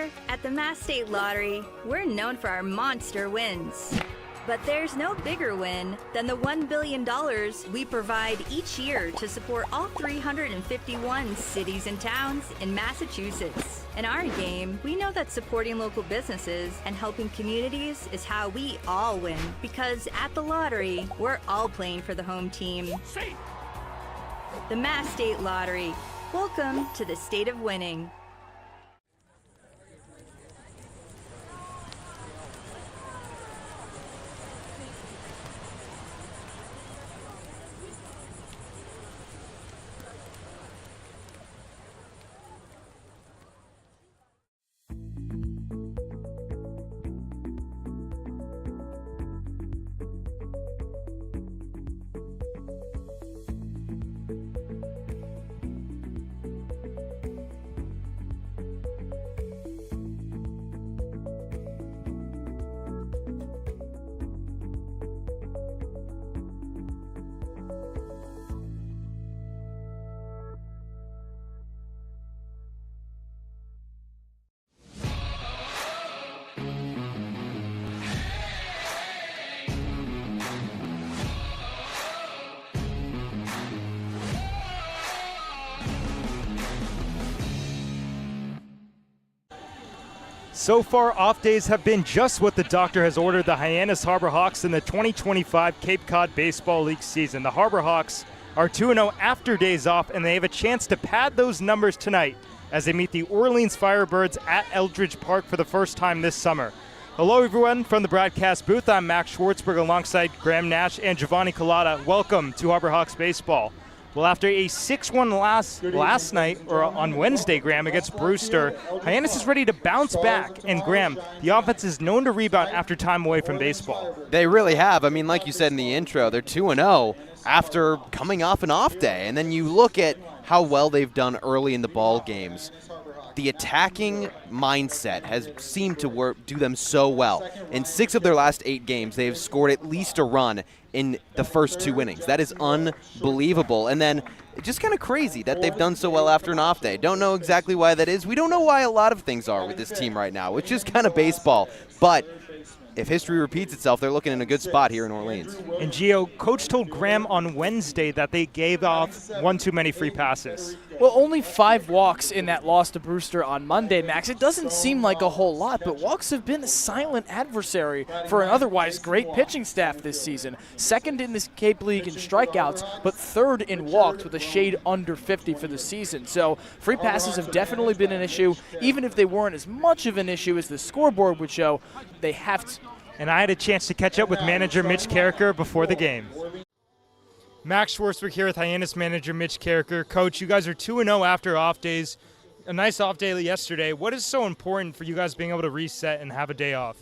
Here at the Mass State Lottery, we're known for our monster wins. But there's no bigger win than the $1 billion we provide each year to support all 351 cities and towns in Massachusetts. In our game, we know that supporting local businesses and helping communities is how we all win. Because at the lottery, we're all playing for the home team. The Mass State Lottery. Welcome to the state of winning. So far, off days have been just what the doctor has ordered the Hyannis Harbor Hawks in the 2025 Cape Cod Baseball League season. The Harbor Hawks are 2-0 after days off, and they have a chance to pad those numbers tonight as they meet the Orleans Firebirds at Eldridge Park for the first time this summer. Hello, everyone, from the broadcast booth. I'm Max Schwartzberg alongside Graham Nash and Giovanni Collada. Welcome to Harbor Hawks Baseball. Well, after a 6-1 last night, or on Wednesday, Graham, against Brewster, Hyannis is ready to bounce back. And, Graham, the offense is known to rebound after time away from baseball. They really have. I mean, like you said in the intro, they're 2-0 after coming off an off day. And then you look at how well they've done early in the ball games. The attacking mindset has seemed to do them so well. In 6 of their last 8 games, they have scored at least a run in the first 2 innings. That is unbelievable. And then just kind of crazy that they've done so well after an off day. Don't know exactly why that is. We don't know why a lot of things are with this team right now, which is kind of baseball. But if history repeats itself, they're looking in a good spot here in Orleans. And Gio, Coach told Graham on Wednesday that they gave off one too many free passes. Well, only 5 walks in that loss to Brewster on Monday, Max. It doesn't seem like a whole lot, but walks have been a silent adversary for an otherwise great pitching staff this season. Second in this Cape League in strikeouts, but third in walks with a shade under 50 for the season. So free passes have definitely been an issue. Even if they weren't as much of an issue as the scoreboard would show, they have to. And I had a chance to catch up with manager Mitch Carricker before the game. Max Schwartzberg here with Hyannis manager Mitch Carricker. Coach, you guys are 2-0 after off days. A nice off day yesterday. What is so important for you guys being able to reset and have a day off?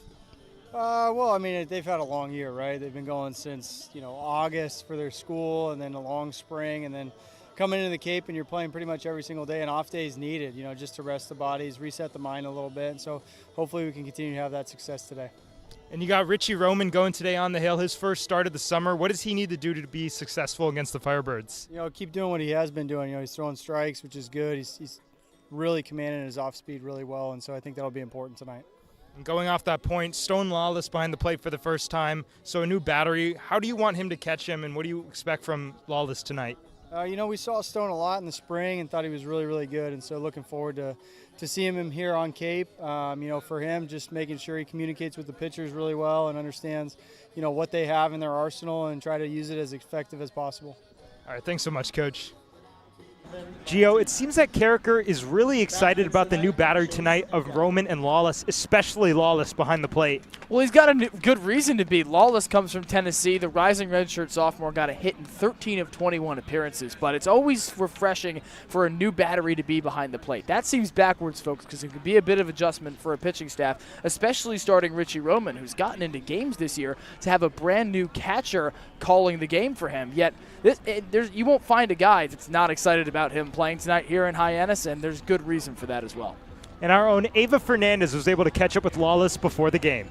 Well, I mean, they've had a long year, right? They've been going since, August for their school, and then a long spring, and then coming into the Cape, and you're playing pretty much every single day, and off days needed, just to rest the bodies, reset the mind a little bit. And so hopefully we can continue to have that success today. And you got Richie Roman going today on the hill, his first start of the summer. What does he need to do to be successful against the Firebirds? Keep doing what he has been doing. He's throwing strikes, which is good. He's really commanding his off speed really well, and so I think that'll be important tonight. And going off that point, Stone Lawless behind the plate for the first time, so a new battery. How do you want him to catch him, and what do you expect from Lawless tonight? We saw Stone a lot in the spring and thought he was really, really good, and so looking forward to seeing him here on Cape. For him, just making sure he communicates with the pitchers really well and understands, what they have in their arsenal and try to use it as effective as possible. All right, thanks so much, Coach. Gio, it seems that Carricker is really excited about the new battery tonight of Roman and Lawless, especially Lawless behind the plate. Well, he's got a good reason to be. Lawless comes from Tennessee. The rising redshirt sophomore got a hit in 13 of 21 appearances, but it's always refreshing for a new battery to be behind the plate. That seems backwards, folks, because it could be a bit of adjustment for a pitching staff, especially starting Richie Roman, who's gotten into games this year, to have a brand new catcher calling the game for him. Yet you won't find a guy that's not excited about him playing tonight here in Hyannis, and there's good reason for that as well. And our own Ava Fernandez was able to catch up with Lawless before the game.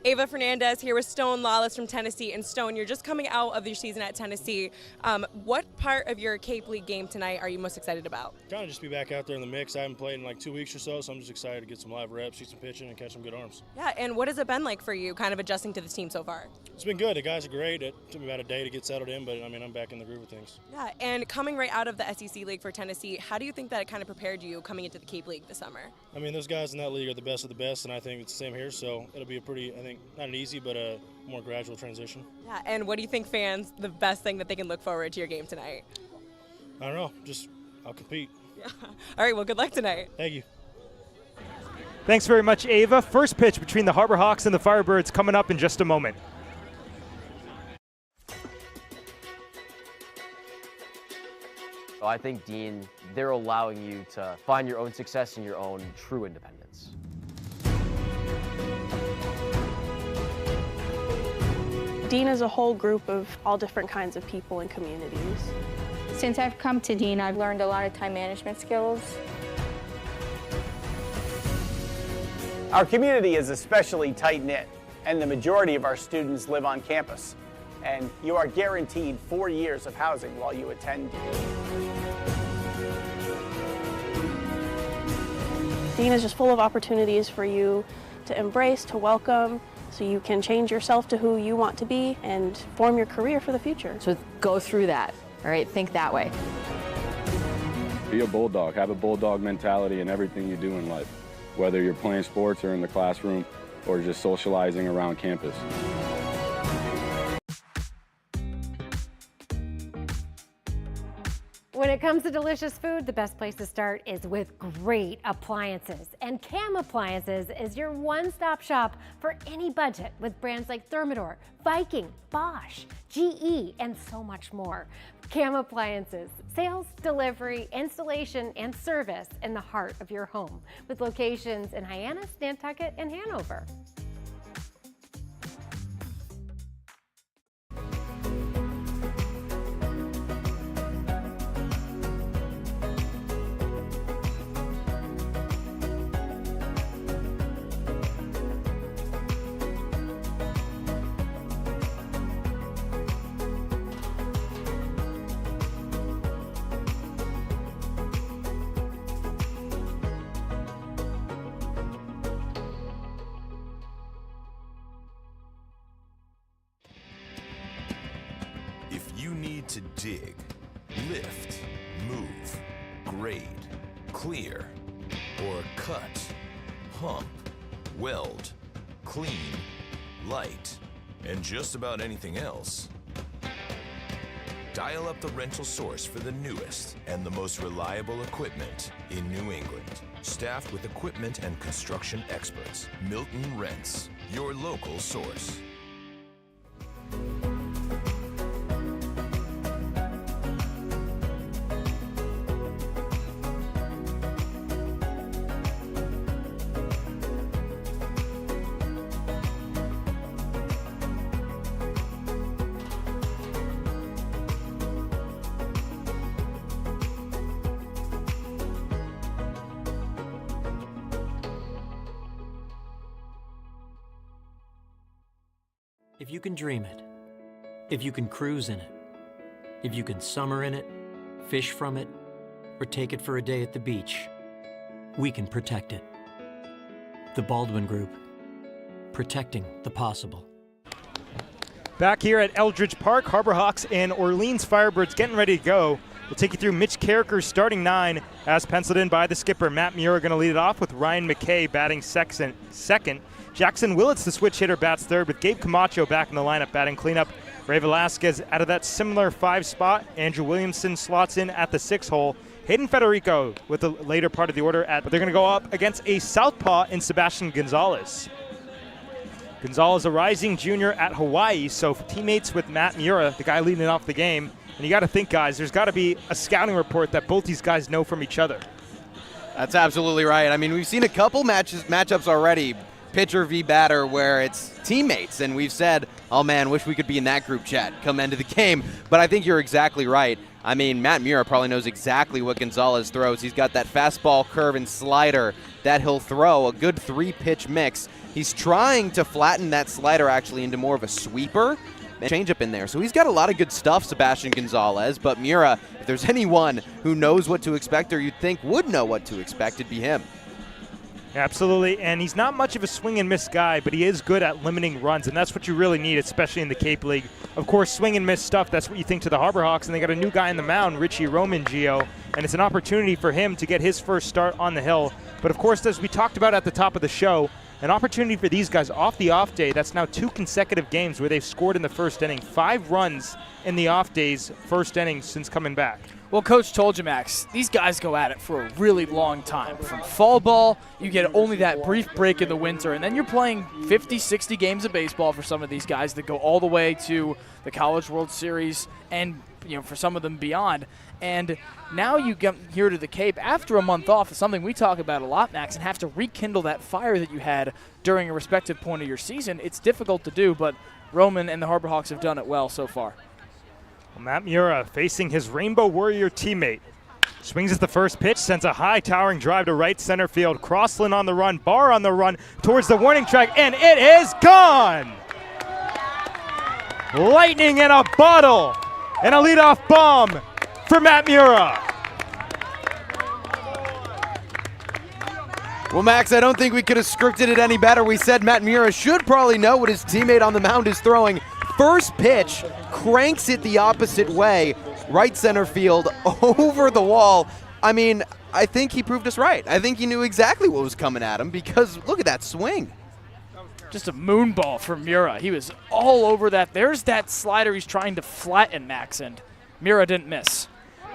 Ava Fernandez here with Stone Lawless from Tennessee. And Stone, you're just coming out of your season at Tennessee. What part of your Cape League game tonight are you most excited about? Kind of just be back out there in the mix. I haven't played in like 2 weeks or so I'm just excited to get some live reps, see some pitching, and catch some good arms. Yeah, and what has it been like for you, kind of adjusting to this team so far? It's been good. The guys are great. It took me about a day to get settled in, but I mean, I'm back in the groove of things. Yeah, and coming right out of the SEC League for Tennessee, how do you think that it kind of prepared you coming into the Cape League this summer? I mean, those guys in that league are the best of the best, and I think it's the same here, so it'll be a pretty, I think, not an easy, but a more gradual transition. Yeah, and what do you think fans, the best thing that they can look forward to your game tonight? I don't know. I'll compete. Yeah. All right, well, good luck tonight. Thank you. Thanks very much, Ava. First pitch between the Harbor Hawks and the Firebirds coming up in just a moment. I think, Dean, they're allowing you to find your own success and your own true independence. Dean is a whole group of all different kinds of people and communities. Since I've come to Dean, I've learned a lot of time management skills. Our community is especially tight-knit, and the majority of our students live on campus. And you are guaranteed 4 years of housing while you attend Dean. Dean is just full of opportunities for you to embrace, to welcome, so you can change yourself to who you want to be and form your career for the future. So go through that, all right? Think that way. Be a bulldog. Have a bulldog mentality in everything you do in life, whether you're playing sports or in the classroom or just socializing around campus. When it comes to delicious food, the best place to start is with great appliances. And Cam Appliances is your one-stop shop for any budget with brands like Thermador, Viking, Bosch, GE, and so much more. Cam Appliances, sales, delivery, installation, and service in the heart of your home with locations in Hyannis, Nantucket, and Hanover. If you need to dig, lift, move, grade, clear, or cut, pump, weld, clean, light, and just about anything else, dial up the rental source for the newest and the most reliable equipment in New England. Staffed with equipment and construction experts, Milton Rents, your local source. If you can dream it, if you can cruise in it, if you can summer in it, fish from it, or take it for a day at the beach, we can protect it. The Baldwin Group, protecting the possible. Back here at Eldridge Park, Harbor Hawks and Orleans Firebirds getting ready to go. We'll take you through Mitch Carricker's starting 9 as penciled in by the skipper. Matt Muir going to lead it off with Ryan McKay batting second. Jackson Willits, the switch hitter, bats third with Gabe Camacho back in the lineup batting cleanup. Ray Velasquez out of that similar 5 spot. Andrew Williamson slots in at the 6 hole. Hayden Federico with the later part of the order but they're going to go up against a southpaw in Sebastian Gonzalez. Gonzalez, a rising junior at Hawaii, so teammates with Matt Miura, the guy leading off the game. And you got to think, guys, there's got to be a scouting report that both these guys know from each other. That's absolutely right. I mean, we've seen a couple matchups already. pitcher v. batter where it's teammates, and we've said, oh man, wish we could be in that group chat come end of the game. But I think you're exactly right. I mean, Matt Mura probably knows exactly what Gonzalez throws. He's got that fastball, curve, and slider that he'll throw, a good 3-pitch mix. He's trying to flatten that slider actually into more of a sweeper, changeup in there. So he's got a lot of good stuff, Sebastian Gonzalez, but Mura, if there's anyone who knows what to expect or you'd think would know what to expect, it'd be him. Absolutely, and he's not much of a swing and miss guy, but he is good at limiting runs, and that's what you really need, especially in the Cape League. Of course, swing and miss stuff, that's what you think to the Harbor Hawks, and they got a new guy in the mound, Richie Romangio, and it's an opportunity for him to get his first start on the hill. But of course, as we talked about at the top of the show, an opportunity for these guys off the off day. That's now 2 consecutive games where they've scored in the first inning. 5 runs in the off day's first inning since coming back. Well, Coach told you, Max, these guys go at it for a really long time. From fall ball, you get only that brief break in the winter, and then you're playing 50, 60 games of baseball for some of these guys that go all the way to the College World Series and, for some of them beyond. And now you get here to the Cape after a month off. It's something we talk about a lot, Max, and have to rekindle that fire that you had during a respective point of your season. It's difficult to do, but Roman and the Harbor Hawks have done it well so far. Well, Matt Mura facing his Rainbow Warrior teammate. Swings at the first pitch, sends a high towering drive to right center field. Crossland on the run, Barr on the run towards the warning track, and it is gone! Lightning in a bottle, and a leadoff bomb for Matt Mura. Well, Max, I don't think we could have scripted it any better. We said Matt Mura should probably know what his teammate on the mound is throwing. First pitch, cranks it the opposite way, right center field, over the wall. I mean, I think he proved us right. I think he knew exactly what was coming at him because look at that swing. Just a moonball from Mura. He was all over that. There's that slider he's trying to flatten, Max, and Mura didn't miss.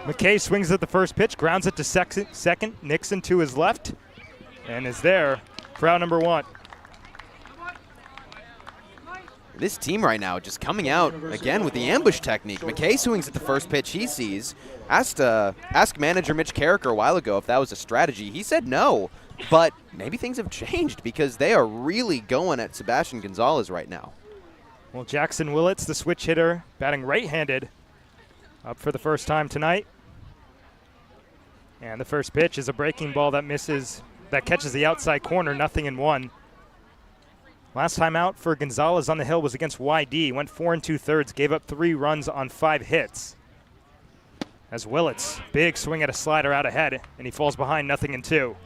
McKay swings at the first pitch, grounds it to second. Nixon to his left, and is there for out number 1. This team right now just coming out again with the ambush technique. McKay swings at the first pitch he sees. Asked manager Mitch Carricker a while ago if that was a strategy. He said no, but maybe things have changed because they are really going at Sebastian Gonzalez right now. Well, Jackson Willits, the switch hitter, batting right-handed, up for the first time tonight. And the first pitch is a breaking ball that catches the outside corner, 0-1. Last time out for Gonzalez on the hill was against YD. Went 4 2/3, gave up 3 runs on 5 hits. As Willits, big swing at a slider out ahead, and he falls behind 0-2.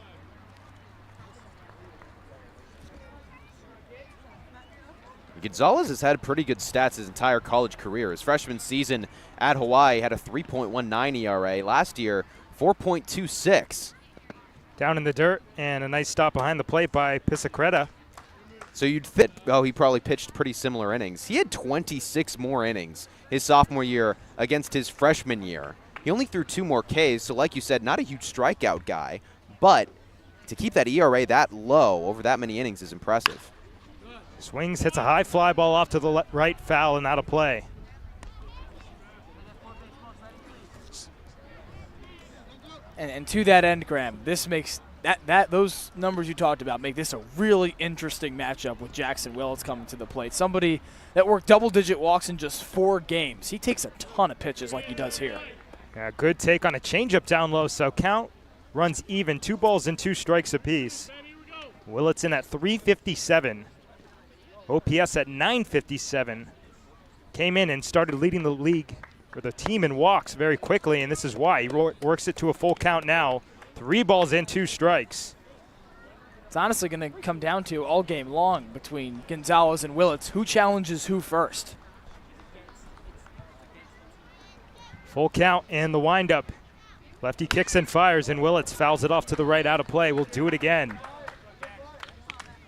Gonzalez has had pretty good stats his entire college career. His freshman season at Hawaii had a 3.19 ERA. Last year, 4.26. Down in the dirt, and a nice stop behind the plate by Pisacreta. So you'd think, he probably pitched pretty similar innings. He had 26 more innings his sophomore year against his freshman year. He only threw 2 more Ks, so like you said, not a huge strikeout guy, but to keep that ERA that low over that many innings is impressive. Swings, hits a high fly ball off to the right, foul and out of play. And to that end, Graham, this makes those numbers you talked about make this a really interesting matchup with Jackson Willits coming to the plate. Somebody that worked double-digit walks in just 4 games. He takes a ton of pitches like he does here. Yeah, good take on a changeup down low, so count runs even. 2 balls and 2 strikes apiece. Willits in at 357. OPS at 957. Came in and started leading the league, or the team in walks very quickly, and this is why. He works it to a full count now. 3 balls and 2 strikes. It's honestly going to come down to all game long between Gonzalez and Willits. Who challenges who first? Full count and the windup. Lefty kicks and fires, and Willits fouls it off to the right out of play. We'll do it again.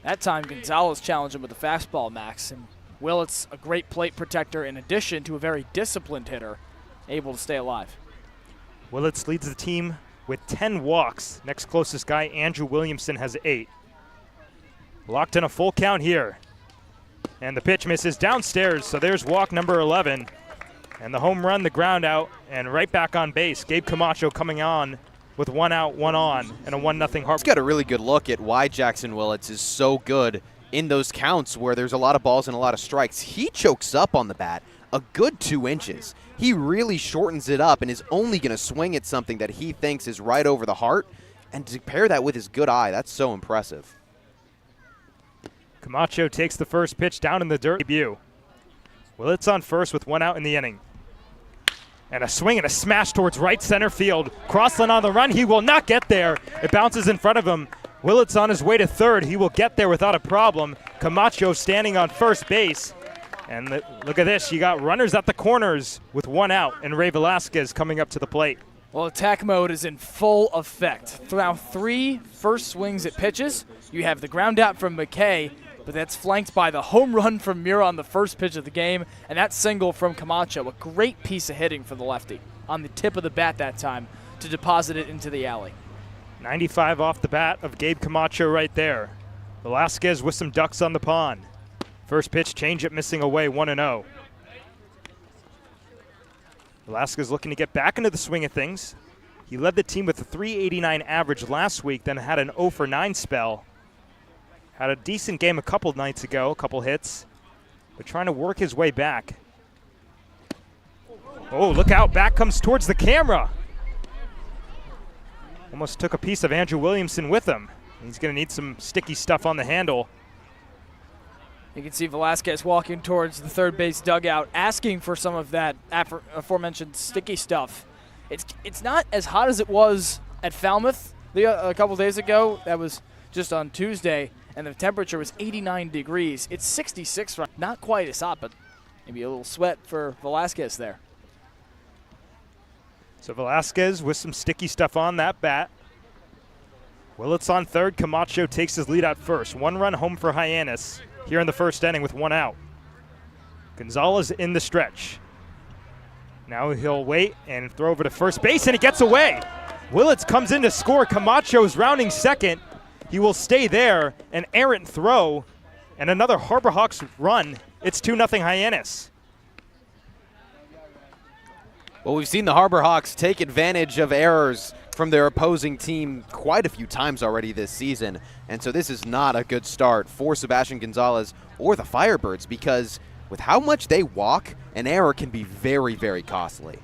That time Gonzalez challenged him with a fastball, Max. And Willits, a great plate protector in addition to a very disciplined hitter, able to stay alive. Willits leads the team with 10 walks. Next closest guy, Andrew Williamson, has 8. Locked in a full count here. And the pitch misses downstairs, so there's walk number 11. And the home run, the ground out, and right back on base. Gabe Camacho coming on with 1 out, 1 on, and a 1-0 Harbor. He's got a really good look at why Jackson Willits is so good in those counts where there's a lot of balls and a lot of strikes, he chokes up on the bat a good 2 inches. He really shortens it up and is only going to swing at something that he thinks is right over the heart. And to pair that with his good eye, that's so impressive. Camacho takes the first pitch down in the dirt. Debut. Willits on first with 1 out in the inning. And a swing and a smash towards right center field. Crossland on the run. He will not get there. It bounces in front of him. Willits on his way to third. He will get there without a problem. Camacho standing on first base. And look at this. You got runners at the corners with 1 out. And Ray Velasquez coming up to the plate. Well, attack mode is in full effect. Throughout 3 first swings at pitches, you have the ground out from McKay, but that's flanked by the home run from Mura on the first pitch of the game, and that single from Camacho, a great piece of hitting for the lefty on the tip of the bat that time to deposit it into the alley. 95 off the bat of Gabe Camacho right there. Velasquez with some ducks on the pond. First pitch, change it missing away, 1-0. Velasquez looking to get back into the swing of things. He led the team with a 389 average last week, then had an 0 for 9 spell. Had a decent game a couple nights ago, a couple hits, but trying to work his way back. Oh, look out, back comes towards the camera. Almost took a piece of Andrew Williamson with him. He's going to need some sticky stuff on the handle. You can see Velasquez walking towards the third base dugout, asking for some of that aforementioned sticky stuff. It's not as hot as it was at Falmouth a couple days ago. That was just on Tuesday, and the temperature was 89 degrees. It's 66 right now. Not quite as hot, but maybe a little sweat for Velasquez there. So Velasquez with some sticky stuff on that bat. Willits on third. Camacho takes his lead out first. 1 run home for Hyannis here in the first inning with 1 out. Gonzalez in the stretch. Now he'll wait and throw over to first base, and it gets away. Willits comes in to score. Camacho's rounding second. He will stay there. An errant throw and another Harbor Hawks run. It's 2-0 Hyannis. Well, we've seen the Harbor Hawks take advantage of errors from their opposing team quite a few times already this season. And so this is not a good start for Sebastian Gonzalez or the Firebirds, because with how much they walk, an error can be very, very costly.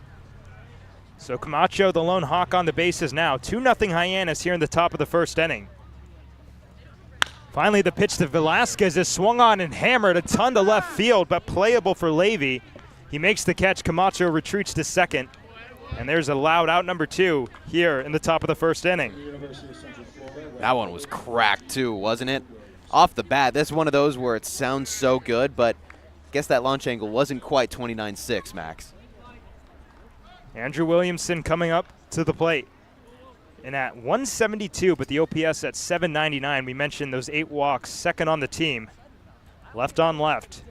So Camacho, the lone Hawk on the bases now. 2-0 Hyannis here in the top of the first inning. Finally, the pitch to Velasquez is swung on and hammered a ton to left field, but playable for Levy. He makes the catch. Camacho retreats to second. And there's a loud out number 2 here in the top of the first inning. That one was cracked too, wasn't it? Off the bat, that's one of those where it sounds so good, but I guess that launch angle wasn't quite 29.6, Max. Andrew Williamson coming up to the plate. And at 172, but the OPS at 799. We mentioned those 8 walks, second on the team. Left on left.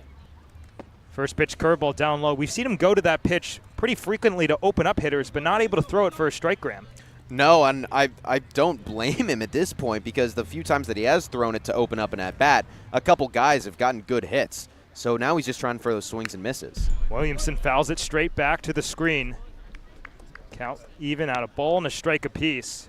First pitch curveball down low. We've seen him go to that pitch pretty frequently to open up hitters, but not able to throw it for a strike, Graham. No, and I don't blame him at this point, because the few times that he has thrown it to open up an at-bat, a couple guys have gotten good hits. So now he's just trying for those swings and misses. Williamson fouls it straight back to the screen. Count even out, a ball and a strike apiece.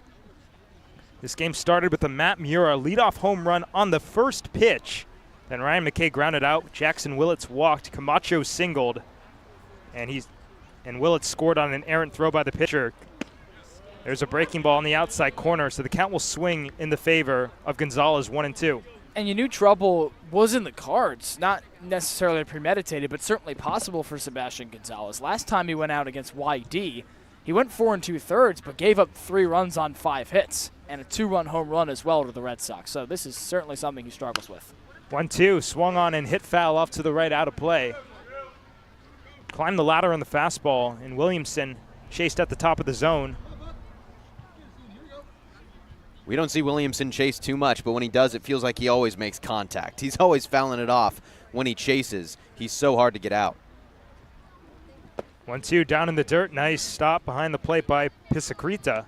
This game started with a Matt Mura leadoff home run on the first pitch. Then Ryan McKay grounded out. Jackson Willits walked. Camacho singled. And Willits scored on an errant throw by the pitcher. There's a breaking ball in the outside corner, so the count will swing in the favor of Gonzalez, 1-2. And you knew trouble was in the cards. Not necessarily premeditated, but certainly possible for Sebastian Gonzalez. Last time he went out against YD, he went 4 2/3, but gave up 3 runs on 5 hits and a 2-run home run as well to the Red Sox. So this is certainly something he struggles with. 1-2, swung on and hit foul off to the right, out of play. Climbed the ladder on the fastball, and Williamson chased at the top of the zone. We don't see Williamson chase too much, but when he does, it feels like he always makes contact. He's always fouling it off when he chases. He's so hard to get out. 1-2 down in the dirt. Nice stop behind the plate by Pisacreta,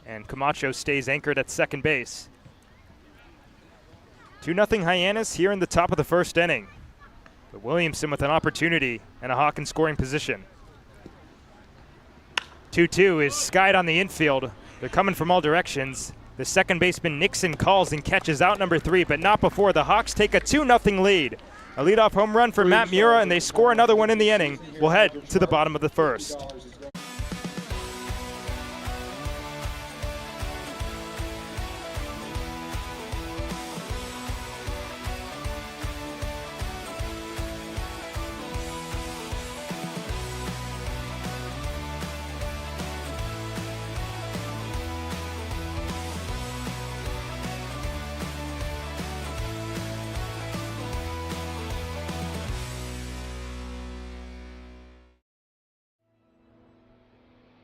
and Camacho stays anchored at second base. 2-0 Hyannis here in the top of the first inning. But Williamson with an opportunity and a Hawk in scoring position. 2-2 is skied on the infield. They're coming from all directions. The second baseman Nixon calls and catches out number 3, but not before the Hawks take a 2-0 lead. A leadoff home run for Matt Mura, and they score another one in the inning. We'll head to the bottom of the first.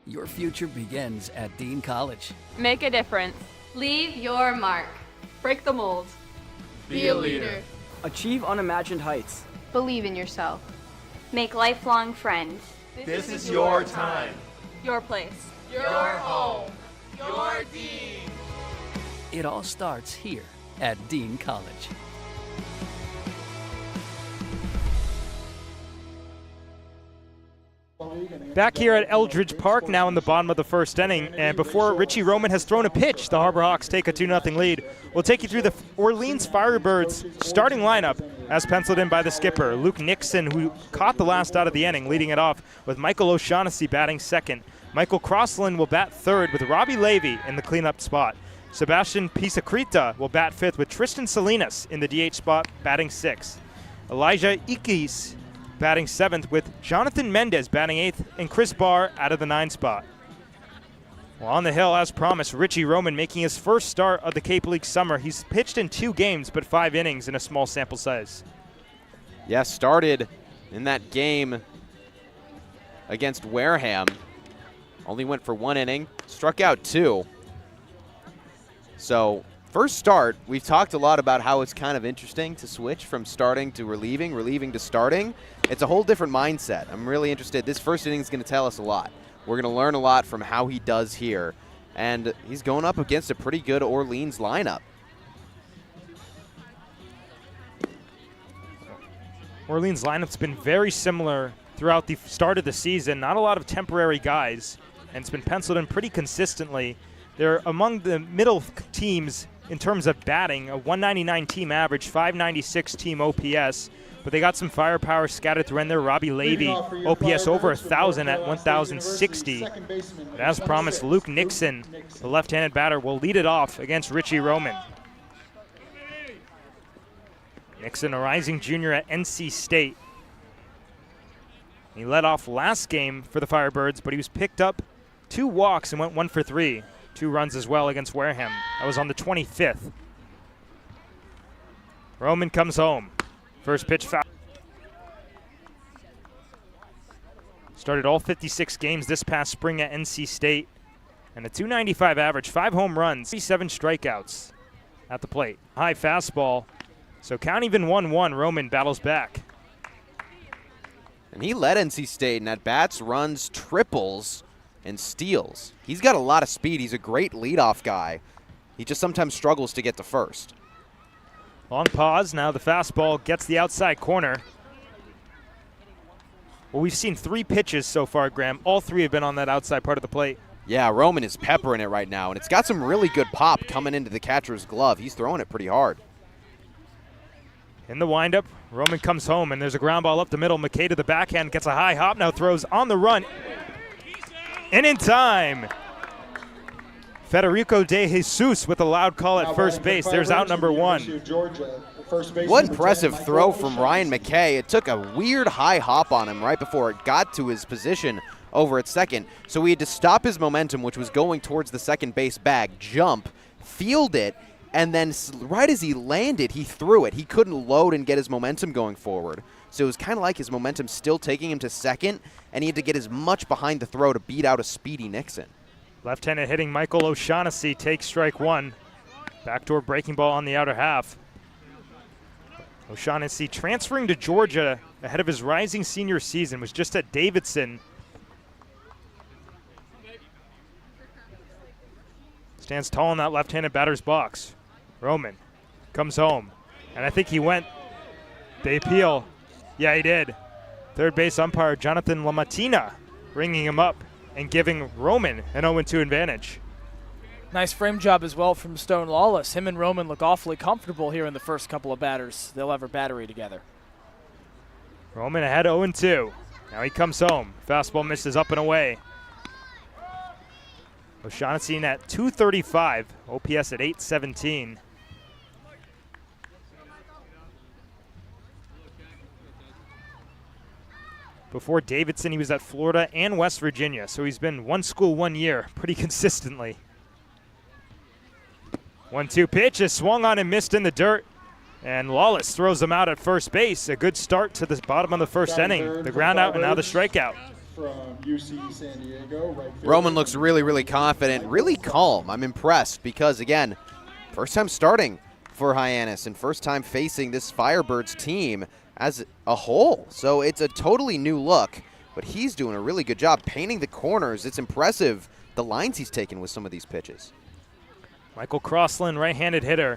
Your future begins at Dean College. Make a difference. Leave your mark. Break the mold. Be a leader. Achieve unimagined heights. Believe in yourself. Make lifelong friends. This is your time. Your place. Your home. Your Dean. It all starts here at Dean College. Back here at Eldridge Park now in the bottom of the first inning, and before Richie Roman has thrown a pitch, the Harbor Hawks take a 2-0 lead. We'll take you through the Orleans Firebirds starting lineup as penciled in by the skipper, Luke Nixon, who caught the last out of the inning, leading it off with Michael O'Shaughnessy batting second. Michael Crossland will bat third with Robbie Levy in the cleanup spot. Sebastian Pisacrita will bat fifth with Tristan Salinas in the DH spot, batting sixth. Elijah Ickes batting seventh with Jonathan Mendez batting eighth and Chris Barr out of the 9 spot. Well, on the hill, as promised, Richie Roman making his first start of the Cape League summer. He's pitched in 2 games, but 5 innings in a small sample size. Yeah, started in that game against Wareham. Only went for 1 inning, struck out 2. So first start, we've talked a lot about how it's kind of interesting to switch from starting to relieving, relieving to starting. It's a whole different mindset. I'm really interested. This first inning is going to tell us a lot. We're going to learn a lot from how he does here. And he's going up against a pretty good Orleans lineup. Orleans lineup's been very similar throughout the start of the season. Not a lot of temporary guys, and it's been penciled in pretty consistently. They're among the middle teams in terms of batting, a 199 team average, 596 team OPS, but they got some firepower scattered through in there. Robbie Levy, OPS over 1,000 at 1,060. But as promised, Luke Nixon, the left-handed batter, will lead it off against Richie Roman. Nixon, a rising junior at NC State. He led off last game for the Firebirds, but he was picked up 2 walks and went 1 for 3. 2 runs as well against Wareham. That was on the 25th. Roman comes home. First pitch foul. Started all 56 games this past spring at NC State. And a 295 average, 5 home runs, 37 strikeouts at the plate. High fastball. So count even 1-1, Roman battles back. And he led NC State in at-bats, runs, triples, and steals. He's got a lot of speed. He's a great leadoff guy. He just sometimes struggles to get to first. Long pause. Now the fastball gets the outside corner. Well, we've seen 3 pitches so far, Graham. All 3 have been on that outside part of the plate. Yeah, Roman is peppering it right now, and it's got some really good pop coming into the catcher's glove. He's throwing it pretty hard. In the windup, Roman comes home, and there's a ground ball up the middle. McKay to the backhand, gets a high hop, now throws on the run. And in time, Federico De Jesus with a loud call at first base. There's out number 1. What impressive throw from Ryan McKay. It took a weird high hop on him right before it got to his position over at second. So he had to stop his momentum, which was going towards the second base bag, jump, field it, and then right as he landed, he threw it. He couldn't load and get his momentum going forward. So it was kind of like his momentum still taking him to second, and he had to get as much behind the throw to beat out a speedy Nixon. Left-handed hitting Michael O'Shaughnessy takes strike 1. Backdoor breaking ball on the outer half. O'Shaughnessy transferring to Georgia ahead of his rising senior season, was just at Davidson. Stands tall in that left-handed batter's box. Roman comes home, and I think he went. They appeal. Yeah, he did. Third base umpire Jonathan LaMattina bringing him up and giving Roman an 0-2 advantage. Nice frame job as well from Stone Lawless. Him and Roman look awfully comfortable here in the first couple of batters. They'll have a battery together. Roman ahead 0-2. Now he comes home. Fastball misses up and away. O'Shaughnessy at 235. OPS at 817. Before Davidson, he was at Florida and West Virginia, so he's been one school 1 year pretty consistently. 1-2 pitch is swung on and missed in the dirt, and Lawless throws him out at first base. A good start to the bottom of the first inning. The ground out and now the strikeout. From UC San Diego, right field. Roman looks really, really confident, really calm. I'm impressed because, again, first time starting for Hyannis and first time facing this Firebirds team as a whole. So it's a totally new look, but he's doing a really good job painting the corners. It's impressive the lines he's taken with some of these pitches. Michael Crossland, right-handed hitter,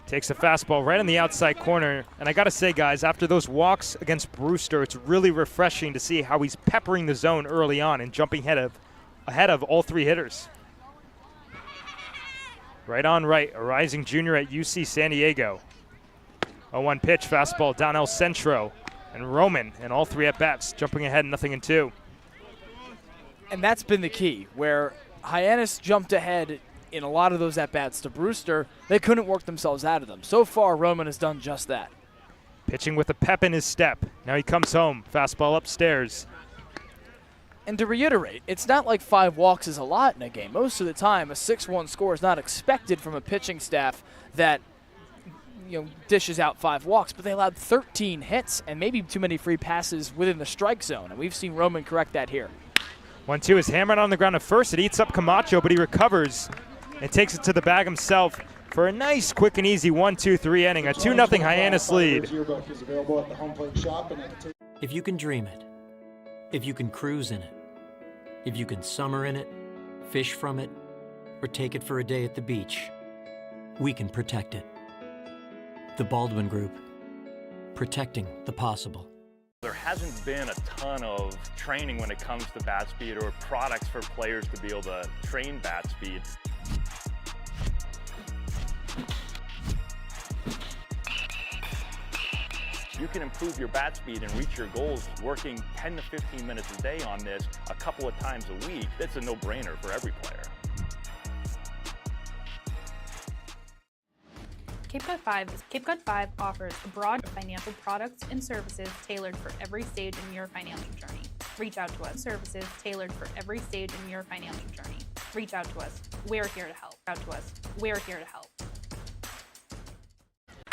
takes a fastball right in the outside corner. And I got to say, guys, after those walks against Brewster, it's really refreshing to see how he's peppering the zone early on and jumping ahead of all three hitters. Right on right, a rising junior at UC San Diego. 0-1 pitch, fastball down El Centro. And Roman in all three at-bats, jumping ahead 0-2. And that's been the key, where Hyannis jumped ahead in a lot of those at-bats to Brewster. They couldn't work themselves out of them. So far, Roman has done just that. Pitching with a pep in his step. Now he comes home, fastball upstairs. And to reiterate, it's not like 5 walks is a lot in a game. Most of the time, a 6-1 score is not expected from a pitching staff that dishes out 5 walks, but they allowed 13 hits and maybe too many free passes within the strike zone, and we've seen Roman correct that here. 1-2 is hammered on the ground at first. It eats up Camacho, but he recovers and takes it to the bag himself for a nice, quick and easy 1-2-3 inning, a 2-0 Hyannis lead. If you can dream it, if you can cruise in it, if you can summer in it, fish from it, or take it for a day at the beach, we can protect it. The Baldwin Group, protecting the possible. There hasn't been a ton of training when it comes to bat speed or products for players to be able to train bat speed. You can improve your bat speed and reach your goals working 10 to 15 minutes a day on this a couple of times a week. That's a no-brainer for every player. Cape Cod 5 offers a broad of financial products and services tailored for every stage in your financial journey. Reach out to us. Services tailored for every stage in your financial journey. Reach out to us. We're here to help. We're here to help.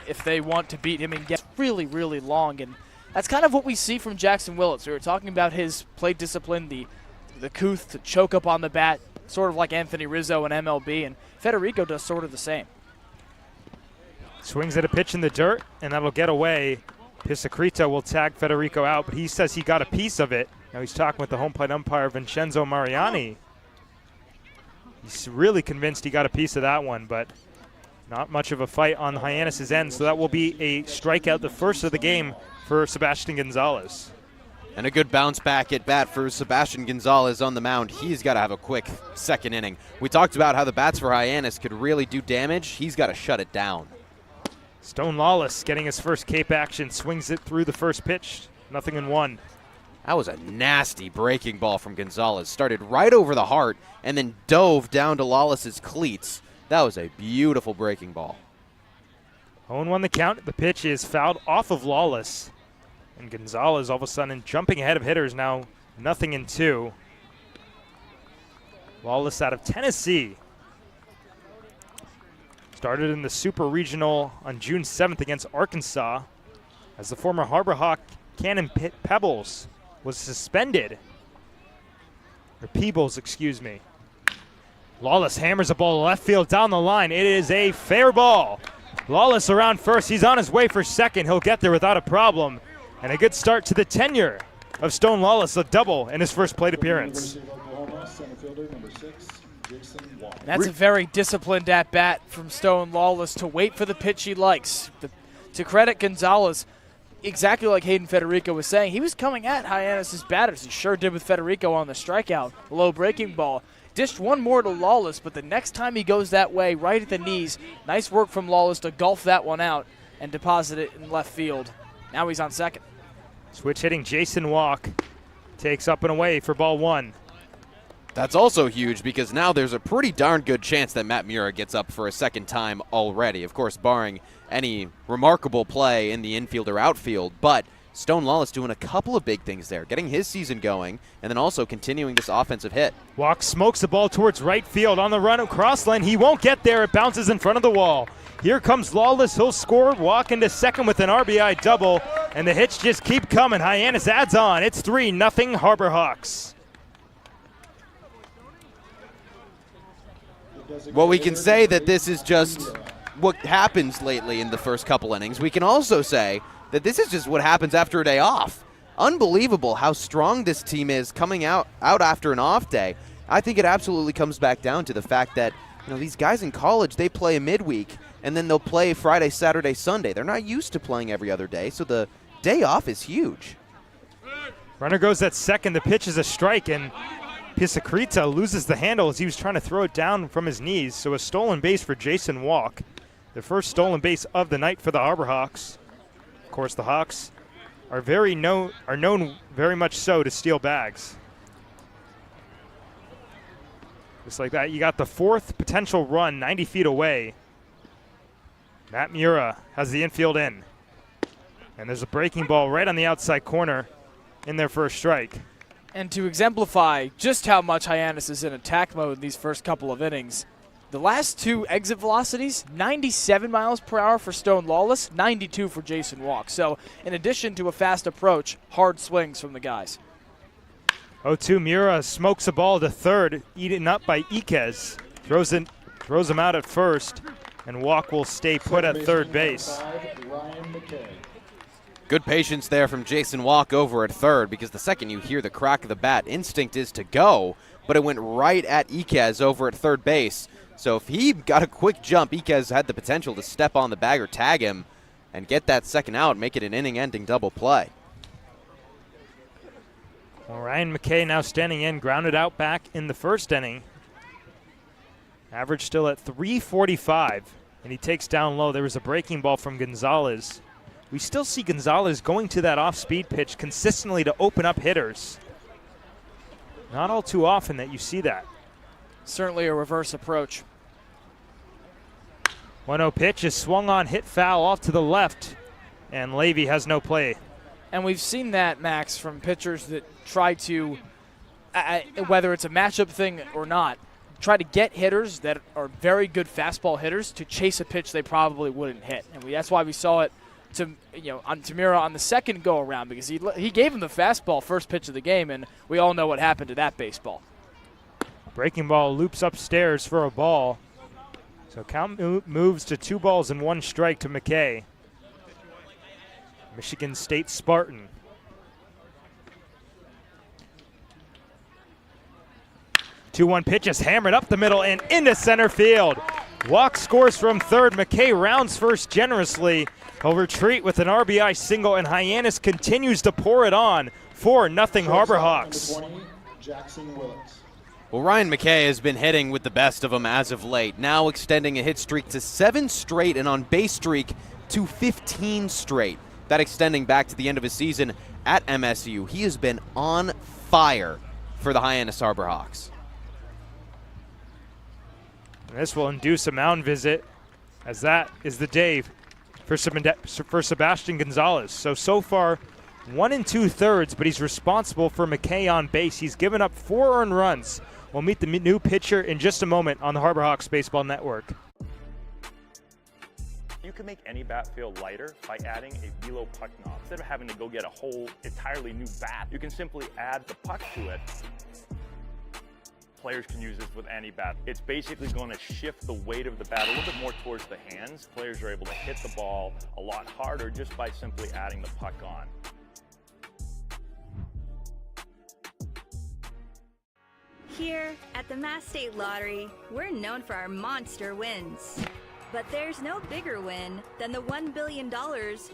If they want to beat him and get really, really long, and that's kind of what we see from Jackson Willits. We were talking about his play discipline, the couth to choke up on the bat, sort of like Anthony Rizzo in MLB, and Federico does sort of the same. Swings at a pitch in the dirt, and that'll get away. Pisacreta will tag Federico out, but he says he got a piece of it. Now he's talking with the home plate umpire, Vincenzo Mariani. He's really convinced he got a piece of that one, but not much of a fight on Hyannis' end, so that will be a strikeout, the first of the game for Sebastian Gonzalez. And a good bounce back at bat for Sebastian Gonzalez on the mound. He's got to have a quick second inning. We talked about how the bats for Hyannis could really do damage. He's got to shut it down. Stone Lawless getting his first Cape action, swings it through the first pitch, 0-1. That was a nasty breaking ball from Gonzalez. Started right over the heart and then dove down to Lawless's cleats. That was a beautiful breaking ball. 0-1 the count. The pitch is fouled off of Lawless. And Gonzalez all of a sudden jumping ahead of hitters now, 0-2. Lawless out of Tennessee. Started in the Super Regional on June 7th against Arkansas as the former Harbor Hawk Cannon Pebbles was suspended. Or Peebles, excuse me. Lawless hammers a ball left field down the line. It is a fair ball. Lawless around first. He's on his way for second. He'll get there without a problem. And a good start to the tenure of Stone Lawless, a double in his first plate appearance. And that's a very disciplined at-bat from Stone Lawless to wait for the pitch he likes. To credit Gonzalez, exactly like Hayden Federico was saying, he was coming at Hyannis' batters. He sure did with Federico on the strikeout. Low breaking ball. Dished one more to Lawless, but the next time he goes that way, right at the knees, nice work from Lawless to golf that one out and deposit it in left field. Now he's on second. Switch hitting Jason Walk takes up and away for ball 1. That's also huge because now there's a pretty darn good chance that Matt Mura gets up for a second time already. Of course, barring any remarkable play in the infield or outfield, but Stone Lawless doing a couple of big things there, getting his season going, and then also continuing this offensive hit. Walk smokes the ball towards right field on the run across lane. He won't get there. It bounces in front of the wall. Here comes Lawless. He'll score. Walk into second with an RBI double, and the hits just keep coming. Hyannis adds on. It's 3-0 Harbor Hawks. Well, we can say that this is just what happens lately in the first couple innings. We can also say that this is just what happens after a day off. Unbelievable how strong this team is coming out after an off day. I think it absolutely comes back down to the fact that, you know, these guys in college, they play a midweek, and then they'll play Friday, Saturday, Sunday. They're not used to playing every other day, so the day off is huge. Runner goes at second. The pitch is a strike, and Pisacrita loses the handle as he was trying to throw it down from his knees. So a stolen base for Jason Walk. The first stolen base of the night for the Harbor Hawks. Of course, the Hawks are known very much so to steal bags. Just like that, you got the fourth potential run 90 feet away. Matt Mura has the infield in. And there's a breaking ball right on the outside corner in their first strike. And to exemplify just how much Hyannis is in attack mode in these first couple of innings, the last two exit velocities, 97 miles per hour for Stone Lawless, 92 for Jason Walk. So in addition to a fast approach, hard swings from the guys. 0-2 Mura smokes a ball to third, eaten up by Iquez. Throws him out at first, and Walk will stay put at third base. Good patience there from Jason Walk over at third, because the second you hear the crack of the bat, instinct is to go, but it went right at Iquez over at third base. So if he got a quick jump, Iquez had the potential to step on the bag or tag him and get that second out, make it an inning-ending double play. Well, Ryan McKay now standing in, grounded out back in the first inning. Average still at 345, and he takes down low. There was a breaking ball from Gonzalez. We still see Gonzalez going to that off-speed pitch consistently to open up hitters. Not all too often that you see that. Certainly a reverse approach. 1-0 pitch is swung on, hit foul off to the left, and Levy has no play. And we've seen that, Max, from pitchers that try to, whether it's a matchup thing or not, try to get hitters that are very good fastball hitters to chase a pitch they probably wouldn't hit. And that's why we saw it on Tamira on the second go-around, because he gave him the fastball first pitch of the game, and we all know what happened to that baseball. Breaking ball loops upstairs for a ball. So count moves to 2 balls and 1 strike to McKay. Michigan State Spartan. Two-one pitch is hammered up the middle and into center field. Walk scores from third. McKay rounds first generously. He'll retreat with an RBI single, and Hyannis continues to pour it on. 4-0 Harbor Hawks. Well, Ryan McKay has been hitting with the best of them as of late, now extending a hit streak to 7 straight and on base streak to 15 straight. That extending back to the end of his season at MSU. He has been on fire for the Hyannis Harbor Hawks. And this will induce a mound visit, as that is the day for Sebastian Gonzalez. So far, 1 2/3, but he's responsible for McKay on base. He's given up 4 earned runs. We'll meet the new pitcher in just a moment on the Harbor Hawks Baseball Network. You can make any bat feel lighter by adding a velo puck knob. Instead of having to go get a whole entirely new bat, you can simply add the puck to it. Players can use this with any bat. It's basically going to shift the weight of the bat a little bit more towards the hands. Players are able to hit the ball a lot harder just by simply adding the puck on. Here at the Mass State Lottery, we're known for our monster wins. But there's no bigger win than the $1 billion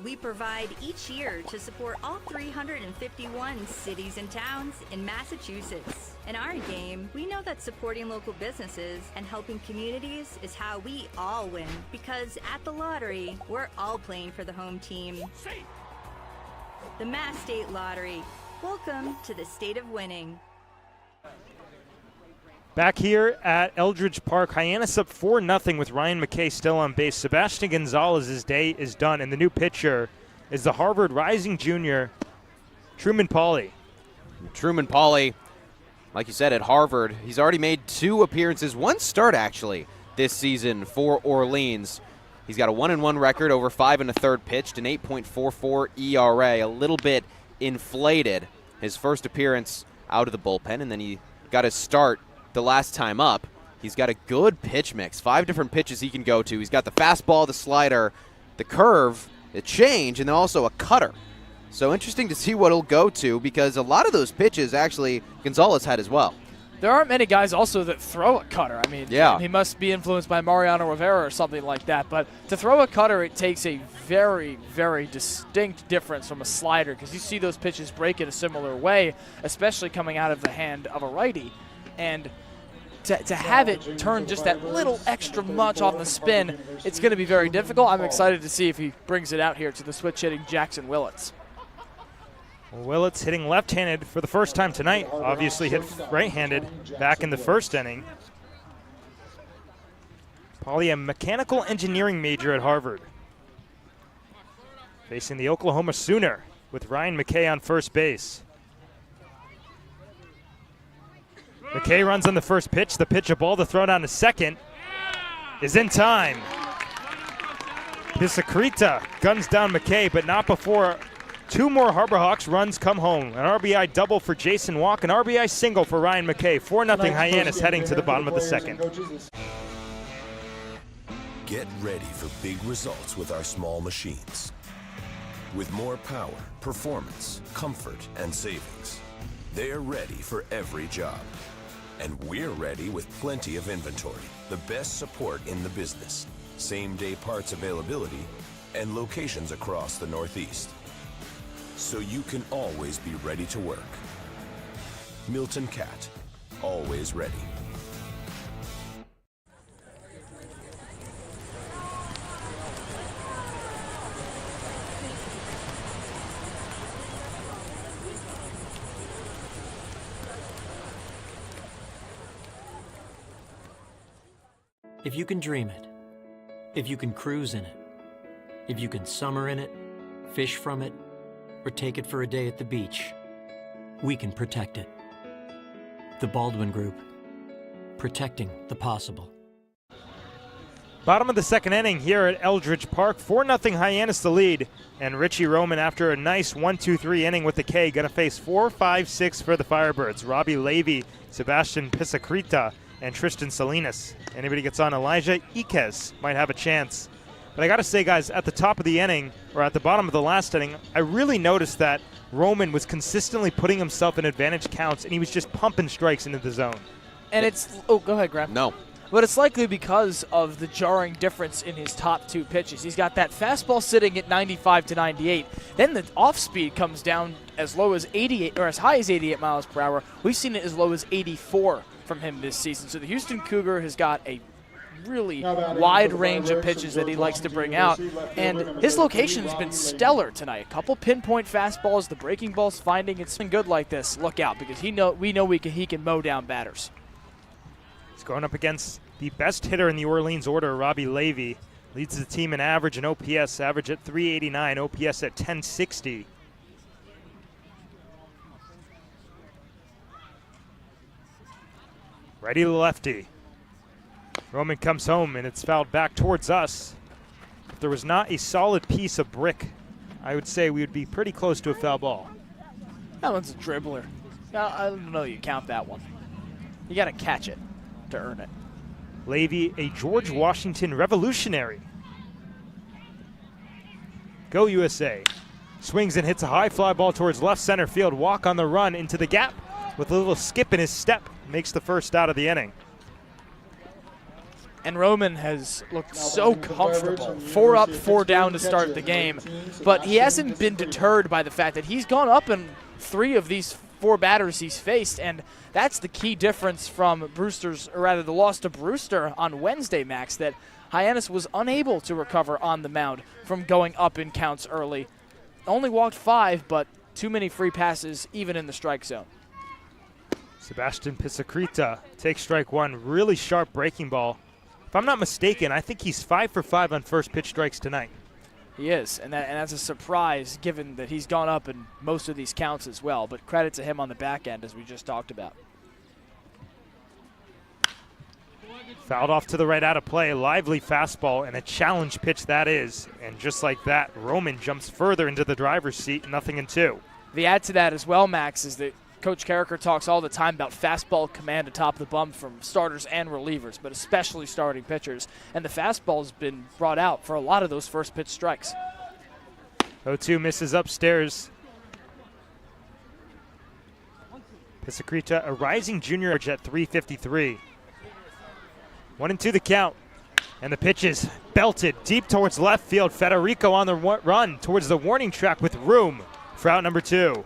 we provide each year to support all 351 cities and towns in Massachusetts. In our game, we know that supporting local businesses and helping communities is how we all win. Because at the lottery, we're all playing for the home team. The Mass State Lottery. Welcome to the state of winning. Back here at Eldridge Park, Hyannis up 4-0 with Ryan McKay still on base. Sebastian Gonzalez's day is done, and the new pitcher is the Harvard rising junior, Truman Pauly. Truman Pauly, like you said, at Harvard, he's already made 2 appearances, 1 start actually, this season for Orleans. He's got a 1-1 record over 5 1/3 pitched, an 8.44 ERA, a little bit inflated. His first appearance out of the bullpen, and then he got his start the last time up. He's got a good pitch mix, 5 different pitches he can go to. He's got the fastball, the slider, the curve, the change, and then also a cutter. So interesting to see what he'll go to, because a lot of those pitches actually Gonzalez had as well. There aren't many guys also that throw a cutter. I mean, he must be influenced by Mariano Rivera or something like that. But to throw a cutter, it takes a very, very distinct difference from a slider, because you see those pitches break in a similar way, especially coming out of the hand of a righty. And to have it turn just that little extra much on the spin, it's going to be very difficult. I'm excited to see if he brings it out here to the switch-hitting Jackson Willits. Well, Willits hitting left-handed for the first time tonight. Obviously hit right-handed back in the first inning. Pauly, a mechanical engineering major at Harvard. Facing the Oklahoma Sooner with Ryan McKay on first base. McKay runs on the first pitch. The pitch, a ball to throw down to second, is in time. Pisakrita guns down McKay, but not before 2 more Harbor Hawks runs come home. An RBI double for Jason Walk, an RBI single for Ryan McKay. 4-0 Hyannis heading to the bottom of the second. Get ready for big results with our small machines. With more power, performance, comfort, and savings, they're ready for every job. And we're ready with plenty of inventory, the best support in the business, same-day parts availability, and locations across the Northeast. So you can always be ready to work. Milton Cat, always ready. If you can dream it, if you can cruise in it, if you can summer in it, fish from it, or take it for a day at the beach, we can protect it. The Baldwin Group, protecting the possible. Bottom of the second inning here at Eldridge Park. 4-0 Hyannis the lead. And Richie Roman, after a nice 1-2-3 inning with the K, going to face 4-5-6 for the Firebirds. Robbie Levy, Sebastian Pisakrita, and Tristan Salinas. Anybody gets on, Elijah Iquez might have a chance. But I got to say, guys, at the top of the inning, or at the bottom of the last inning, I really noticed that Roman was consistently putting himself in advantage counts, and he was just pumping strikes into the zone. And it's – oh, go ahead, Graham. No. But it's likely because of the jarring difference in his top 2 pitches. He's got that fastball sitting at 95 to 98. Then the off speed comes down as low as 88, or as high as 88 miles per hour. We've seen it as low as 84 from him this season. So the Houston Cougar has got a really wide range of pitches that he likes to bring out, and his location has been stellar tonight. A couple pinpoint fastballs, the breaking ball's finding. It's been good like this. Look out, because he can mow down batters. He's going up against the best hitter in the Orleans order, Robbie Levy. Leads the team in average and OPS, average at 389, OPS at 1060. Righty to lefty. Roman comes home, and it's fouled back towards us. If there was not a solid piece of brick, I would say we would be pretty close to a foul ball. That one's a dribbler. I don't know you count that one. You got to catch it to earn it. Levy, a George Washington revolutionary. Go USA. Swings and hits a high fly ball towards left center field. Walk on the run into the gap with a little skip in his step. Makes the first out of the inning. And Roman has looked so comfortable. 4 up, 4 down to start the game. But he hasn't been deterred by the fact that he's gone up in 3 of these 4 batters he's faced, and that's the key difference from Brewster's, or rather the loss to Brewster on Wednesday, Max, that Hyannis was unable to recover on the mound from going up in counts early. Only walked 5, but too many free passes even in the strike zone. Sebastian Pisacreta takes strike 1. Really sharp breaking ball. If I'm not mistaken, I think he's 5 for 5 on first pitch strikes tonight. He is, and that's a surprise given that he's gone up in most of these counts as well, but credit to him on the back end, as we just talked about. Fouled off to the right out of play, lively fastball, and a challenge pitch that is. And just like that, Roman jumps further into the driver's seat, 0-2. The add to that as well, Max, is that Coach Carricker talks all the time about fastball command atop the bump from starters and relievers, but especially starting pitchers. And the fastball's been brought out for a lot of those first pitch strikes. 0-2 misses upstairs. Pisacreta, a rising junior at 353. 1-2 the count. And the pitch is belted deep towards left field. Federico on the run towards the warning track with room for out number 2.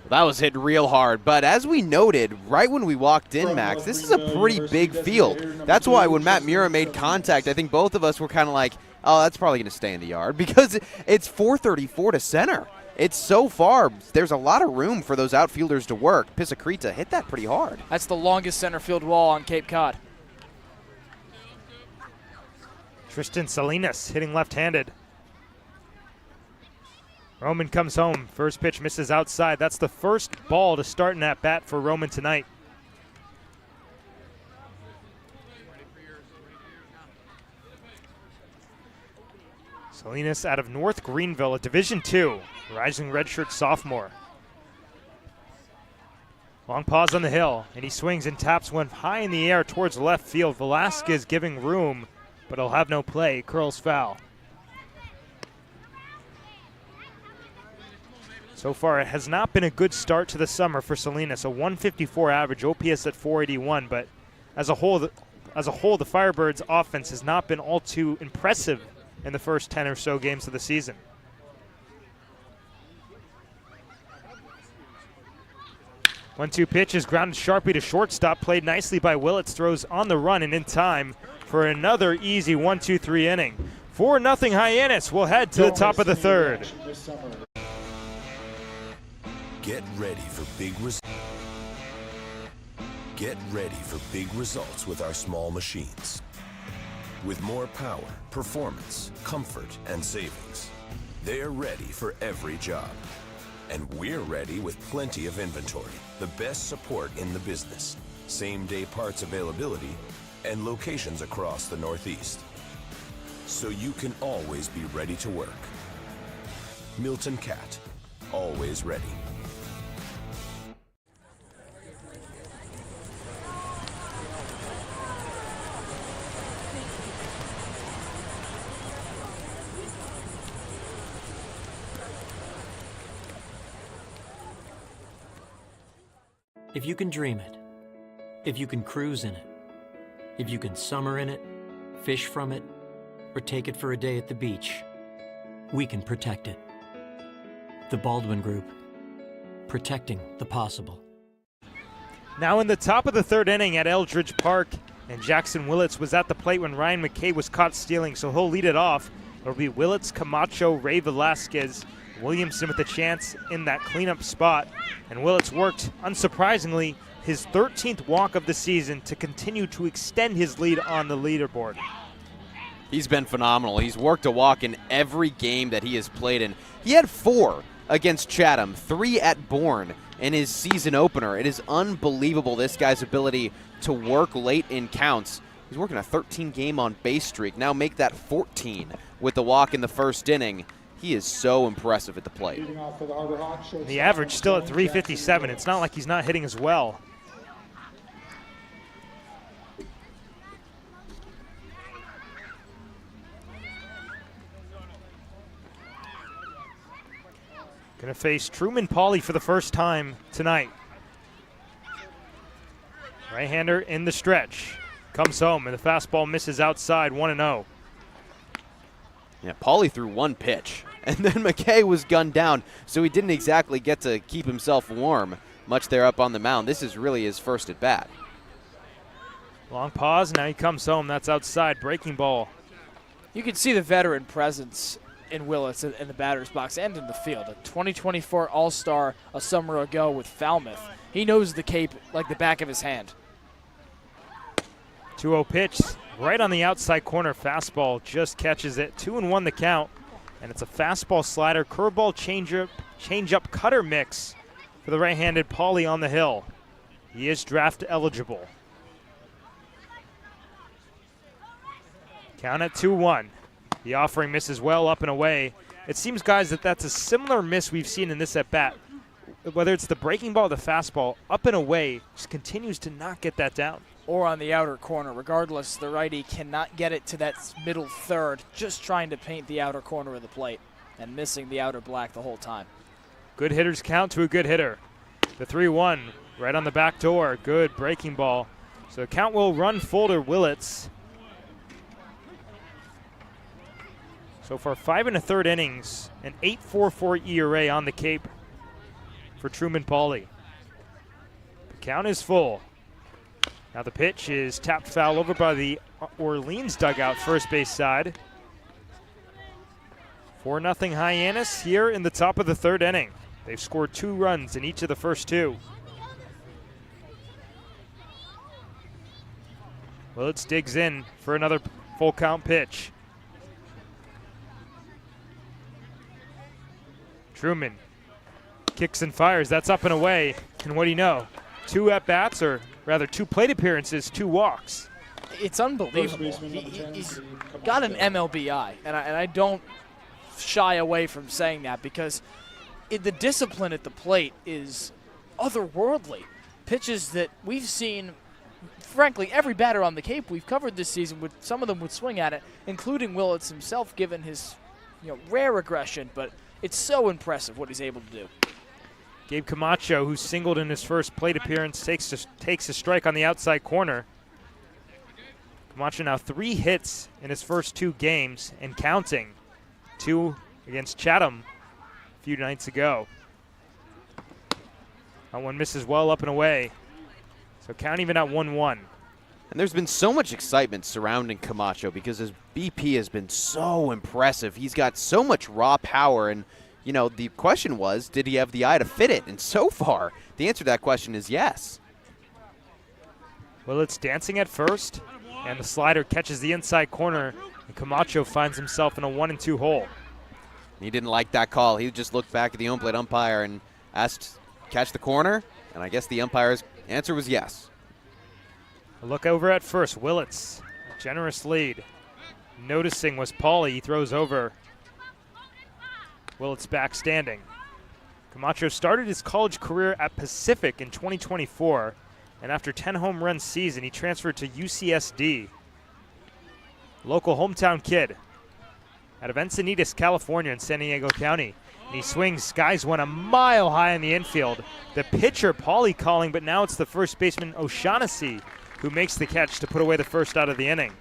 That was hit real hard, but as we noted right when we walked in, Max, this is a pretty big field. That's why when Matt Mura made contact, I think both of us were kind of like, oh, that's probably going to stay in the yard, because it's 434 to center. It's so far. There's a lot of room for those outfielders to work. Pisacreta hit that pretty hard. That's the longest center field wall on Cape Cod. Tristan Salinas hitting left-handed. Roman comes home. First pitch misses outside. That's the first ball to start in that bat for Roman tonight. Salinas out of North Greenville, a Division II, rising redshirt sophomore. Long pause on the hill, and he swings and taps one high in the air towards left field. Velasquez giving room, but he'll have no play. Curls foul. So far, it has not been a good start to the summer for Salinas. A 154 average, OPS at 481, but as a whole, the Firebirds' offense has not been all too impressive in the first 10 or so games of the season. One-two pitch is grounded sharply to shortstop, played nicely by Willits, throws on the run and in time for another easy 1-2-3 inning. 4-0 Hyannis will head to the top of the third. Get ready for big results with our small machines. With more power, performance, comfort, and savings. They're ready for every job. And we're ready with plenty of inventory, the best support in the business, same-day parts availability, and locations across the Northeast. So you can always be ready to work. Milton Cat, always ready. If you can dream it, if you can cruise in it, if you can summer in it, fish from it, or take it for a day at the beach, we can protect it. The Baldwin Group, protecting the possible. Now in the top of the third inning at Eldridge Park, and Jackson Willits was at the plate when Ryan McKay was caught stealing, so he'll lead it off. It'll be Willits, Camacho, Ray Velasquez, Williamson with a chance in that cleanup spot. And Willits worked, unsurprisingly, his 13th walk of the season to continue to extend his lead on the leaderboard. He's been phenomenal. He's worked a walk in every game that he has played in. He had 4 against Chatham, 3 at Bourne in his season opener. It is unbelievable, this guy's ability to work late in counts. He's working a 13-game on base streak. Now make that 14 with the walk in the first inning. He is so impressive at the plate. The average still at 357. It's not like he's not hitting as well. Going to face Truman Pauly for the first time tonight. Right-hander in the stretch. Comes home, and the fastball misses outside, 1-0. Yeah, Pauly threw one pitch, and then McKay was gunned down, so he didn't exactly get to keep himself warm much there up on the mound. This is really his first at-bat. Long pause, now he comes home. That's outside, breaking ball. You can see the veteran presence in Willits in the batter's box and in the field. A 2024 All-Star a summer ago with Falmouth. He knows the Cape like the back of his hand. 2-0 pitch, right on the outside corner. Fastball just catches it. 2-1 the count, and it's a fastball slider, curveball, changeup, cutter mix for the right-handed Pauly on the hill. He is draft eligible. Count at 2-1. The offering misses well up and away. It seems, guys, that's a similar miss we've seen in this at-bat. Whether it's the breaking ball or the fastball, up and away, just continues to not get that down. Or on the outer corner. Regardless, the righty cannot get it to that middle third, just trying to paint the outer corner of the plate and missing the outer black the whole time. Good hitters count to a good hitter. The 3-1 right on the back door. Good breaking ball. So the count will run full to Willits. So far, 5 1/3 innings, an 8.44 ERA on the Cape for Truman Pauly. The count is full. Now the pitch is tapped foul over by the Orleans dugout, first base side. 4-0 Hyannis here in the top of the third inning. They've scored 2 runs in each of the first 2. Willits digs in for another full count pitch. Truman kicks and fires. That's up and away. And what do you know? 2 at-bats, or rather 2 plate appearances, 2 walks. It's unbelievable. He's got an MLBI, and I don't shy away from saying that because the discipline at the plate is otherworldly. Pitches that we've seen, frankly, every batter on the Cape we've covered this season, some of them would swing at it, including Willits himself, given his rare aggression, but it's so impressive what he's able to do. Gabe Camacho, who singled in his first plate appearance, takes a strike on the outside corner. Camacho now 3 hits in his first 2 games and counting. 2 against Chatham a few nights ago. That one misses well up and away. So count even at 1-1. And there's been so much excitement surrounding Camacho because his BP has been so impressive. He's got so much raw power, and the question was, did he have the eye to fit it? And so far, the answer to that question is yes. Well, it's dancing at first, and the slider catches the inside corner, and Camacho finds himself in a 1-2 hole. He didn't like that call. He just looked back at the home plate umpire and asked, catch the corner? And I guess the umpire's answer was yes. A look over at first. Willits, a generous lead. Noticing was Pauly. He throws over. Willits back standing. Camacho started his college career at Pacific in 2024, and after 10 home run season, he transferred to UCSD. Local hometown kid out of Encinitas, California in San Diego County. And he swings, skies one a mile high in the infield. The pitcher, Pauly, calling, but now it's the first baseman, O'Shaughnessy, who makes the catch to put away the first out of the inning.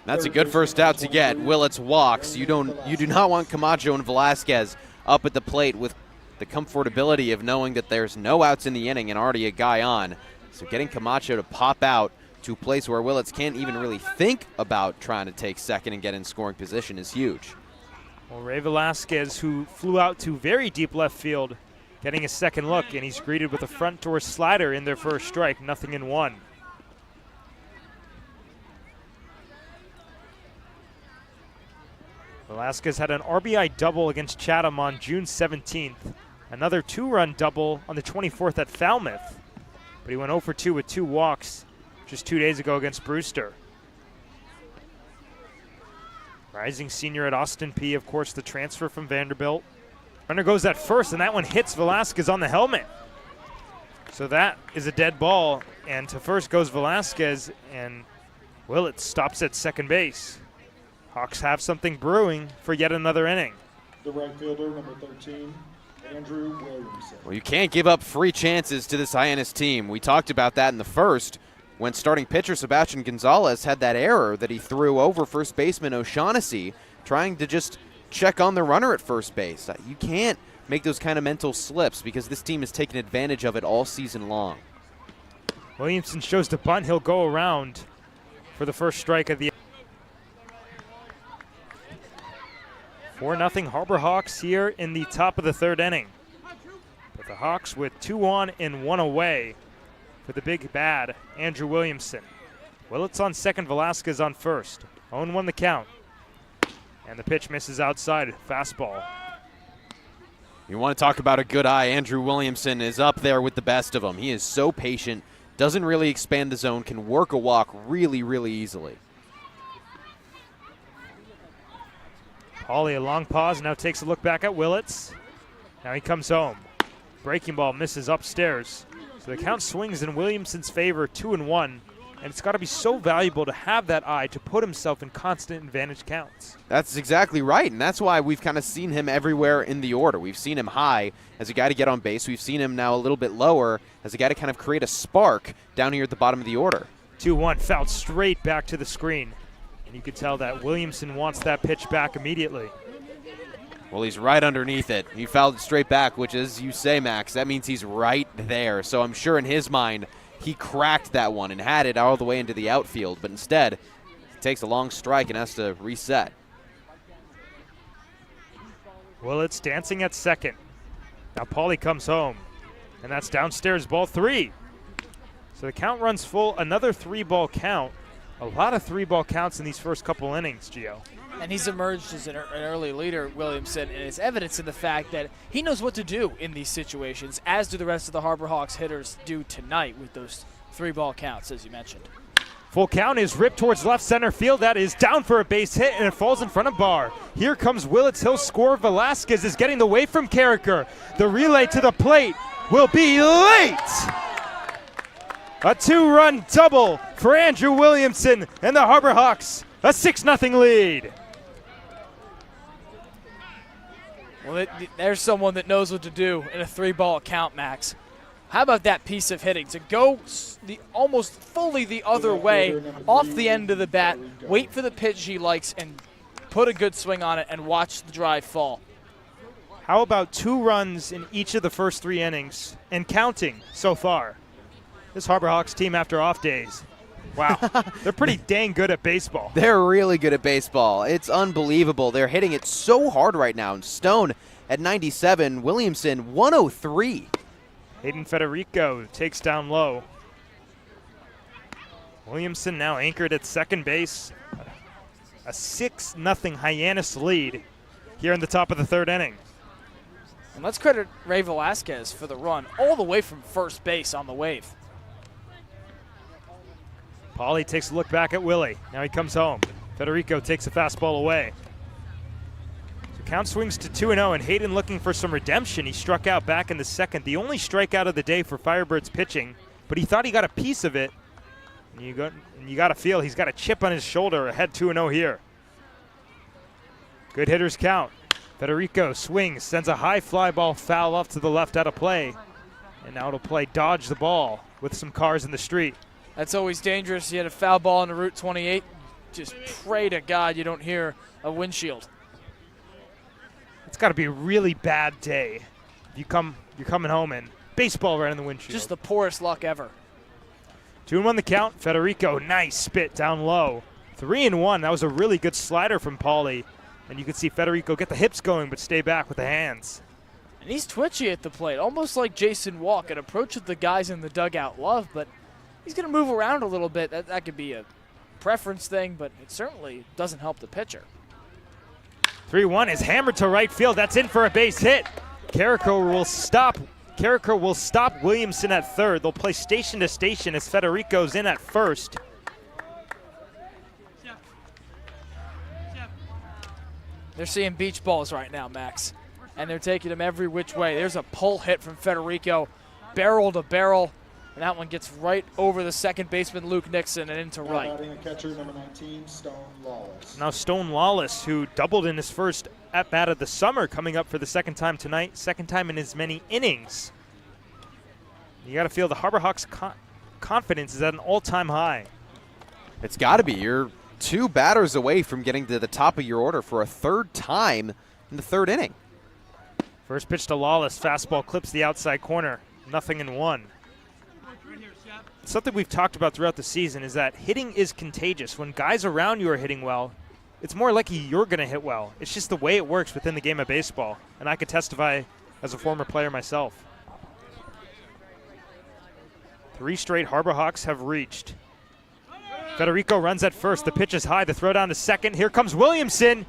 That's a good first out to get. Willits walks. You do not want Camacho and Velasquez up at the plate with the comfortability of knowing that there's no outs in the inning and already a guy on. So getting Camacho to pop out to a place where Willits can't even really think about trying to take second and get in scoring position is huge. Well, Ray Velasquez, who flew out to very deep left field, getting a second look, and he's greeted with a front door slider in their first strike, 0-1. Velasquez had an RBI double against Chatham on June 17th. Another 2-run double on the 24th at Falmouth. But he went 0 for 2 with 2 walks just 2 days ago against Brewster. Rising senior at Austin P, of course, the transfer from Vanderbilt. Runner goes at first, and that one hits Velasquez on the helmet. So that is a dead ball, and to first goes Velasquez, and Willits stops at second base. Hawks have something brewing for yet another inning. The right fielder, number 13, Andrew Williamson. Well, you can't give up free chances to this Hyannis team. We talked about that in the first when starting pitcher Sebastian Gonzalez had that error that he threw over first baseman O'Shaughnessy, trying to just check on the runner at first base. You can't make those kind of mental slips because this team has taken advantage of it all season long. Williamson shows the bunt. He'll go around for the first strike of the 4-0 Harbor Hawks here in the top of the third inning. But the Hawks with 2 on and 1 away for the big bad, Andrew Williamson. Willits on second, Velasquez on first. 0-1 the count. And the pitch misses outside, fastball. You want to talk about a good eye, Andrew Williamson is up there with the best of them. He is so patient, doesn't really expand the zone, can work a walk really, really easily. Pauly, a long pause, now takes a look back at Willits. Now he comes home. Breaking ball misses upstairs. So the count swings in Williamson's favor, 2-1. And it's got to be so valuable to have that eye to put himself in constant advantage counts. That's exactly right, and that's why we've kind of seen him everywhere in the order. We've seen him high as a guy to get on base. We've seen him now a little bit lower as a guy to kind of create a spark down here at the bottom of the order. 2-1, fouled straight back to the screen. And you could tell that Williamson wants that pitch back immediately. Well, he's right underneath it. He fouled it straight back, which, as you say, Max, that means he's right there. So I'm sure in his mind, he cracked that one and had it all the way into the outfield. But instead, he takes a long strike and has to reset. Willits dancing at second. Now Pauly comes home. And that's downstairs, ball 3. So the count runs full, another 3-ball count. A lot of 3-ball counts in these first couple innings, Gio. And he's emerged as an early leader, Williamson, and it's evidence in the fact that he knows what to do in these situations, as do the rest of the Harbor Hawks hitters do tonight with those 3-ball counts, as you mentioned. Full count is ripped towards left center field. That is down for a base hit, and it falls in front of Barr. Here comes Willits. He'll score. Velasquez is getting the way from Carricker. The relay to the plate will be late. A 2-run double for Andrew Williamson and the Harbor Hawks. A 6-0 lead. Well, there's someone that knows what to do in a 3-ball count, Max. How about that piece of hitting? To go almost fully the other way, off the end of the bat, wait for the pitch he likes, and put a good swing on it and watch the drive fall. How about 2 runs in each of the first 3 innings and counting so far? This Harbor Hawks team after off days. Wow, they're pretty dang good at baseball. They're really good at baseball. It's unbelievable. They're hitting it so hard right now. Stone at 97, Williamson 103. Hayden Federico takes down low. Williamson now anchored at second base. A 6-0 Hyannis lead here in the top of the third inning. And let's credit Ray Velasquez for the run all the way from first base on the wave. Pauly takes a look back at Willie. Now he comes home. Federico takes a fastball away. So count swings to 2-0, and Hayden looking for some redemption. He struck out back in the second. The only strikeout of the day for Firebirds pitching, but he thought he got a piece of it. And you got to feel he's got a chip on his shoulder ahead 2-0 here. Good hitters count. Federico swings, sends a high fly ball foul off to the left out of play. And now it'll play dodge the ball with some cars in the street. That's always dangerous. You had a foul ball on the Route 28. Just pray to God you don't hear a windshield. It's got to be a really bad day. You're coming home and baseball right in the windshield. Just the poorest luck ever. 2-1 the count. Federico, nice spit down low. 3-1. That was a really good slider from Pauly. And you can see Federico get the hips going but stay back with the hands. And he's twitchy at the plate, almost like Jason Walk. An approach that the guys in the dugout love, but he's going to move around a little bit. That could be a preference thing, but it certainly doesn't help the pitcher. 3-1 is hammered to right field. That's in for a base hit. Carricker will stop Williamson at third. They'll play station to station as Federico's in at first. They're seeing beach balls right now, Max, and they're taking them every which way. There's a pull hit from Federico, barrel to barrel. And that one gets right over the second baseman, Luke Nixon, and into right. Batting the catcher, number 19, Stone Lawless. Now Stone Lawless, who doubled in his first at-bat of the summer, coming up for the second time tonight, second time in as many innings. You got to feel the Harbor Hawks' confidence is at an all-time high. It's got to be. You're 2 batters away from getting to the top of your order for a third time in the third inning. First pitch to Lawless, fastball clips the outside corner, 0-1. Something we've talked about throughout the season is that hitting is contagious. When guys around you are hitting well, it's more likely you're going to hit well. It's just the way it works within the game of baseball, and I could testify as a former player myself. 3 straight Harbor Hawks have reached. Federico runs at first. The pitch is high. The throw down to second. Here comes Williamson.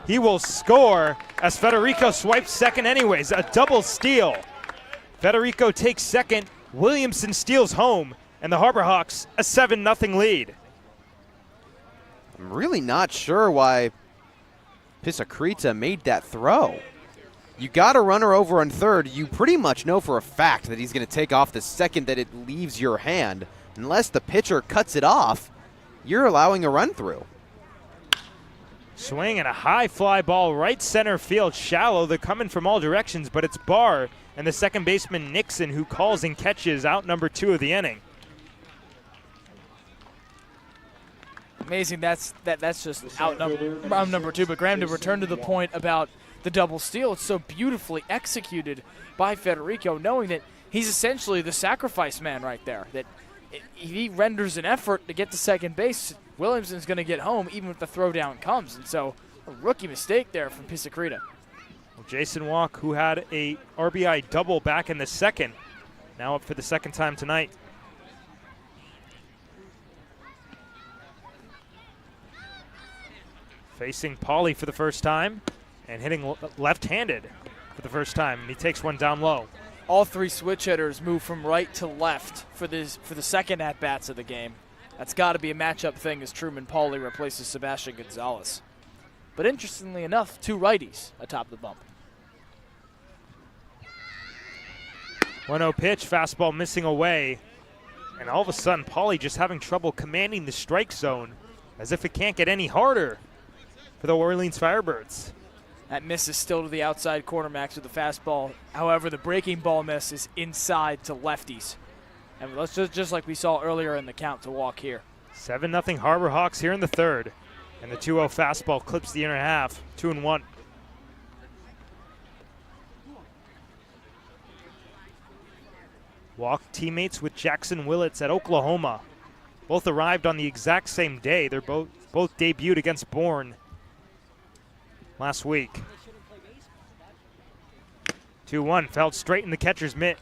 He will score as Federico swipes second anyways. A double steal. Federico takes second. Williamson steals home, and the Harbor Hawks a 7-0 lead. I'm really not sure why Pisacreta made that throw. You got a runner over on third. You pretty much know for a fact that he's going to take off the second that it leaves your hand. Unless the pitcher cuts it off, you're allowing a run through. Swing and a high fly ball right center field, shallow. They're coming from all directions, but it's Barr and the second baseman Nixon who calls and catches out number 2 of the inning. Amazing. That's just out number 2. But Graham, to return to the point about the double steal, it's so beautifully executed by Federico, knowing that he's essentially the sacrifice man right there. That if he renders an effort to get to second base, Williamson's going to get home even if the throw down comes. And so a rookie mistake there from Pisacreta. Well, Jason Walk, who had a RBI double back in the second, now up for the second time tonight. Facing Pauly for the first time and hitting left-handed for the first time. And he takes one down low. All 3 switch hitters move from right to left for the second at-bats of the game. That's got to be a matchup thing as Truman Pauly replaces Sebastian Gonzalez. But interestingly enough, 2 righties atop the bump. 1-0 pitch, fastball missing away. And all of a sudden, Pauly just having trouble commanding the strike zone, as if it can't get any harder for the Orleans Firebirds. That miss is still to the outside corner, Max, with the fastball. However, the breaking ball miss is inside to lefties. And let's just like we saw earlier in the count to Walk here. 7-0 Harbor Hawks here in the third. And the 2-0 fastball clips the inner half, 2-1. Walk teammates with Jackson Willits at Oklahoma. Both arrived on the exact same day. They're both debuted against Bourne last week. 2-1, fouled straight in the catcher's mitt.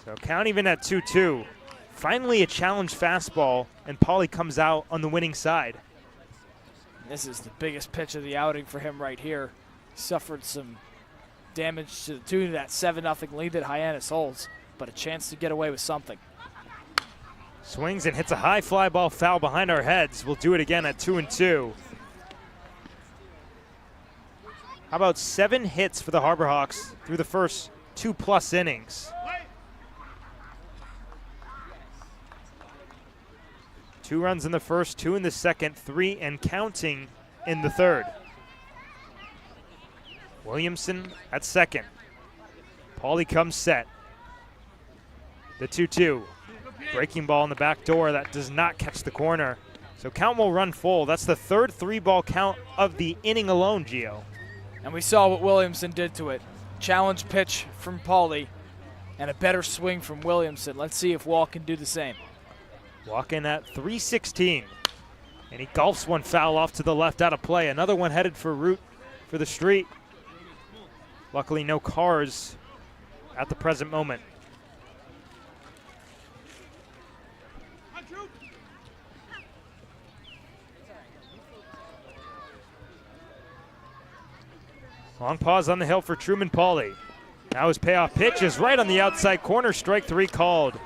So count even at 2-2. Finally a challenge fastball, and Pauly comes out on the winning side. This is the biggest pitch of the outing for him right here. Suffered some damage to the tune of that 7-0 lead that Hyannis holds, but a chance to get away with something. Swings and hits a high fly ball foul behind our heads. We'll do it again at 2-2. How about 7 hits for the Harbor Hawks through the first 2+ innings? 2 runs in the first, 2 in the second, 3 and counting in the third. Williamson at second. Pauly comes set. The 2-2. Breaking ball in the back door that does not catch the corner. So count will run full. That's the third 3-ball count of the inning alone, Gio. And we saw what Williamson did to it. Challenge pitch from Pauly and a better swing from Williamson. Let's see if Walk can do the same. Walking at 316. And he golfs one foul off to the left out of play. Another one headed for route for the street. Luckily no cars at the present moment. Long pause on the hill for Truman Pauly. Now his payoff pitch is right on the outside corner. Strike 3 called.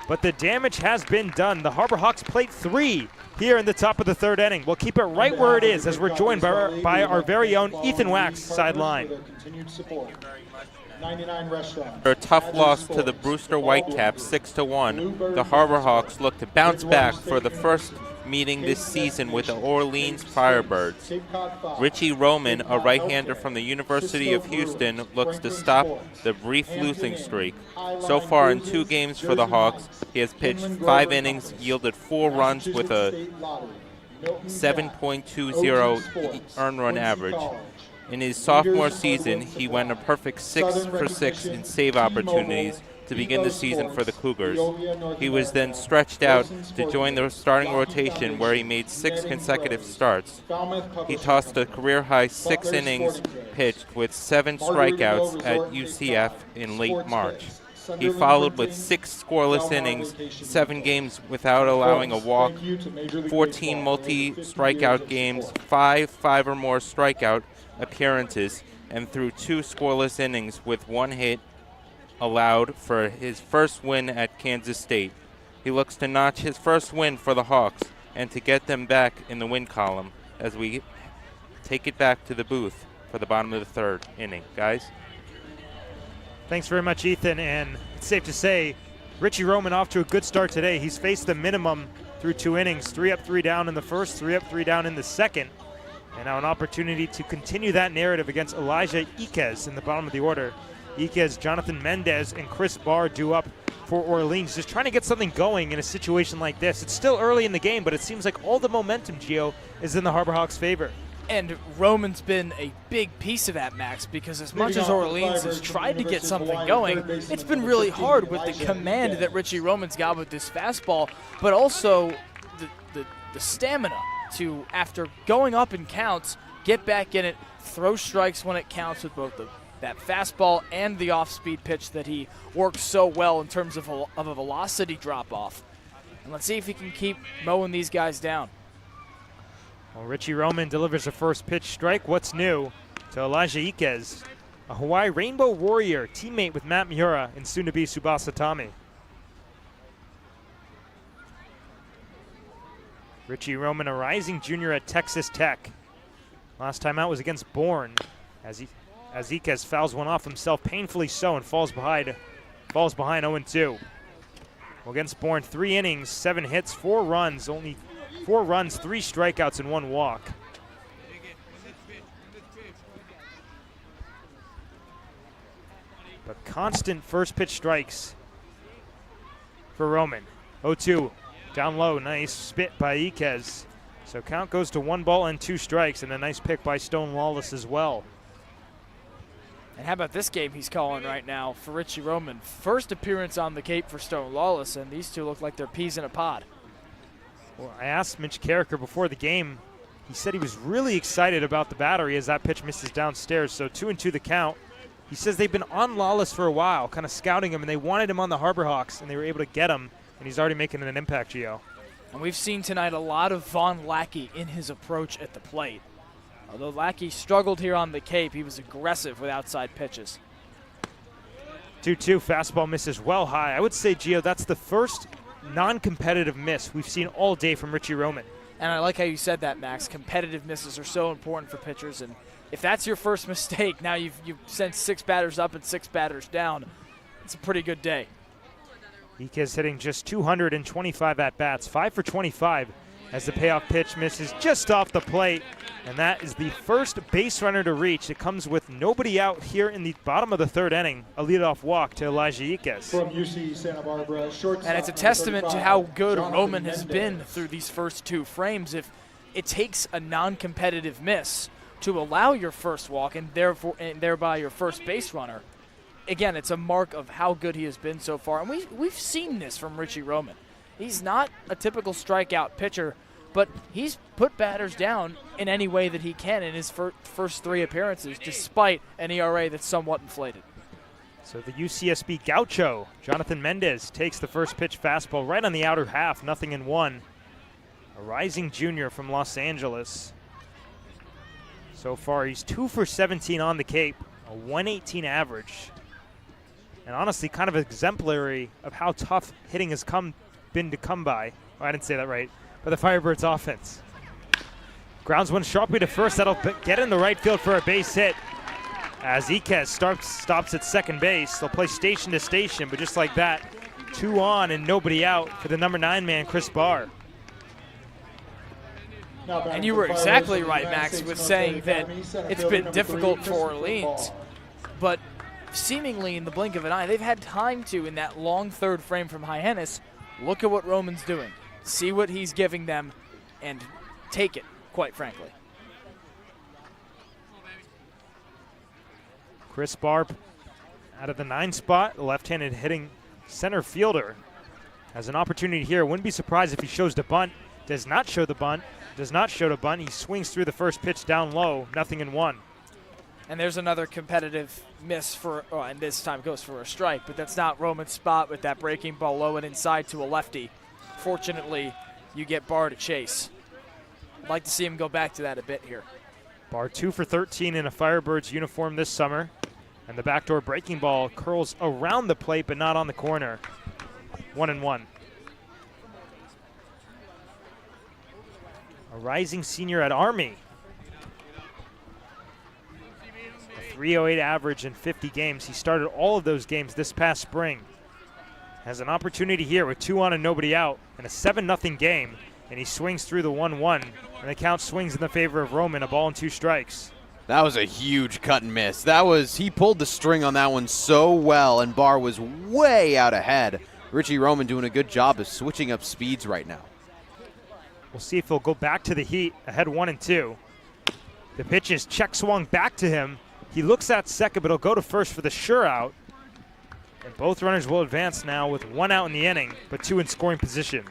but the damage has been done. The Harbor Hawks plate 3 here in the top of the 3rd inning. We'll keep it right where it is as we're joined by our very own Ethan Wax sideline. 99 Restaurant. For a tough loss to the Brewster Whitecaps 6-1, the Harbor Hawks look to bounce back for the first meeting this season with the Orleans Firebirds. Richie Roman, a right-hander from the University of Houston, looks to stop the brief losing streak. So far in 2 games for the Hawks, he has pitched 5 innings, yielded 4 runs with a 7.20 earned run average. In his sophomore season, he went a perfect 6 for 6 in save opportunities to begin the season for the Cougars. He was then stretched out to join the starting rotation where he made 6 consecutive starts. He tossed a career-high 6 innings pitched with 7 strikeouts at UCF in late March. He followed with 6 scoreless innings, 7 games without allowing a walk, 14 multi-strikeout games, 5 or more strikeout appearances, and threw 2 scoreless innings with 1 hit allowed for his first win at Kansas State. He looks to notch his first win for the Hawks and to get them back in the win column as we take it back to the booth for the bottom of the 3rd inning. Guys? Thanks very much, Ethan. And it's safe to say Richie Roman off to a good start today. He's faced the minimum through 2 innings, 3 up, 3 down in the first, 3 up, 3 down in the second. And now an opportunity to continue that narrative against Elijah Iquez in the bottom of the order. Iquez, Jonathan Mendez, and Chris Barr due up for Orleans, just trying to get something going in a situation like this. It's still early in the game, but it seems like all the momentum, Gio, is in the Harbor Hawks' favor. And Roman's been a big piece of that, Max, because as much as Orleans has tried to get something going, it's been really hard with the command that Richie Roman's got with this fastball, but also the stamina to, after going up in counts, get back in it, throw strikes when it counts with both that fastball and the off-speed pitch that he works so well in terms of a velocity drop-off. And let's see if he can keep mowing these guys down. Well, Richie Roman delivers a first pitch strike. What's new to Elijah Iquez, a Hawaii Rainbow Warrior, teammate with Matt Miura and soon-to-be Tsubasa Tami. Richie Roman, a rising junior at Texas Tech. Last time out was against Bourne, as Iquez fouls one off himself, painfully so, and falls behind 0-2. Well, against Bourne, 3 innings, 7 hits, 4 runs, only 4 runs, 3 strikeouts, and 1 walk. But constant first pitch strikes for Roman. 0-2, down low, nice spit by Iquez. So count goes to 1 ball and 2 strikes, and a nice pick by Stone Lawless as well. And how about this game he's calling right now for Richie Roman? First appearance on the Cape for Stone Lawless, and these two look like they're peas in a pod. Well, I asked Mitch Carricker before the game. He said he was really excited about the battery as that pitch misses downstairs. So 2-2 the count. He says they've been on Lawless for a while, kind of scouting him, and they wanted him on the Harbor Hawks, and they were able to get him, and he's already making an impact, Gio. And we've seen tonight a lot of Vaughn Lackey in his approach at the plate. Although Lackey struggled here on the Cape, he was aggressive with outside pitches. 2-2, fastball misses well high. I would say, Gio, that's the first non-competitive miss we've seen all day from Richie Roman. And I like how you said that, Max. Competitive misses are so important for pitchers, and if that's your first mistake, now you've sent 6 batters up and 6 batters down. It's a pretty good day. Iquez hitting just 225 at-bats, 5 for 25 as the payoff pitch misses just off the plate. And that is the first base runner to reach. It comes with nobody out here in the bottom of the 3rd inning. A leadoff walk to Elijah Iquez. From UC Santa Barbara, shortstop. And it's a testament to how good Roman has been through these first 2 frames. If it takes a non-competitive miss to allow your first walk and thereby your first base runner, again, it's a mark of how good he has been so far. And we've seen this from Richie Roman. He's not a typical strikeout pitcher, but he's put batters down in any way that he can in his first 3 appearances, despite an ERA that's somewhat inflated. So the UCSB Gaucho, Jonathan Mendez, takes the first pitch fastball right on the outer half, 0-1. A rising junior from Los Angeles. So far, he's 2 for 17 on the Cape, a 118 average. and honestly kind of exemplary of how tough hitting has been to come by. Oh, I didn't say that right. By the Firebirds offense. Grounds one sharply to first. That'll get in the right field for a base hit. As Iquez stops at second base. They'll play station to station, but just like that, 2 on and nobody out for the number 9 man, Chris Barr. And you were exactly right, Max, with saying that it's been difficult for Orleans. But seemingly in the blink of an eye, they've had time to, in that long third frame from Hyannis, look at what Roman's doing, see what he's giving them, and take it, quite frankly. Chris Barr out of the 9 spot, the left-handed hitting center fielder has an opportunity here. Wouldn't be surprised if he shows the bunt. Does not show the bunt. Does not show the bunt. He swings through the first pitch down low, 0-1. And there's another competitive miss for, and this time goes for a strike, but that's not Roman's spot with that breaking ball low and inside to a lefty. Fortunately, you get Barr to chase. I'd like to see him go back to that a bit here. Barr 2 for 13 in a Firebirds uniform this summer. And the backdoor breaking ball curls around the plate but not on the corner. 1-1. A rising senior at Army. A 3.08 average in 50 games. He started all of those games this past spring. Has an opportunity here with 2 on and nobody out in a 7-0 game. And he swings through the 1-1. And the count swings in the favor of Roman, a ball and 2 strikes. That was a huge cut and miss. He pulled the string on that one so well, and Barr was way out ahead. Richie Roman doing a good job of switching up speeds right now. We'll see if he'll go back to the heat, ahead 1-2. The pitch is check swung back to him. He looks at second, but he'll go to first for the sure out. And both runners will advance now with 1 out in the inning, but 2 in scoring position.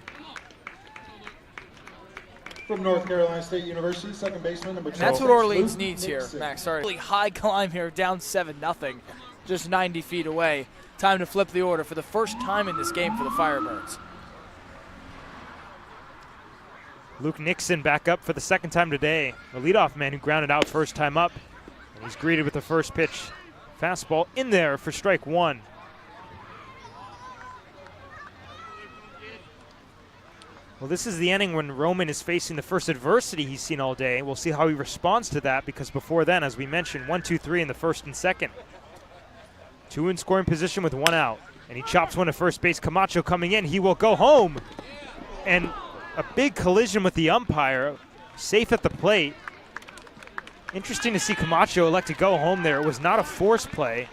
From North Carolina State University, second baseman, number 12. And that's what Orleans needs here, Max. Sorry. Really high climb here, down 7-0, just 90 feet away. Time to flip the order for the first time in this game for the Firebirds. Luke Nixon back up for the second time today. The leadoff man who grounded out first time up. And he's greeted with the first pitch. Fastball in there for strike 1. Well, this is the inning when Roman is facing the first adversity he's seen all day. We'll see how he responds to that because before then, as we mentioned, 1-2-3 in the first and second. 2 in scoring position with 1 out. And he chops one to first base. Camacho coming in. He will go home. And a big collision with the umpire. Safe at the plate. Interesting to see Camacho elect to go home there. It was not a force play.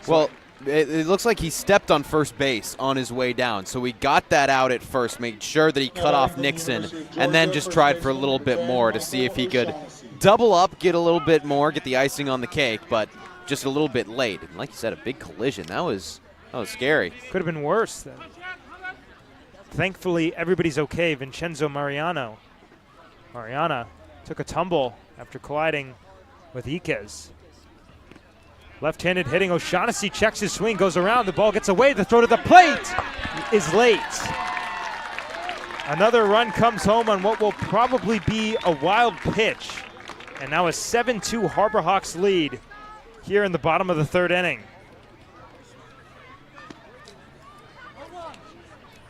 Well, it looks like he stepped on first base on his way down. So he got that out at first, made sure that he cut off Nixon, and then just tried for a little bit more to see if he could double up, get a little bit more, get the icing on the cake, but just a little bit late. And like you said, a big collision. That was scary. Could have been worse. Thankfully, everybody's okay. Vincenzo Mariana took a tumble after colliding with Iquez. Left-handed hitting, O'Shaughnessy checks his swing, goes around, the ball gets away, the throw to the plate is late. Another run comes home on what will probably be a wild pitch. And now a 7-2 Harbor Hawks lead here in the bottom of the third inning.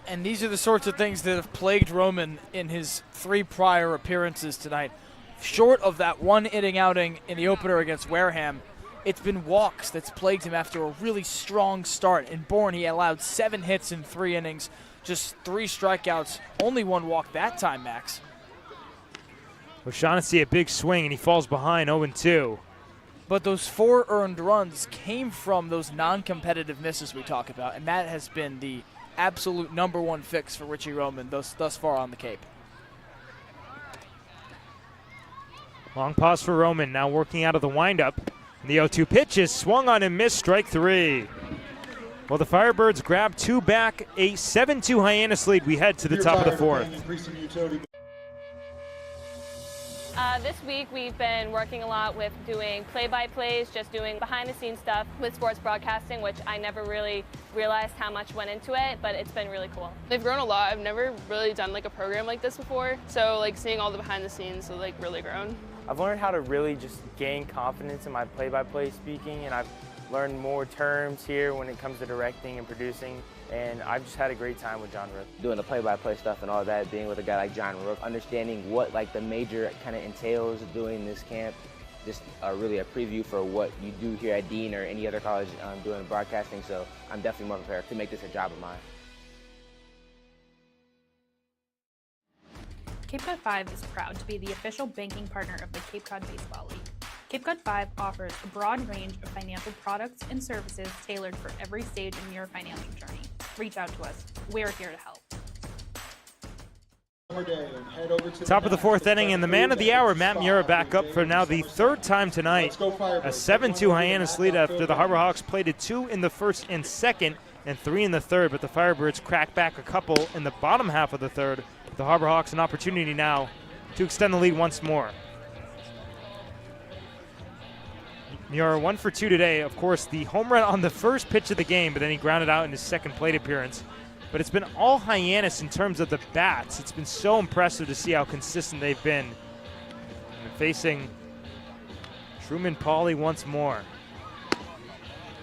And these are the sorts of things that have plagued Roman in his 3 prior appearances tonight. Short of that 1 inning outing in the opener against Wareham, it's been walks that's plagued him after a really strong start. In Bourne, he allowed 7 hits in 3 innings, just 3 strikeouts, only 1 walk that time, Max. O'Shaughnessy a big swing, and he falls behind 0-2. But those 4 earned runs came from those non-competitive misses we talk about, and that has been the absolute #1 fix for Richie Roman thus far on the Cape. Long pause for Roman, now working out of the windup. The 0-2 pitch is swung on and missed, strike 3. Well, the Firebirds grab 2 back, a 7-2 Hyannis lead. We head to the top of the 4th. This week we've been working a lot with doing play-by-plays, just doing behind-the-scenes stuff with sports broadcasting, which I never really realized how much went into it, but it's been really cool. They've grown a lot. I've never really done like a program like this before, so like seeing all the behind-the-scenes has like really grown. I've learned how to really just gain confidence in my play-by-play speaking, and I've learned more terms here when it comes to directing and producing, and I've just had a great time with John Rook. Doing the play-by-play stuff and all that, being with a guy like John Rook, understanding what like the major kind of entails doing this camp, just really a preview for what you do here at Dean or any other college doing broadcasting, so I'm definitely more prepared to make this a job of mine. Cape Cod 5 is proud to be the official banking partner of the Cape Cod Baseball League. Cape Cod 5 offers a broad range of financial products and services tailored for every stage in your financial journey. Reach out to us. We're here to help. Top of the fourth inning, and the man of the hour, Matt Mura, back up for now the third time tonight. A 7-2 Hyannis lead after the Harbor Hawks plated 2 in the first and second and 3 in the third, but the Firebirds cracked back a couple in the bottom half of the third. The Harbor Hawks an opportunity now to extend the lead once more. Mura 1 for 2 today. Of course, the home run on the first pitch of the game, but then he grounded out in his second plate appearance. But it's been all Hyannis in terms of the bats. It's been so impressive to see how consistent they've been. And facing Truman Pauly once more.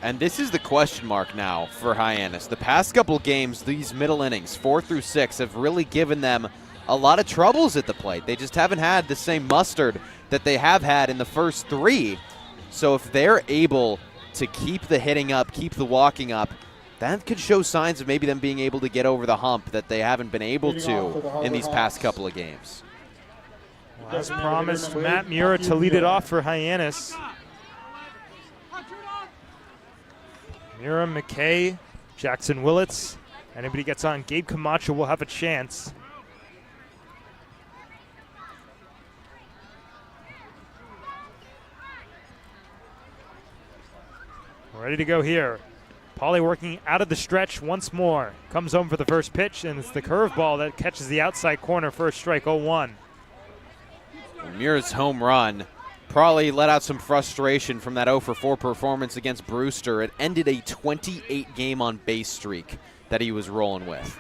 And this is the question mark now for Hyannis. The past couple games, these middle innings, 4 through 6, have really given them a lot of troubles at the plate. They just haven't had the same mustard that they have had in the first 3. So if they're able to keep the hitting up, keep the walking up, that could show signs of maybe them being able to get over the hump that they haven't been able to in these past couple of games. Well, as promised, Matt Mura to lead it off for Hyannis. Mura, McKay, Jackson Willits. Anybody gets on, Gabe Camacho will have a chance. Ready to go here. Pauly working out of the stretch once more. Comes home for the first pitch, and it's the curveball that catches the outside corner. First strike, 0-1. Mura's home run probably let out some frustration from that 0-for-4 performance against Brewster. It ended a 28-game on base streak that he was rolling with.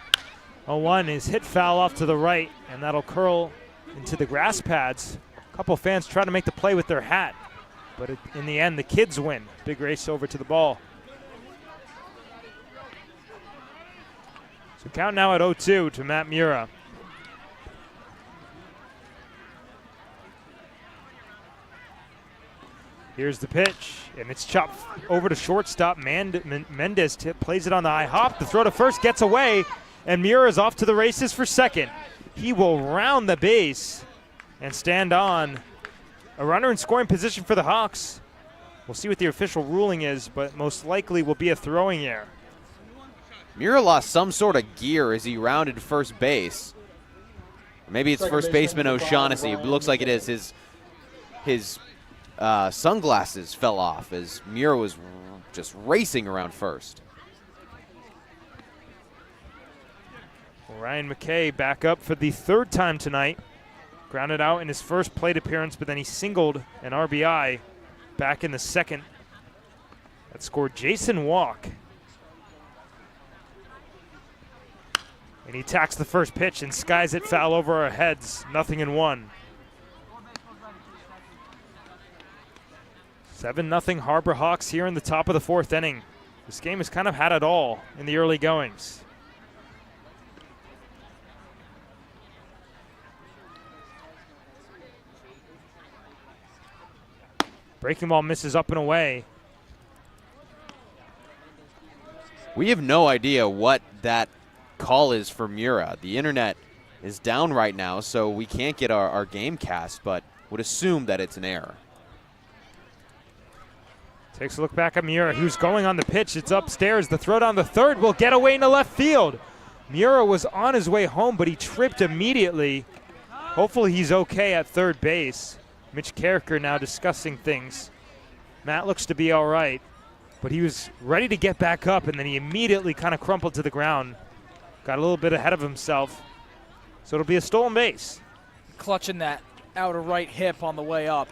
0-1 is hit foul off to the right, and that'll curl into the grass pads. A couple fans trying to make the play with their hat, but in the end, the kids win. Big race over to the ball. So count now at 0-2 to Matt Mura. Here's the pitch, and it's chopped over to shortstop. Mendez plays it on the high hop. The throw to first gets away, and Mura is off to the races for second. He will round the base and stand on. A runner in scoring position for the Hawks. We'll see what the official ruling is, but most likely will be a throwing error. Mura lost some sort of gear as he rounded first base. Maybe it's first baseman O'Shaughnessy. It looks like it is. His sunglasses fell off as Mura was just racing around first. Ryan McKay back up for the third time tonight. Grounded out in his first plate appearance, but then he singled an RBI back in the second. That scored Jason Walk. And he tacks the first pitch and skies it foul over our heads. 0-1. 7-0 Harbor Hawks here in the top of the fourth inning. This game has kind of had it all in the early goings. Breaking ball misses up and away. We have no idea what that call is for Mura. The internet is down right now, so we can't get our game cast, but would assume that it's an error. Takes a look back at Mura, who's going on the pitch. It's upstairs. The throw down the third will get away into left field. Mura was on his way home, but he tripped immediately. Hopefully he's okay at third base. Mitch Carricker now discussing things. Matt looks to be all right, but he was ready to get back up, and then he immediately kind of crumpled to the ground. Got a little bit ahead of himself. So it'll be a stolen base. Clutching that outer right hip on the way up.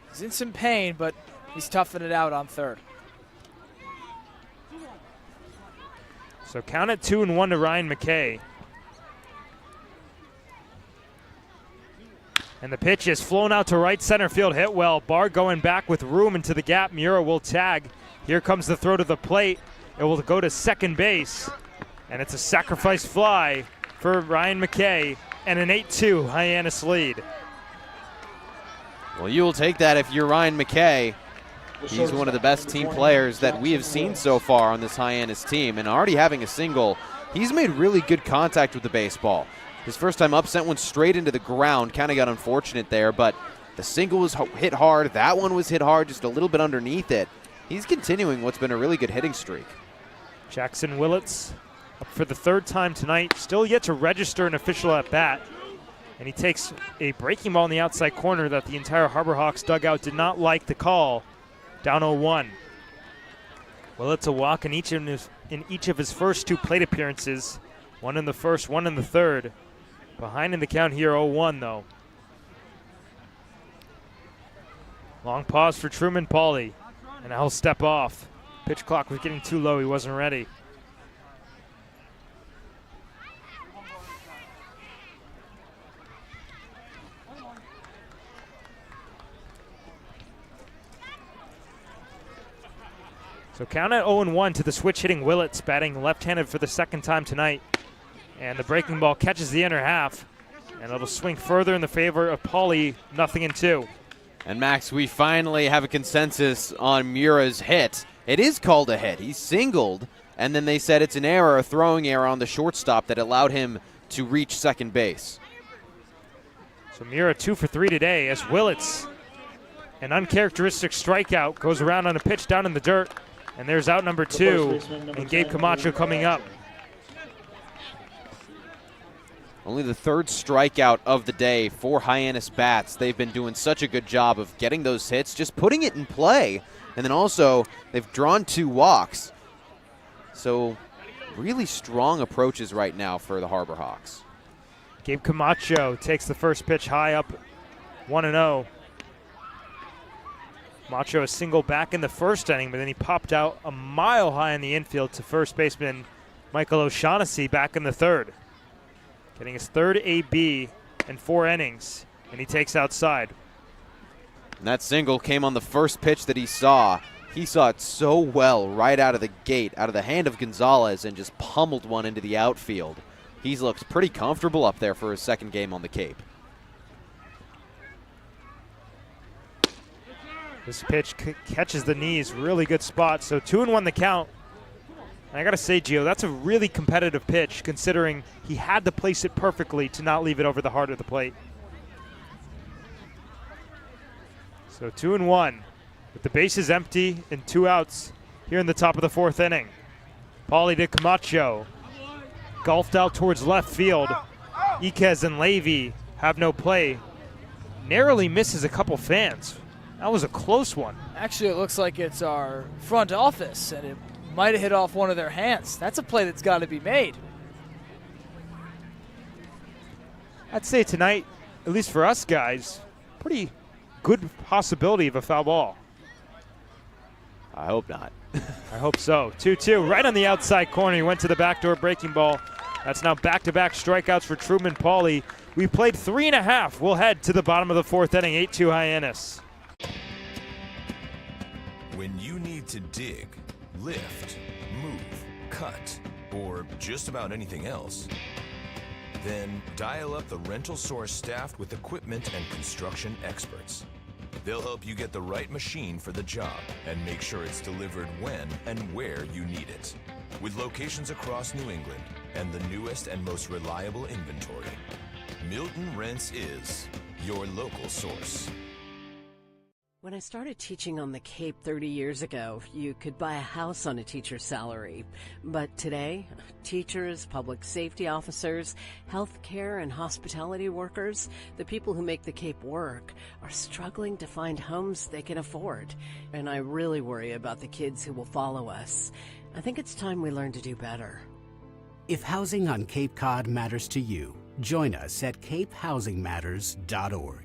He's in some pain, but he's toughing it out on third. So count it 2-1 to Ryan McKay. And the pitch is flown out to right center field, hit well. Barr going back with room into the gap. Mura will tag. Here comes the throw to the plate. It will go to second base, and it's a sacrifice fly for Ryan McKay, and an 8-2 Hyannis lead. Well, you will take that if you're Ryan McKay. He's one of the best team players that we have seen so far on this Hyannis team, and already having a single, he's made really good contact with the baseball. His first time up sent one straight into the ground, kind of got unfortunate there, but the single was hit hard. That one was hit hard, just a little bit underneath it. He's continuing what's been a really good hitting streak. Jackson Willits up for the third time tonight, still yet to register an official at bat. And he takes a breaking ball in the outside corner that the entire Harbor Hawks dugout did not like the call. Down 0-1. Willits a walk in each of his first 2 plate appearances. One in the first, one in the third. Behind in the count here, 0-1 though. Long pause for Truman Pauly, and now he'll step off. Pitch clock was getting too low, he wasn't ready. So count at 0-1 to the switch hitting Willits, batting left-handed for the second time tonight. And the breaking ball catches the inner half, and it'll swing further in the favor of Pauly, 0-2. And Max, we finally have a consensus on Mura's hit. It is called a hit. He singled, and then they said it's an error, a throwing error on the shortstop that allowed him to reach second base. So Mura 2 for 3 today as Willits, an uncharacteristic strikeout, goes around on a pitch down in the dirt. And there's out number 2, and Gabe Camacho coming up. Only the 3rd strikeout of the day for Hyannis bats. They've been doing such a good job of getting those hits, just putting it in play. And then also, they've drawn 2 walks. So really strong approaches right now for the Harbor Hawks. Gabe Camacho takes the first pitch high up, 1-0. Camacho a single back in the first inning, but then he popped out a mile high in the infield to first baseman Michael O'Shaughnessy back in the third. Getting his 3rd AB in 4 innings, and he takes outside. And that single came on the first pitch that he saw. He saw it so well right out of the gate, out of the hand of Gonzalez, and just pummeled one into the outfield. He's looked pretty comfortable up there for his second game on the Cape. This pitch catches the knees, really good spot. So 2-1 the count. And I got to say, Gio, that's a really competitive pitch considering he had to place it perfectly to not leave it over the heart of the plate. So 2-1 with the bases empty and 2 outs here in the top of the 4th inning. Pauly to Camacho. Golfed out towards left field. Iquez and Levy have no play. Narrowly misses a couple fans. That was a close one. Actually, it looks like it's our front office, and it might have hit off one of their hands. That's a play that's got to be made. I'd say tonight, at least for us guys, pretty good possibility of a foul ball. I hope not. I hope so. 2-2, right on the outside corner. He went to the backdoor breaking ball. That's now back-to-back strikeouts for Truman Pauly. We played 3.5. We'll head to the bottom of the 4th inning, 8-2 Hyannis. When you need to dig, lift, move, cut, or just about anything else, then dial up the Rental Source staffed with equipment and construction experts. They'll help you get the right machine for the job and make sure it's delivered when and where you need it. With locations across New England and the newest and most reliable inventory, Milton Rents is your local source. When I started teaching on the Cape 30 years ago, you could buy a house on a teacher's salary. But today, teachers, public safety officers, healthcare and hospitality workers, the people who make the Cape work, are struggling to find homes they can afford. And I really worry about the kids who will follow us. I think it's time we learn to do better. If housing on Cape Cod matters to you, join us at capehousingmatters.org.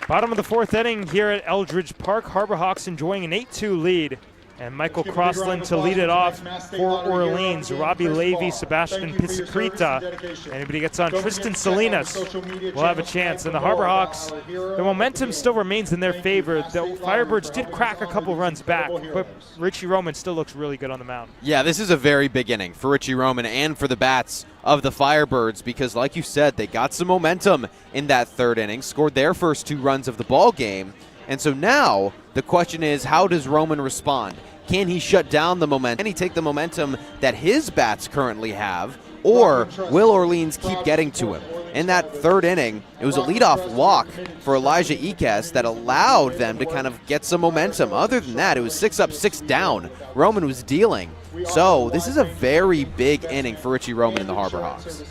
Bottom of the 4th inning here at Eldridge Park. Harbor Hawks enjoying an 8-2 lead. And Michael Crossland to lead it off for Orleans. Robbie Levy, Sebastian Pizzicrita. Anybody gets on, Tristan Salinas will have a chance. And the Harbor Hawks, the momentum still remains in their favor. The Firebirds did crack a couple runs back, but Richie Roman still looks really good on the mound. Yeah, this is a very big inning for Richie Roman and for the bats of the Firebirds because, like you said, they got some momentum in that third inning, scored their first 2 runs of the ball game. And so now the question is, how does Roman respond? Can he shut down the momentum? Can he take the momentum that his bats currently have? Or will Orleans keep getting to him? In that third inning, it was a leadoff walk for Elijah Iquez that allowed them to kind of get some momentum. Other than that, it was 6 up, 6 down. Roman was dealing. So this is a very big inning for Richie Roman and the Harbor Hawks.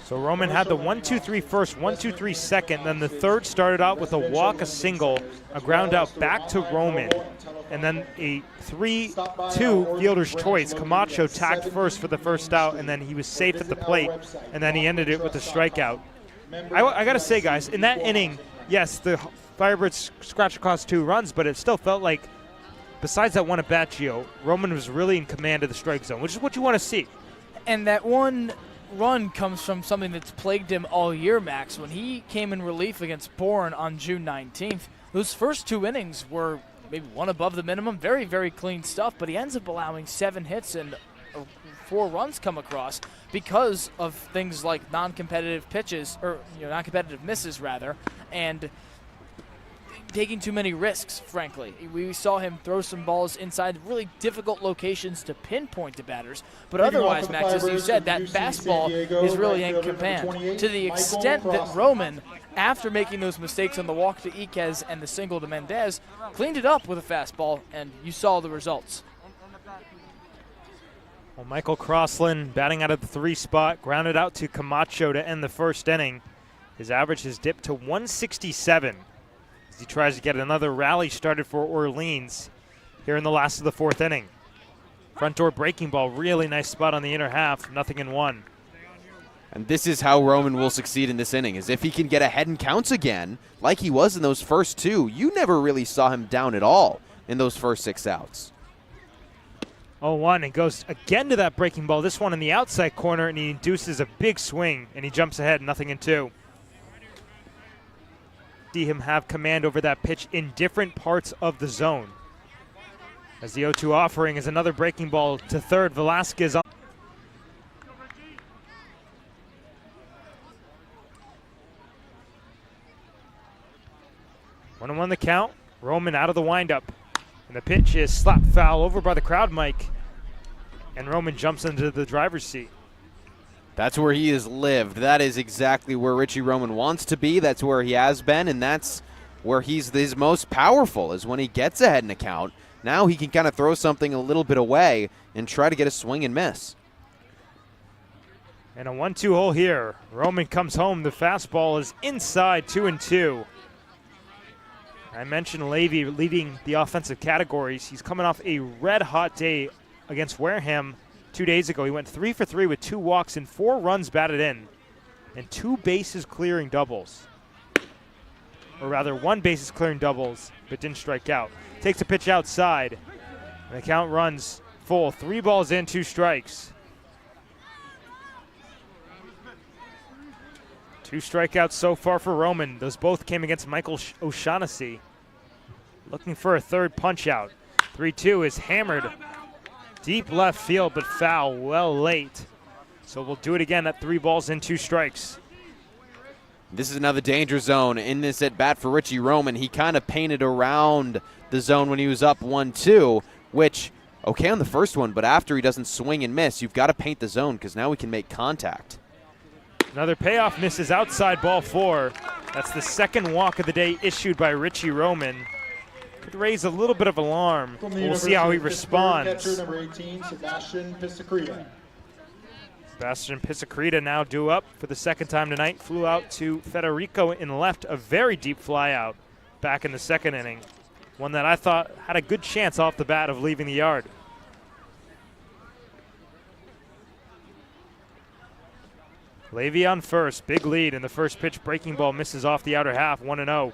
So Roman had the 1-2-3 first, 1-2-3 second, then the third started out with a walk, a single, a ground out back to Roman, and then a 3-2 fielder's choice. Camacho tagged first for the first out, and then he was safe at the plate, and then he ended it with a strikeout. I got to say, guys, in that inning, yes, the Firebirds scratched across 2 runs, but it still felt like, besides that one at bat, Gio, Roman was really in command of the strike zone, which is what you want to see. And that one run comes from something that's plagued him all year, Max. When he came in relief against Bourne on June 19th, those first 2 innings were maybe one above the minimum, very, very clean stuff, but he ends up allowing 7 hits and 4 runs come across because of things like non-competitive pitches, or non-competitive misses rather, and taking too many risks, frankly. We saw him throw some balls inside really difficult locations to pinpoint to batters, but otherwise, Max, as you said, that fastball is really in command. To the extent that Roman, after making those mistakes on the walk to Iquez and the single to Mendez, cleaned it up with a fastball, and you saw the results. Well, Michael Crossland batting out of the 3 spot, grounded out to Camacho to end the first inning. His average has dipped to 167. He tries to get another rally started for Orleans here in the last of the 4th inning. Front door breaking ball, really nice spot on the inner half, 0-1. And this is how Roman will succeed in this inning, is if he can get ahead in counts again, like he was in those first 2. You never really saw him down at all in those first 6 outs. 0-1, and goes again to that breaking ball, this one in the outside corner, and he induces a big swing, and he jumps ahead, 0-2. See him have command over that pitch in different parts of the zone. As the 0-2 offering is another breaking ball to third. Velasquez on. 1-1 the count. Roman out of the windup. And the pitch is slapped foul over by the crowd mic. And Roman jumps into the driver's seat. That's where he has lived. That is exactly where Richie Roman wants to be. That's where he has been, and that's where he's his most powerful, is when he gets ahead in a count. Now he can kind of throw something a little bit away and try to get a swing and miss. And a 1-2 hole here. Roman comes home. The fastball is inside, 2-2. I mentioned Levy leading the offensive categories. He's coming off a red-hot day against Wareham 2 days ago. He went 3 for 3 with 2 walks and 4 runs batted in and 2 bases clearing doubles. Or rather, 1 bases clearing doubles, but didn't strike out. Takes a pitch outside, and the count runs full. 3 balls in, 2 strikes. 2 strikeouts so far for Roman. Those both came against Michael O'Shaughnessy. Looking for a third punch out. 3-2 is hammered deep left field, but foul well late. So we'll do it again at 3 balls and 2 strikes. This is another danger zone in this at-bat for Richie Roman. He kind of painted around the zone when he was up 1-2, which, okay on the first one, but after he doesn't swing and miss, you've got to paint the zone because now we can make contact. Another payoff misses outside, ball 4. That's the second walk of the day issued by Richie Roman. Could raise a little bit of alarm. We'll see how he responds. Catcher number 18, Sebastian Pizzicrita. Sebastian Pizzicrita now due up for the second time tonight. Flew out to Federico in left, a very deep fly out back in the second inning. One that I thought had a good chance off the bat of leaving the yard. Levy on first, big lead in the first pitch. Breaking ball misses off the outer half, 1-0.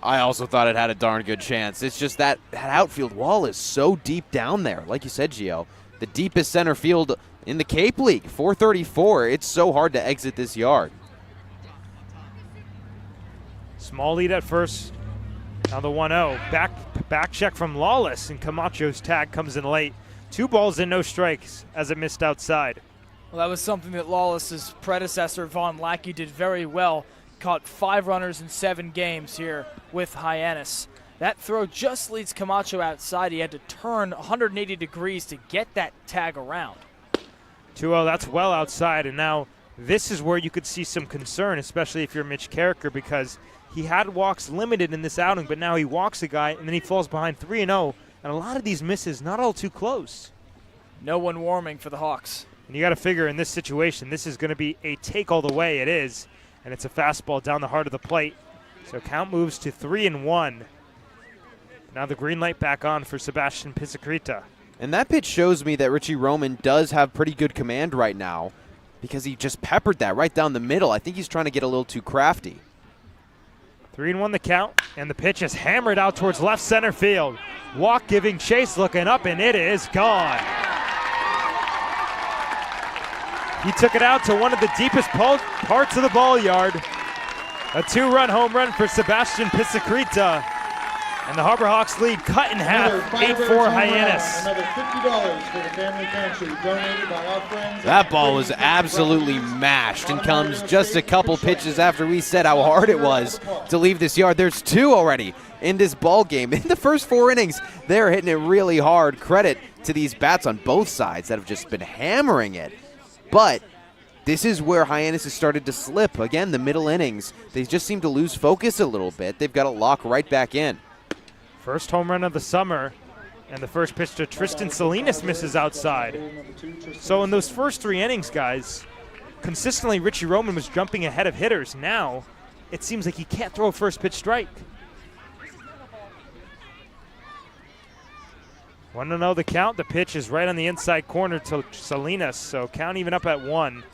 I also thought it had a darn good chance. It's just that outfield wall is so deep down there. Like you said, Gio, the deepest center field in the Cape League, 434. It's so hard to exit this yard. Small lead at first. Now the 1-0. Back check from Lawless, and Camacho's tag comes in late. 2 balls and no strikes as it missed outside. Well, that was something that Lawless's predecessor, Von Lackey, did very well. Caught 5 runners in 7 games here with Hyannis. That throw just leads Camacho outside. He had to turn 180 degrees to get that tag around. 2-0, that's well outside, and now this is where you could see some concern, especially if you're Mitch Carricker, because he had walks limited in this outing, but now he walks a guy, and then he falls behind 3-0, and a lot of these misses not all too close. No one warming for the Hawks. And you got to figure in this situation, this is going to be a take all the way. It is, and it's a fastball down the heart of the plate. So count moves to 3-1. Now the green light back on for Sebastian Pizzicrita. And that pitch shows me that Richie Roman does have pretty good command right now, because he just peppered that right down the middle. I think he's trying to get a little too crafty. 3-1 the count, and the pitch is hammered out towards left center field. Walk giving chase, looking up, and it is gone. He took it out to one of the deepest parts of the ball yard. A 2-run home run for Sebastian Pizzicrita. And the Harbor Hawks lead cut in half, 8-4 Hyannis. Another $50 for the family pantry donated by our friends. That ball was absolutely mashed and comes just a couple pitches after we said how hard it was to leave this yard. There's 2 already in this ball game. In the first 4 innings, they're hitting it really hard. Credit to these bats on both sides that have just been hammering it. But this is where Hyannis has started to slip. Again, the middle innings, they just seem to lose focus a little bit. They've got to lock right back in. First home run of the summer, and the first pitch to Tristan Salinas misses outside. So in those first 3 innings, guys, consistently Richie Roman was jumping ahead of hitters. Now it seems like he can't throw a first pitch strike. 1-0 the count. The pitch is right on the inside corner to Salinas, so count even up at 1.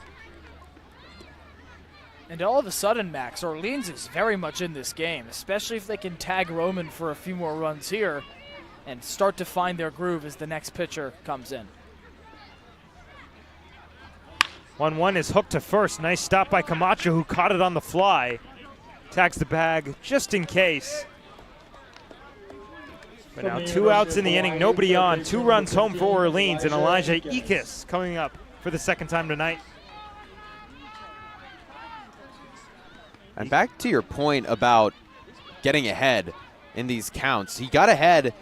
And all of a sudden, Max, Orleans is very much in this game, especially if they can tag Roman for a few more runs here and start to find their groove as the next pitcher comes in. 1-1 is hooked to first. Nice stop by Camacho, who caught it on the fly. Tags the bag just in case. But now 2 outs in the inning, nobody on. 2 runs home for Orleans, and Elijah Ickes coming up for the second time tonight. And back to your point about getting ahead in these counts. He got ahead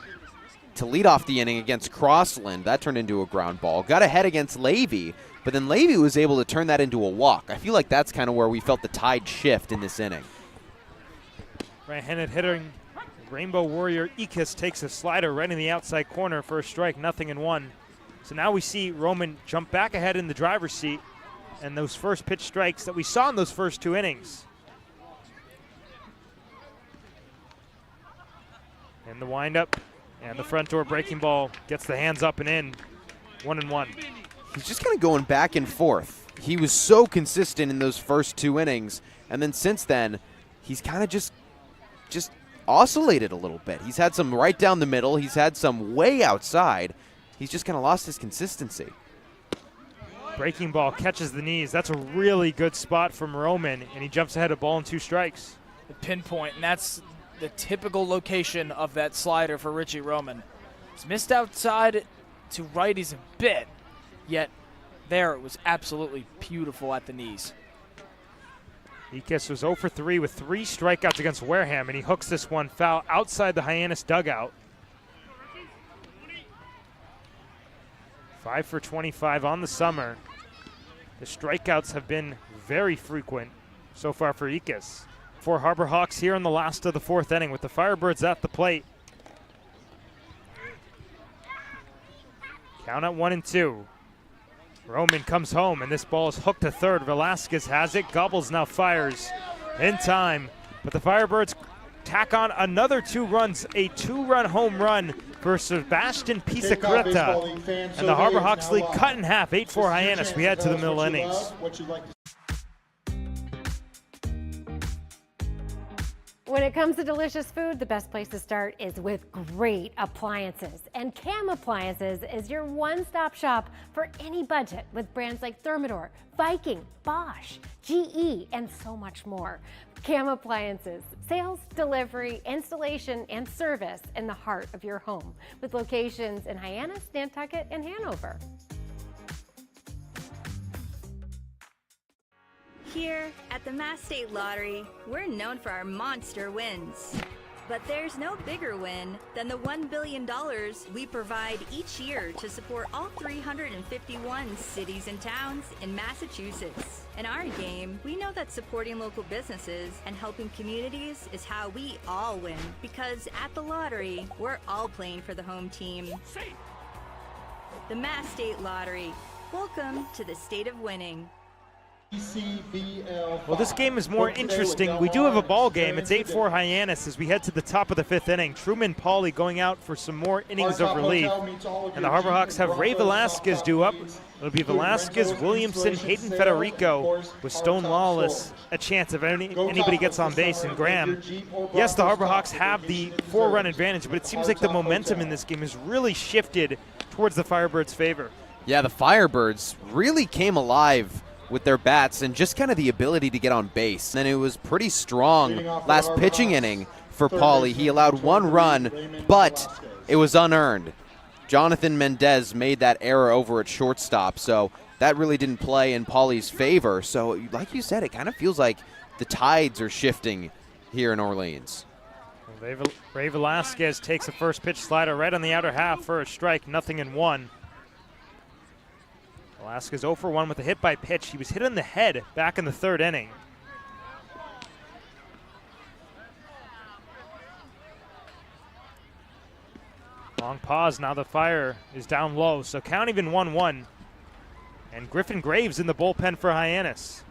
to lead off the inning against Crossland. That turned into a ground ball. Got ahead against Levy, but then Levy was able to turn that into a walk. I feel like that's kind of where we felt the tide shift in this inning. Right-handed hitting Rainbow Warrior Ickes takes a slider right in the outside corner for a strike, 0-1. So now we see Roman jump back ahead in the driver's seat, and those first pitch strikes that we saw in those first 2 innings. And the windup, and the front door breaking ball gets the hands up and in, 1-1. He's just kind of going back and forth. He was so consistent in those first 2 innings, and then since then, he's kind of just oscillated a little bit. He's had some right down the middle. He's had some way outside. He's just kind of lost his consistency. Breaking ball catches the knees. That's a really good spot from Roman, and he jumps ahead of ball and 2 strikes. The pinpoint, and that's the typical location of that slider for Richie Roman. It's missed outside to righties a bit, yet there it was absolutely beautiful at the knees. Ickes was 0 for 3 with 3 strikeouts against Wareham, and he hooks this one foul outside the Hyannis dugout. 5 for 25 on the summer. The strikeouts have been very frequent so far for Ickes. For Harbor Hawks here in the last of the 4th inning with the Firebirds at the plate. Count at 1-2. Roman comes home, and this ball is hooked to third. Velasquez has it. Gobbles now fires in time. But the Firebirds tack on another 2 runs, a 2-run home run for Sebastian Pizzicrita. And the Harbor Hawks lead cut in half, 8-4 Hyannis. We head to the middle innings. When it comes to delicious food, the best place to start is with great appliances. And Cam Appliances is your one-stop shop for any budget with brands like Thermador, Viking, Bosch, GE, and so much more. Cam Appliances, sales, delivery, installation, and service in the heart of your home with locations in Hyannis, Nantucket, and Hanover. Here at the Mass State Lottery, we're known for our monster wins. But there's no bigger win than the $1 billion we provide each year to support all 351 cities and towns in Massachusetts. In our game, we know that supporting local businesses and helping communities is how we all win. Because at the lottery, we're all playing for the home team. The Mass State Lottery. Welcome to the state of winning. Well, this game is more interesting. We do have a ball game. It's 8-4 Hyannis as we head to the top of the 5th inning. Truman Pauly going out for some more innings of relief. And the Harbor Hawks have Ray Velasquez due up. It'll be Velasquez, Williamson, Hayden Federico with Stone Lawless a chance if anybody gets on base. And Graham, yes, the Harbor Hawks have the 4-run advantage, but it seems like the momentum in this game has really shifted towards the Firebirds' favor. Yeah, the Firebirds really came alive with their bats and just kind of the ability to get on base. And it was pretty strong last pitching inning for Pauly. He allowed 1 run, but it was unearned. Jonathan Mendez made that error over at shortstop, so that really didn't play in Pauly's favor. So like you said, it kind of feels like the tides are shifting here in Orleans. Ray Velasquez takes a first pitch slider right on the outer half for a strike, 0-1. Velasquez 0 for 1 with a hit by pitch. He was hit in the head back in the 3rd inning. Long pause, now the Fire is down low, so count even 1-1. And Griffin Graves in the bullpen for Hyannis.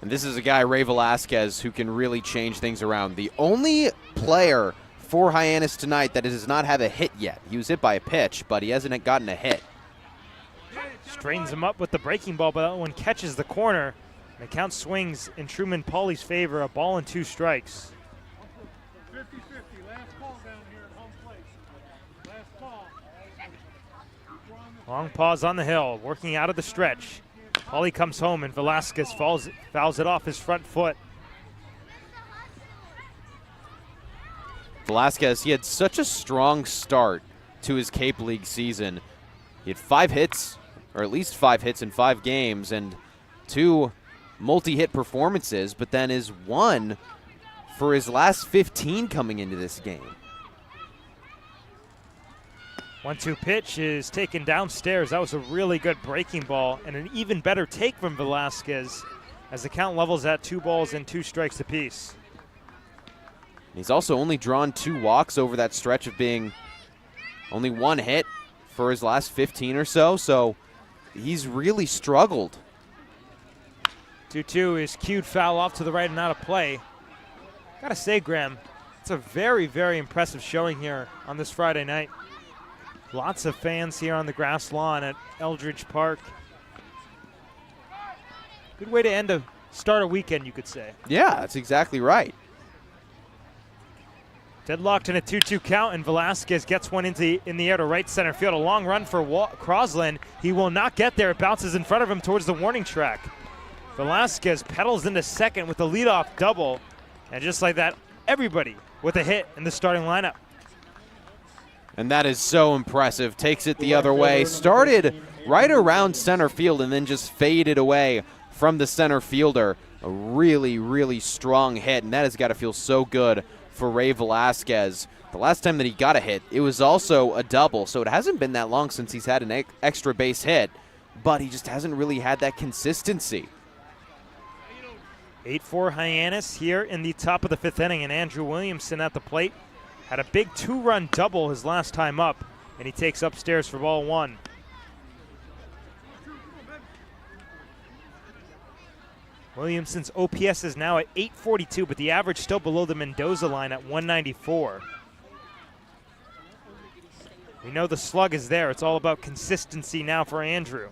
And this is a guy, Ray Velasquez, who can really change things around. The only player for Hyannis tonight that does not have a hit yet. He was hit by a pitch, but he hasn't gotten a hit. Straightens him up with the breaking ball, but that one catches the corner. And the count swings in Truman Pauly's favor, a ball and 2 strikes. 50-50, last call down here at home plate. Last call. Long pause on the hill, working out of the stretch. Pauly comes home and Velasquez fouls it off his front foot. Velasquez, he had such a strong start to his Cape League season. He had 5 hits, or at least 5 hits in 5 games, and 2 multi-hit performances, but then is 1 for his last 15 coming into this game. 1-2 pitch is taken downstairs. That was a really good breaking ball and an even better take from Velasquez as the count levels at 2 balls and 2 strikes apiece. He's also only drawn 2 walks over that stretch of being only 1 hit for his last 15 or so he's really struggled. 2-2 is cued foul off to the right and out of play. Gotta say, Graham, it's a very, very impressive showing here on this Friday night. Lots of fans here on the grass lawn at Eldridge Park. Good way to start a weekend, you could say. Yeah, that's exactly right. Deadlocked in a 2-2 count, and Velasquez gets one in the air to right center field. A long run for Crosland. He will not get there. It bounces in front of him towards the warning track. Velasquez pedals into second with a leadoff double. And just like that, everybody with a hit in the starting lineup. And that is so impressive. Takes it the other way. Started right around center field and then just faded away from the center fielder. A really, really strong hit, and that has got to feel so good for Ray Velasquez. The last time that he got a hit, it was also a double, so it hasn't been that long since he's had an extra base hit, but he just hasn't really had that consistency. 8-4 Hyannis here in the top of the 5th inning, and Andrew Williamson at the plate had a big 2-run double his last time up, and he takes upstairs for ball 1. Williamson's OPS is now at 842, but the average still below the Mendoza line at 194. We know the slug is there. It's all about consistency now for Andrew.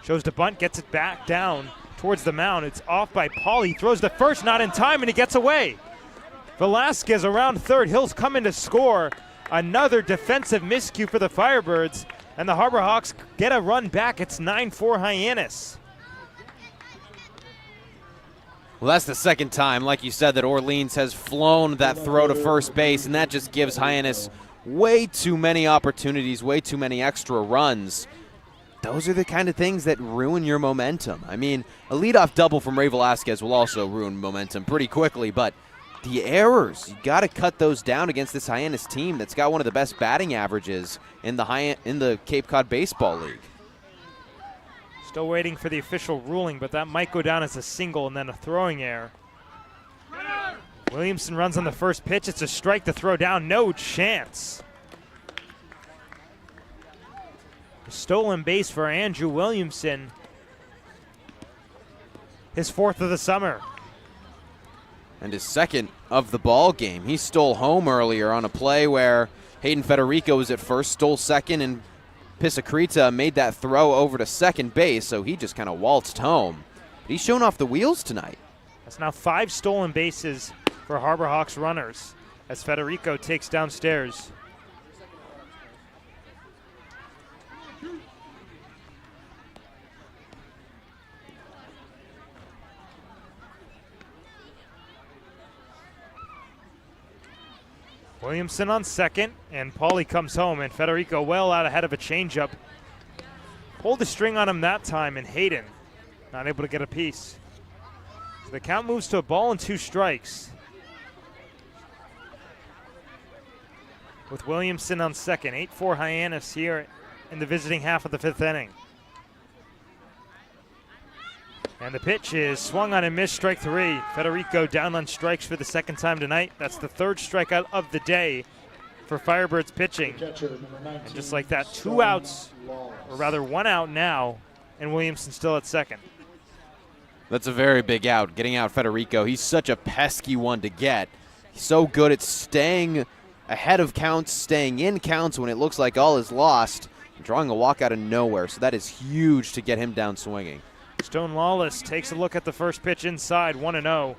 Shows to bunt, gets it back down towards the mound. It's off by Pauly. Throws the first, not in time, and he gets away. Velasquez around third. Hill's coming to score. Another defensive miscue for the Firebirds, and the Harbor Hawks get a run back. It's 9-4 Hyannis. Well, that's the second time, like you said, that Orleans has flown that throw to first base, and that just gives Hyannis way too many opportunities, way too many extra runs. Those are the kind of things that ruin your momentum. I mean, a leadoff double from Ray Velasquez will also ruin momentum pretty quickly, but the errors, you got to cut those down against this Hyannis team that's got one of the best batting averages in the Cape Cod Baseball League. Still waiting for the official ruling, but that might go down as a single and then a throwing error. Williamson runs on the first pitch. It's a strike to throw down. No chance. A stolen base for Andrew Williamson. His 4th of the summer. And his 2nd of the ball game. He stole home earlier on a play where Hayden Federico was at first, stole second, and Pisacrita made that throw over to second base, so he just kind of waltzed home. But he's shown off the wheels tonight. That's now 5 stolen bases for Harbor Hawks runners as Federico takes downstairs. Williamson on second, and Pauly comes home, and Federico well out ahead of a changeup. Pulled the string on him that time, and Hayden not able to get a piece. So the count moves to a ball and 2 strikes. With Williamson on second, 8-4 Hyannis here in the visiting half of the 5th inning. And the pitch is swung on and missed, strike 3. Federico down on strikes for the 2nd time tonight. That's the 3rd strikeout of the day for Firebirds pitching. And just like that, 2 outs, or rather 1 out now, and Williamson still at second. That's a very big out, getting out Federico. He's such a pesky one to get. He's so good at staying ahead of counts, staying in counts when it looks like all is lost, and drawing a walk out of nowhere. So that is huge to get him down swinging. Stone Lawless takes a look at the first pitch inside, 1-0.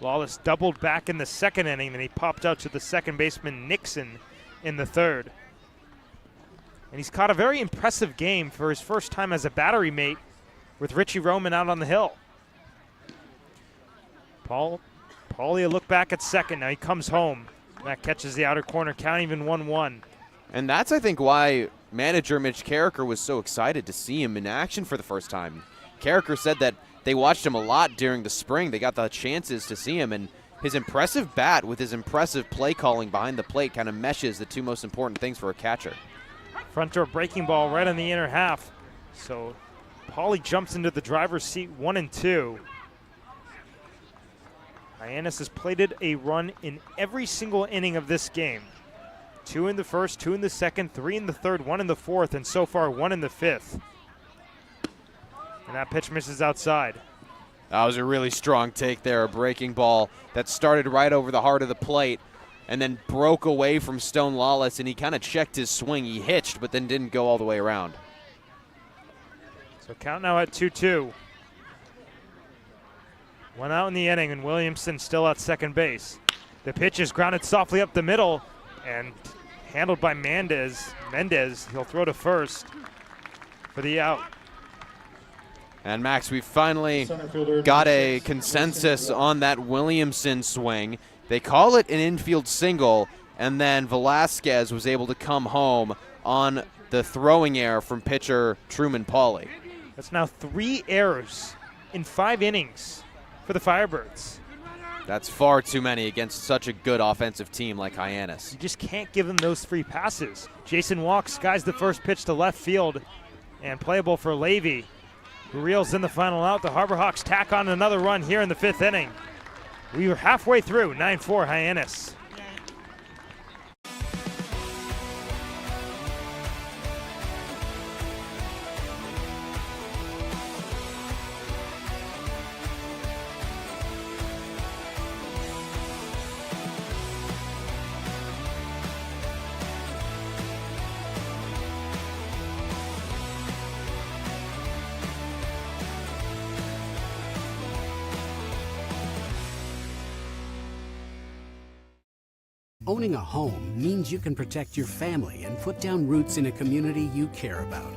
Lawless doubled back in the 2nd inning, then he popped out to the second baseman Nixon in the 3rd. And he's caught a very impressive game for his first time as a battery mate with Richie Roman out on the hill. Pauly a look back at second. Now he comes home. That catches the outer corner, count even 1-1. And that's, I think, why manager Mitch Carricker was so excited to see him in action for the first time. Carricker said that they watched him a lot during the spring. They got the chances to see him, and his impressive bat with his impressive play calling behind the plate kind of meshes the 2 most important things for a catcher. Front door breaking ball right on the inner half. So Pauly jumps into the driver's seat, 1-2. Hyannis has plated a run in every single inning of this game. 2 in the 1st, 2 in the 2nd, 3 in the 3rd, 1 in the 4th, and so far 1 in the 5th. And that pitch misses outside. That was a really strong take there, a breaking ball that started right over the heart of the plate and then broke away from Stone Lawless, and he kind of checked his swing. He hitched, but then didn't go all the way around. So count now at 2-2. 1 out in the inning, and Williamson still at second base. The pitch is grounded softly up the middle and handled by Mendez. He'll throw to first for the out. And Max, we finally got a consensus on that Williamson swing. They call it an infield single, and then Velasquez was able to come home on the throwing error from pitcher Truman Pauly. That's now 3 errors in 5 innings for the Firebirds. That's far too many against such a good offensive team like Hyannis. You just can't give them those 3 passes. Jason Walk skies the first pitch to left field, and playable for Levy, who reels in the final out. The Harbor Hawks tack on another run here in the 5th inning. We were halfway through, 9-4 Hyannis. Owning a home means you can protect your family and put down roots in a community you care about.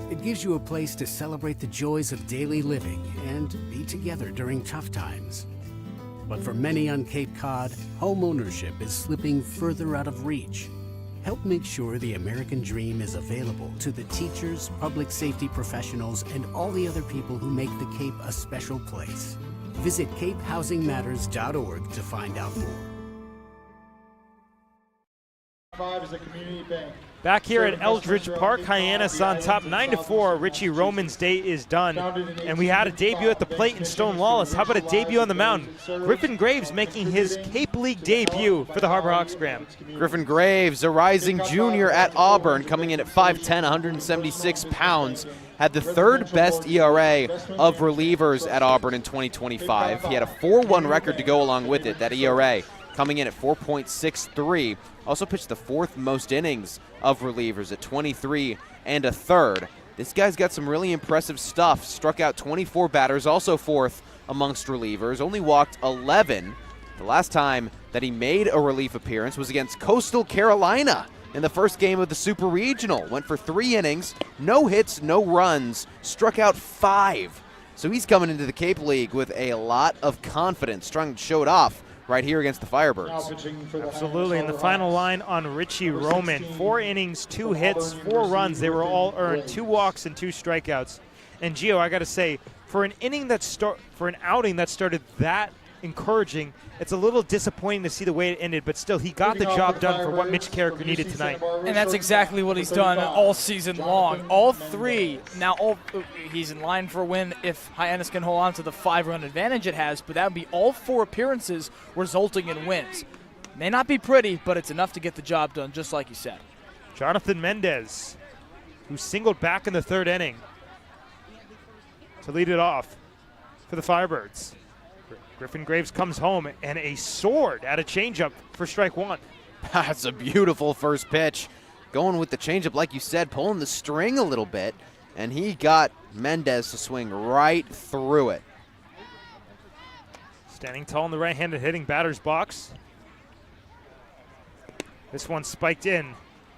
It gives you a place to celebrate the joys of daily living and be together during tough times. But for many on Cape Cod, home ownership is slipping further out of reach. Help make sure the American dream is available to the teachers, public safety professionals, and all the other people who make the Cape a special place. Visit capehousingmatters.org to find out more. 5 is the community bank. Back here at Eldridge Park, Hyannis on top 9-4. Richie Roman's day is done. And we had a debut at the plate in Stone Lawless. How about a debut on the mound? Griffin Graves making his Cape League debut for the Harbor Hawks, Graham. Griffin Graves, a rising junior at Auburn, coming in at 5'10", 176 pounds. Had the third best ERA of relievers at Auburn in 2025. He had a 4-1 record to go along with it, that ERA coming in at 4.63. Also pitched the 4th most innings of relievers at 23 1/3. This guy's got some really impressive stuff. Struck out 24 batters, also 4th amongst relievers. Only walked 11. The last time that he made a relief appearance was against Coastal Carolina in the first game of the Super Regional. Went for 3 innings, no hits, no runs, struck out 5. So he's coming into the Cape League with a lot of confidence, trying to show it off right here against the Firebirds. Absolutely, and the final line on Richie Roman. 4 innings, 2 hits, 4 runs. They were all earned, 2 walks and 2 strikeouts. And Gio, I got to say, for an outing that started that encouraging, it's a little disappointing to see the way it ended, but still, he got the job done for what Mitch Carricker needed tonight. And that's exactly what he's done all season long. All 3, he's in line for a win if Hyannis can hold on to the 5-run advantage it has, but that would be all 4 appearances resulting in wins. May not be pretty, but it's enough to get the job done, just like you said. Jonathan Mendez, who singled back in the 3rd inning to lead it off for the Firebirds. Griffin Graves comes home and a sword at a changeup for strike 1. That's a beautiful first pitch. Going with the changeup, like you said, pulling the string a little bit, and he got Mendez to swing right through it. Standing tall in the right-handed hitting batter's box. This one spiked in,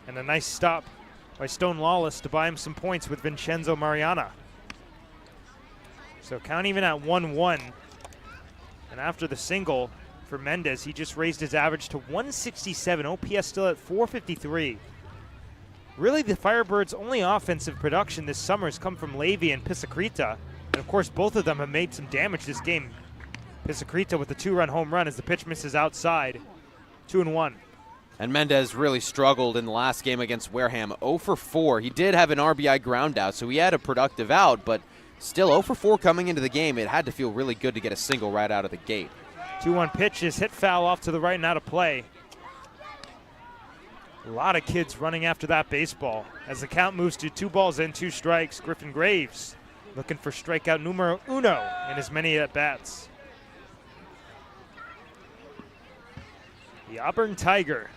and a nice stop by Stone Lawless to buy him some points with Vincenzo Mariana. So count even at 1-1. And after the single for Mendez, he just raised his average to 167. OPS still at 453. Really, the Firebirds' only offensive production this summer has come from Levy and Pisacreta. And of course, both of them have made some damage this game. Pisacreta with the 2-run home run as the pitch misses outside. 2-1. And Mendez really struggled in the last game against Wareham. 0 for 4. He did have an RBI ground out, so he had a productive out, but still 0 for 4 coming into the game. It had to feel really good to get a single right out of the gate. 2-1 pitch is hit foul off to the right and out of play. A lot of kids running after that baseball. As the count moves to 2 balls and 2 strikes, Griffin Graves looking for strikeout numero 1 in as many at-bats. The Auburn Tiger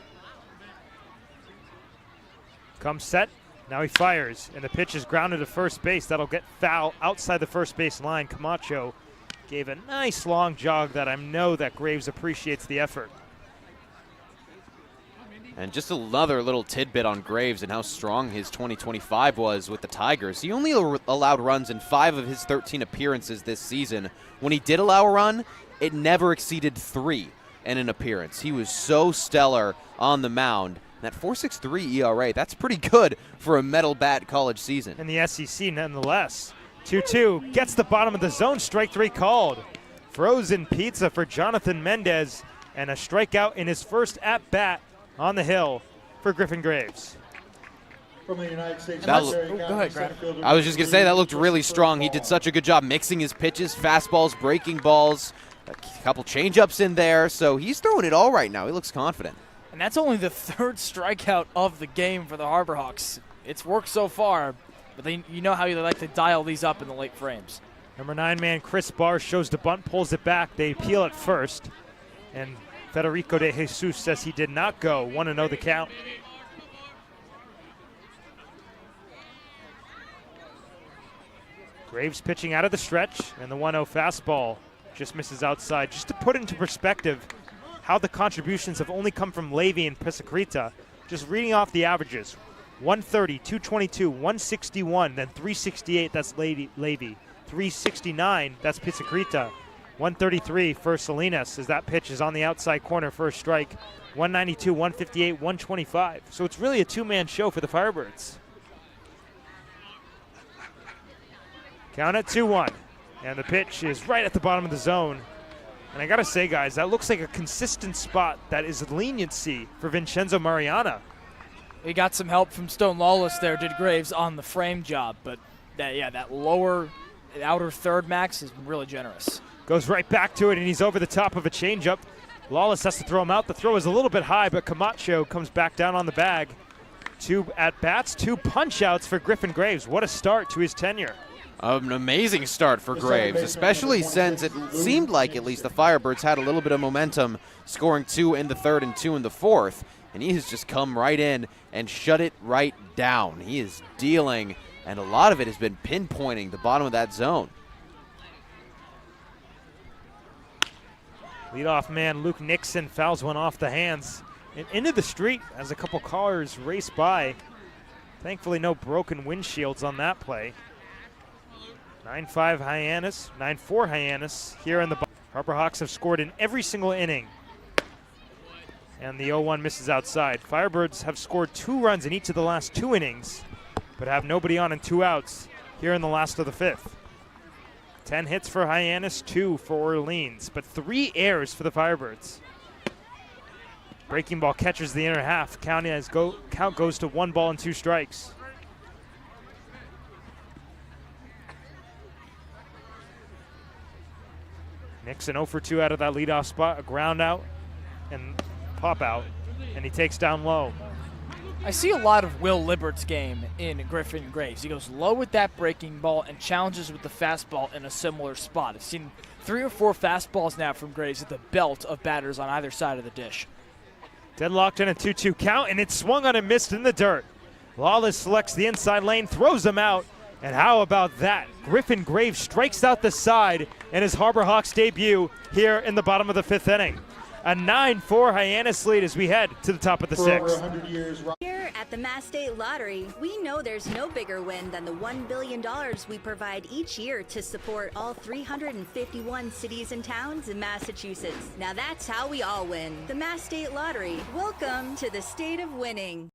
comes set. Now he fires, and the pitch is grounded to first base. That'll get foul outside the first base line. Camacho gave a nice long jog that I know that Graves appreciates the effort. And just another little tidbit on Graves and how strong his 2025 was with the Tigers. He only allowed runs in 5 of his 13 appearances this season. When he did allow a run, it never exceeded 3 in an appearance. He was so stellar on the mound. That 4.63 ERA, that's pretty good for a metal bat college season. In the SEC, nonetheless. 2-2, gets the bottom of the zone, strike 3 called. Frozen pizza for Jonathan Mendez, and a strikeout in his first at-bat on the hill for Griffin Graves. From the United States. Go ahead, Grant. I was just going to say, that looked really strong. He did such a good job mixing his pitches, fastballs, breaking balls, a couple changeups in there, so he's throwing it all right now. He looks confident. And that's only the 3rd strikeout of the game for the Harbor Hawks. It's worked so far, but you know how you like to dial these up in the late frames. Number 9 man Chris Barr shows the bunt, pulls it back. They appeal at first, and Federico de Jesus says he did not go. 1-0 the count. Graves pitching out of the stretch, and the 1-0 fastball just misses outside. Just to put into perspective, how the contributions have only come from Levy and Pisacrita. Just reading off the averages, 130, 222, 161, then 368, that's Levy. 369, that's Pisacrita. 133 for Salinas as that pitch is on the outside corner for a strike. 192, 158, 125. So it's really a two-man show for the Firebirds. Count at 2-1. And the pitch is right at the bottom of the zone. And I got to say, guys, that looks like a consistent spot that is leniency for Vincenzo Mariana. He got some help from Stone Lawless there, did Graves, on the frame job. But, that lower outer third max is really generous. Goes right back to it, and he's over the top of a changeup. Lawless has to throw him out. The throw is a little bit high, but Camacho comes back down on the bag. 2 at-bats, 2 punch-outs for Griffin Graves. What a start to his tenure. An amazing start for Graves, especially since it seemed like at least the Firebirds had a little bit of momentum, scoring 2 in the third and 2 in the fourth. And he has just come right in and shut it right down. He is dealing, and a lot of it has been pinpointing the bottom of that zone. Leadoff man Luke Nixon fouls one off the hands and into the street as a couple cars race by. Thankfully, no broken windshields on that play. 9-5 Hyannis, 9-4 Hyannis here in the Harbor Hawks have scored in every single inning. And the 0-1 misses outside. Firebirds have scored 2 runs in each of the last 2 innings, but have nobody on and 2 outs here in the last of the 5th. 10 hits for Hyannis, 2 for Orleans, but 3 errors for the Firebirds. Breaking ball catches the inner half. Count goes to 1 ball and 2 strikes. Nixon 0 for 2 out of that leadoff spot, a ground out and pop out, and he takes down low. I see a lot of Will Libert's game in Griffin Graves. He goes low with that breaking ball and challenges with the fastball in a similar spot. I've seen 3 or 4 fastballs now from Graves at the belt of batters on either side of the dish. Deadlocked in a 2-2 count, and it's swung on and missed in the dirt. Lawless selects the inside lane, throws him out, and how about that? Griffin Graves strikes out the side in his Harbor Hawks debut here in the bottom of the 5th inning. A 9-4 Hyannis lead as we head to the top of the 6th. Here at the Mass State Lottery, we know there's no bigger win than the $1 billion we provide each year to support all 351 cities and towns in Massachusetts. Now that's how we all win. The Mass State Lottery. Welcome to the state of winning.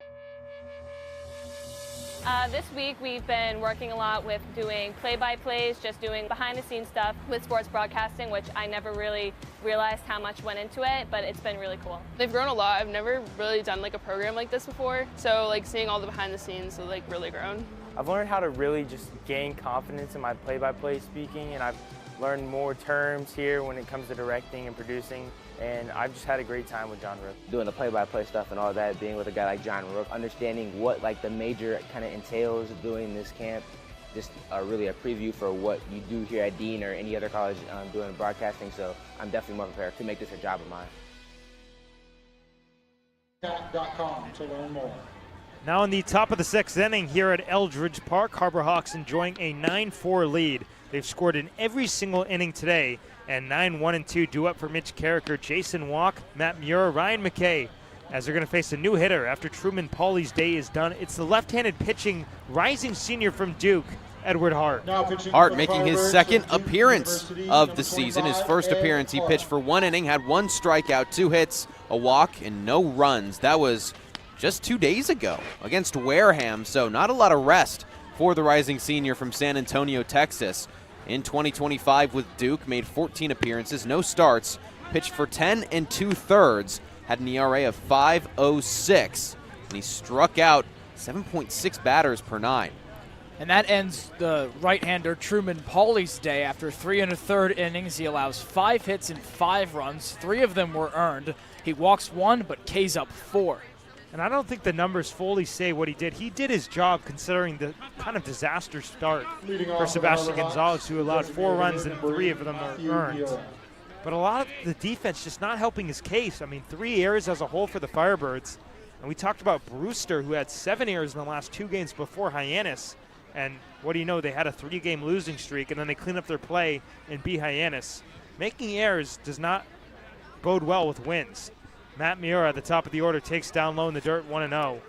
This week we've been working a lot with doing play-by-plays, just doing behind-the-scenes stuff with sports broadcasting, which I never really realized how much went into it, but it's been really cool. They've grown a lot. I've never really done like a program like this before, so like seeing all the behind-the-scenes has like really grown. I've learned how to really just gain confidence in my play-by-play speaking, and I've learned more terms here when it comes to directing and producing. And I've just had a great time with John Rook. Doing the play-by-play stuff and all that, being with a guy like John Rook, understanding what like the major kind of entails doing this camp, just really a preview for what you do here at Dean or any other college doing broadcasting. So I'm definitely more prepared to make this a job of mine. .com to learn more. Now in the top of the 6th inning here at Eldridge Park, Harbor Hawks enjoying a 9-4 lead. They've scored in every single inning today, and 9-1-2 due up for Mitch Carricker, Jason Walk, Matt Muir, Ryan McKay, as they're going to face a new hitter after Truman Pauly's day is done. It's the left-handed pitching rising senior from Duke, Edward Hart. Hart making his 2nd appearance of the season. His first appearance, he pitched for 1 inning, had 1 strikeout, 2 hits, a walk, and no runs. That was just 2 days ago against Wareham, so not a lot of rest for the rising senior from San Antonio, Texas. In 2025 with Duke, made 14 appearances, no starts, pitched for 10 2/3, had an ERA of 5.06, and he struck out 7.6 batters per 9. And that ends the right-hander Truman Pauly's day. After 3 1/3 innings, he allows 5 hits and 5 runs. 3 of them were earned. He walks 1, but K's up 4. And I don't think the numbers fully say what he did. He did his job considering the kind of disaster start for Sebastian Gonzalez, who allowed 4 runs and 3 of them are earned. But a lot of the defense just not helping his case. I mean, 3 errors as a whole for the Firebirds. And we talked about Brewster, who had 7 errors in the last 2 games before Hyannis. And what do you know? They had a 3-game losing streak, and then they clean up their play and beat Hyannis. Making errors does not bode well with wins. Matt Miura at the top of the order takes down low in the dirt, 1-0.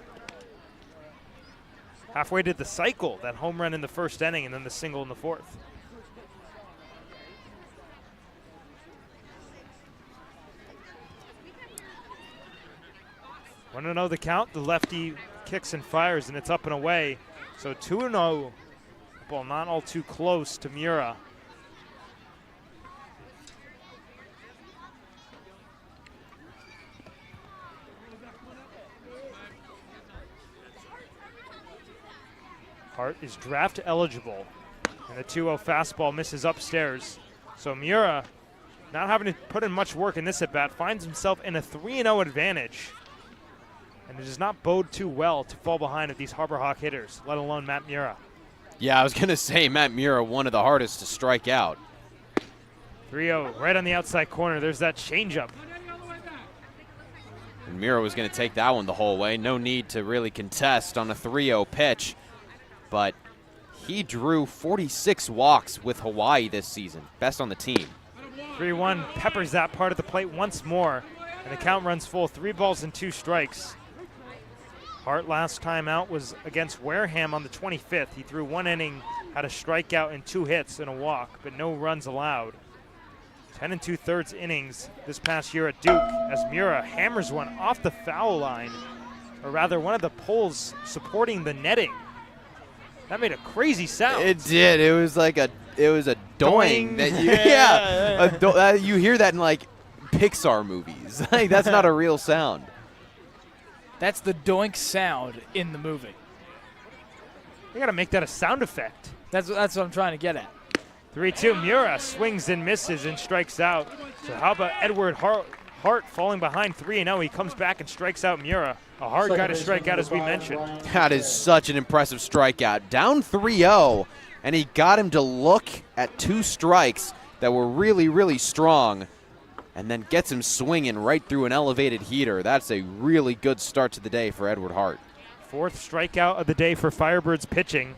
Halfway to the cycle, that home run in the first inning and then the single in the fourth. Want to know the count? The lefty kicks and fires, and it's up and away. So 2-0. Ball not all too close to Miura. Hart is draft eligible, and the 2-0 fastball misses upstairs. So Miura, not having to put in much work in this at-bat, finds himself in a 3-0 advantage. And it does not bode too well to fall behind of these Harbor Hawk hitters, let alone Matt Miura. Yeah, I was going to say Matt Miura, one of the hardest to strike out. 3-0 right on the outside corner. There's that changeup. And Miura was going to take that one the whole way. No need to really contest on a 3-0 pitch. But he drew 46 walks with Hawaii this season. Best on the team. 3-1 peppers that part of the plate once more. And the count runs full. 3 balls and 2 strikes. Hart last time out was against Wareham on the 25th. He threw 1 inning, had a strikeout and 2 hits and a walk, but no runs allowed. 10 2/3 innings this past year at Duke as Miura hammers one off the foul line, or rather one of the poles supporting the netting. That made a crazy sound. It did. It was like a doing that you you hear that in like Pixar movies. Like that's not a real sound. That's the doink sound in the movie. They got to make that a sound effect. That's what I'm trying to get at. 3-2, Miura swings and misses and strikes out. So how about Edward Hart falling behind 3-0? He comes back and strikes out Miura. A hard guy to strike out, as we mentioned. That is such an impressive strikeout. Down 3-0, and he got him to look at 2 strikes that were really, really strong, and then gets him swinging right through an elevated heater. That's a really good start to the day for Edward Hart. 4th strikeout of the day for Firebirds pitching.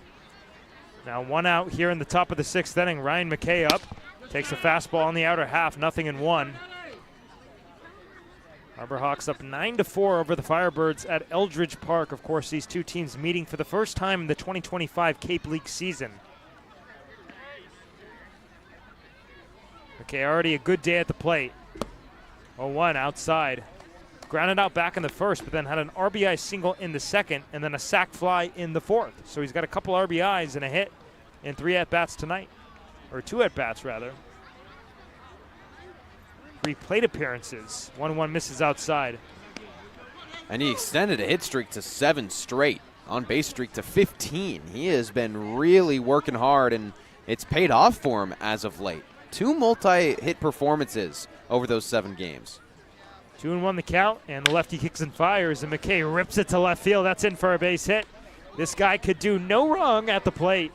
Now 1 out here in the top of the 6th inning. Ryan McKay up. Takes a fastball on the outer half, 0-1. Harbor Hawks up 9-4 over the Firebirds at Eldridge Park. Of course, these two teams meeting for the first time in the 2025 Cape League season. McKay already a good day at the plate. 0-1 outside. Grounded out back in the first, but then had an RBI single in the second and then a sac fly in the fourth. So he's got a couple RBIs and a hit in 3 at-bats tonight, or 2 at-bats rather. 3 plate appearances. 1-1 misses outside. And he extended a hit streak to 7 straight, on base streak to 15. He has been really working hard, and it's paid off for him as of late. 2 multi-hit performances over those 7 games. 2-1 the count, and the lefty kicks and fires, and McKay rips it to left field. That's in for a base hit. This guy could do no wrong at the plate.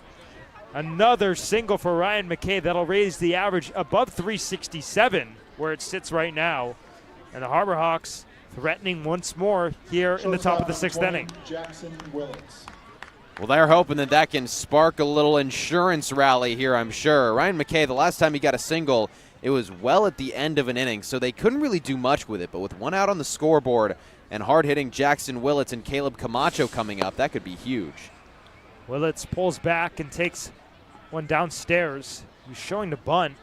Another single for Ryan McKay. That'll raise the average above 367, where it sits right now. And the Harbor Hawks threatening once more here in the top of the 6th inning. Well, they're hoping that can spark a little insurance rally here, I'm sure. Ryan McKay, the last time he got a single, it was well at the end of an inning, so they couldn't really do much with it. But with 1 out on the scoreboard and hard-hitting Jackson Willits and Caleb Camacho coming up, that could be huge. Willits pulls back and takes one downstairs. He's showing the bunt.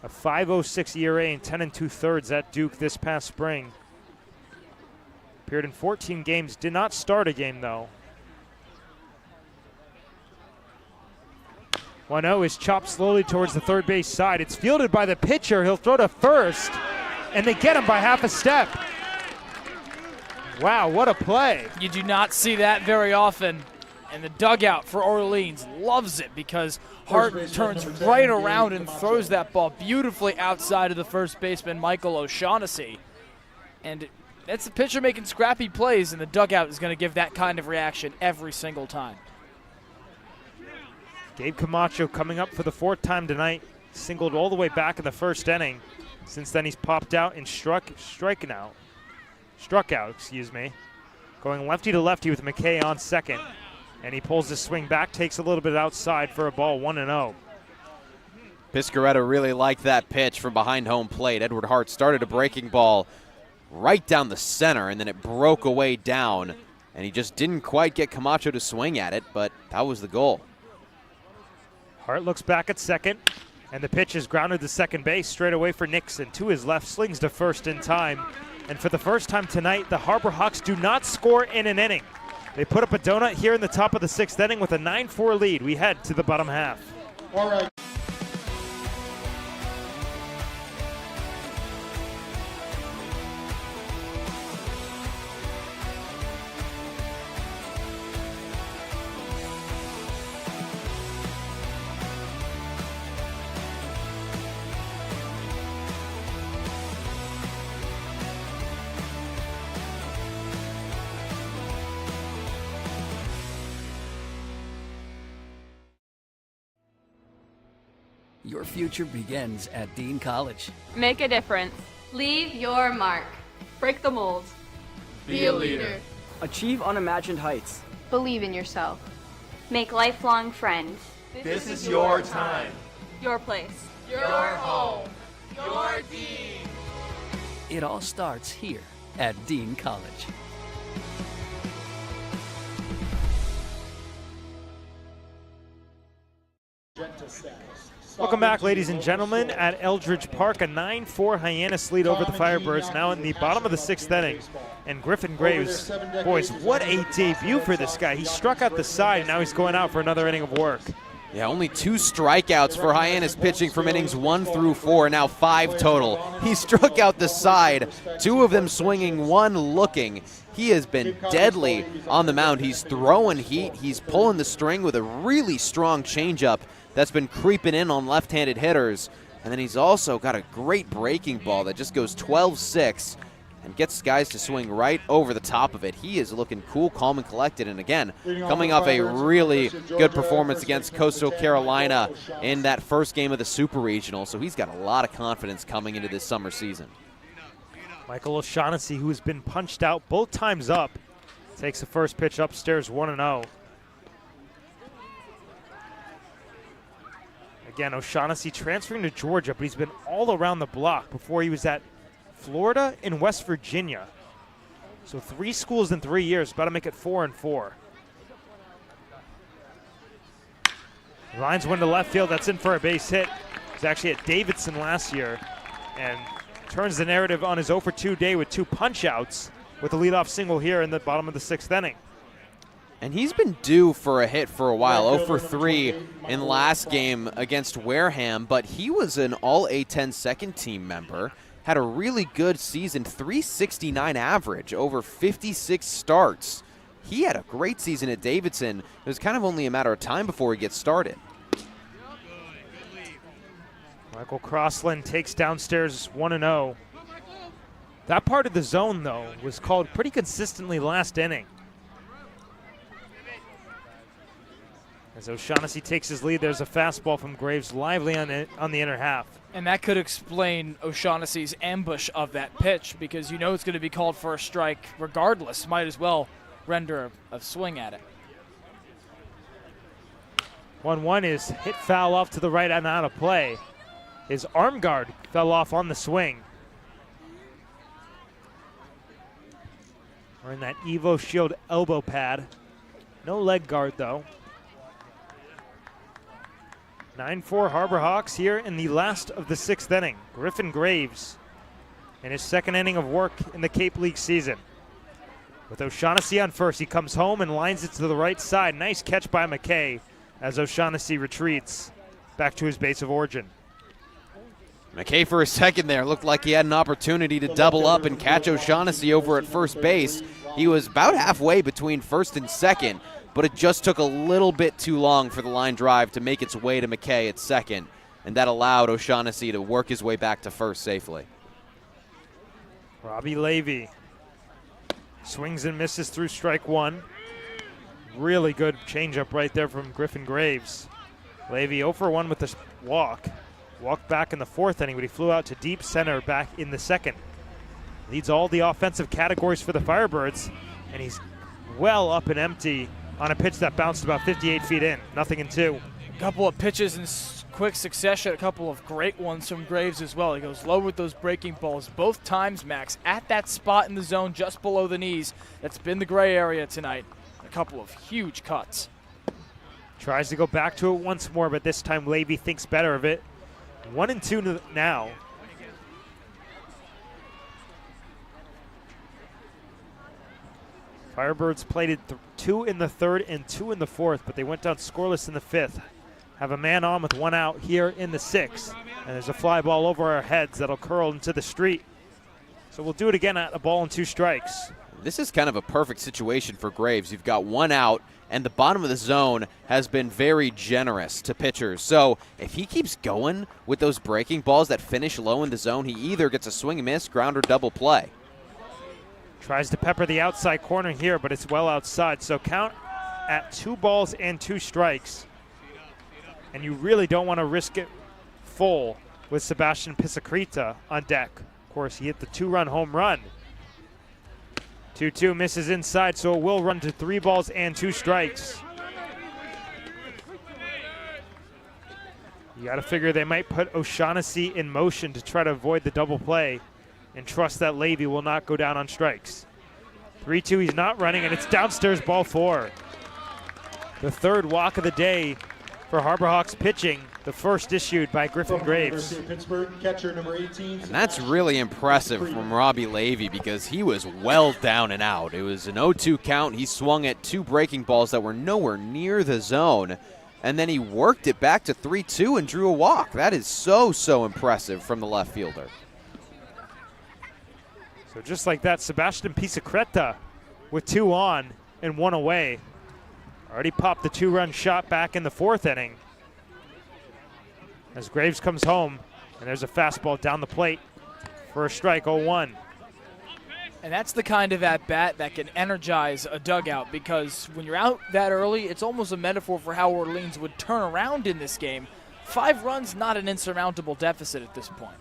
A 5.06 ERA and 10 2/3 at Duke this past spring. Appeared in 14 games, did not start a game though. 1-0 is chopped slowly towards the third base side. It's fielded by the pitcher. He'll throw to first, and they get him by half a step. Wow, what a play. You do not see that very often. And the dugout for Orleans loves it because Hart turns right around and throws that ball beautifully outside of the first baseman, Michael O'Shaughnessy. And that's the pitcher making scrappy plays, and the dugout is going to give that kind of reaction every single time. Gabe Camacho coming up for the 4th time tonight. Singled all the way back in the first inning. Since then, he's popped out and struck out, excuse me. Going lefty to lefty with McKay on second. And he pulls his swing back, takes a little bit outside for a ball, 1-0. Piscaretta really liked that pitch from behind home plate. Edward Hart started a breaking ball right down the center, and then it broke away down, and he just didn't quite get Camacho to swing at it, but that was the goal. Hart looks back at second, and the pitch is grounded to second base straight away for Nixon. To his left, slings to first in time. And for the first time tonight, the Harbor Hawks do not score in an inning. They put up a donut here in the top of the 6th inning with a 9-4 lead. We head to the bottom half. All right. Your future begins at Dean College. Make a difference. Leave your mark. Break the mold. Be a leader. Achieve unimagined heights. Believe in yourself. Make lifelong friends. This is your time. Your place. Your home. Your Dean. It all starts here at Dean College. Welcome back, ladies and gentlemen, at Eldridge Park. A 9-4 Hyannis lead over the Firebirds, now in the bottom of the 6th inning. And Griffin Graves, boys, what a debut for this guy. He struck out the side, and now he's going out for another inning of work. Yeah, only 2 strikeouts for Hyannis pitching from innings 1 through 4, now 5 total. He struck out the side, 2 of them swinging, 1 looking. He has been deadly on the mound. He's throwing heat. He's pulling the string with a really strong changeup that's been creeping in on left-handed hitters. And then he's also got a great breaking ball that just goes 12-6 and gets guys to swing right over the top of it. He is looking cool, calm, and collected. And again, coming off a really good performance against Coastal Carolina in that first game of the Super Regional. So he's got a lot of confidence coming into this summer season. Michael O'Shaughnessy, who has been punched out both times up, takes the first pitch upstairs 1-0. Again, O'Shaughnessy transferring to Georgia, but he's been all around the block before he was at Florida and West Virginia. So 3 schools in 3 years, about to make it 4-4. Lines one to left field, that's in for a base hit. He was actually at Davidson last year and turns the narrative on his 0-for-2 day with 2 punch-outs with a leadoff single here in the bottom of the 6th inning. And he's been due for a hit for a while, 0-for-3 in last game against Wareham, but he was an all-A-10 second-team member, had a really good season, 369 average, over 56 starts. He had a great season at Davidson. It was kind of only a matter of time before he gets started. Michael Crossland takes downstairs 1-0. That part of the zone, though, was called pretty consistently last inning. As O'Shaughnessy takes his lead, there's a fastball from Graves lively on the inner half. And that could explain O'Shaughnessy's ambush of that pitch, because you know it's going to be called for a strike regardless. Might as well render a swing at it. 1-1 is hit foul off to the right and out of play. His arm guard fell off on the swing. We're in that Evo Shield elbow pad. No leg guard, though. 9-4 Harbor Hawks here in the last of the 6th inning. Griffin Graves in his 2nd inning of work in the Cape League season. With O'Shaughnessy on first, he comes home and lines it to the right side. Nice catch by McKay as O'Shaughnessy retreats back to his base of origin. McKay for a second there looked like he had an opportunity to double up and catch O'Shaughnessy over at first base. He was about halfway between first and second, but it just took a little bit too long for the line drive to make its way to McKay at second, and that allowed O'Shaughnessy to work his way back to first safely. Robbie Levy swings and misses through strike 1. Really good changeup right there from Griffin Graves. Levy 0-for-1 with the walk. Walked back in the 4th inning, but he flew out to deep center back in the 2nd. Leads all the offensive categories for the Firebirds, and he's well up and empty on a pitch that bounced about 58 feet in. 0-2. A couple of pitches and quick succession, a couple of great ones from Graves as well. He goes low with those breaking balls both times, Max, at that spot in the zone just below the knees. That's been the gray area tonight. A couple of huge cuts. Tries to go back to it once more, but this time Levy thinks better of it. 1-2 now. Firebirds played it 2 in the third and 2 in the fourth, but they went down scoreless in the fifth. Have a man on with 1 out here in the sixth. And there's a fly ball over our heads that'll curl into the street. So we'll do it again at a ball and 2 strikes. This is kind of a perfect situation for Graves. You've got 1 out, and the bottom of the zone has been very generous to pitchers. So if he keeps going with those breaking balls that finish low in the zone, he either gets a swing and miss, ground, or double play. Tries to pepper the outside corner here, but it's well outside. So count at 2 balls and 2 strikes. And you really don't want to risk it full with Sebastian Pisacreta on deck. Of course, he hit the 2-run home run. 2-2 misses inside, so it will run to 3 balls and 2 strikes. You got to figure they might put O'Shaughnessy in motion to try to avoid the double play and trust that Levy will not go down on strikes. 3-2, he's not running, and it's downstairs, ball 4. The 3rd walk of the day for Harbor Hawks pitching, the first issued by Griffin Graves. Pittsburgh, catcher number 18. And that's really impressive from Robbie Levy because he was well down and out. It was an 0-2 count. He swung at 2 breaking balls that were nowhere near the zone, and then he worked it back to 3-2 and drew a walk. That is so impressive from the left fielder. So just like that, Sebastian Pisacreta with 2 on and 1 away. Already popped the 2-run shot back in the 4th inning. As Graves comes home, and there's a fastball down the plate for a strike, 0-1. And that's the kind of at-bat that can energize a dugout, because when you're out that early, it's almost a metaphor for how Orleans would turn around in this game. 5 runs, not an insurmountable deficit at this point.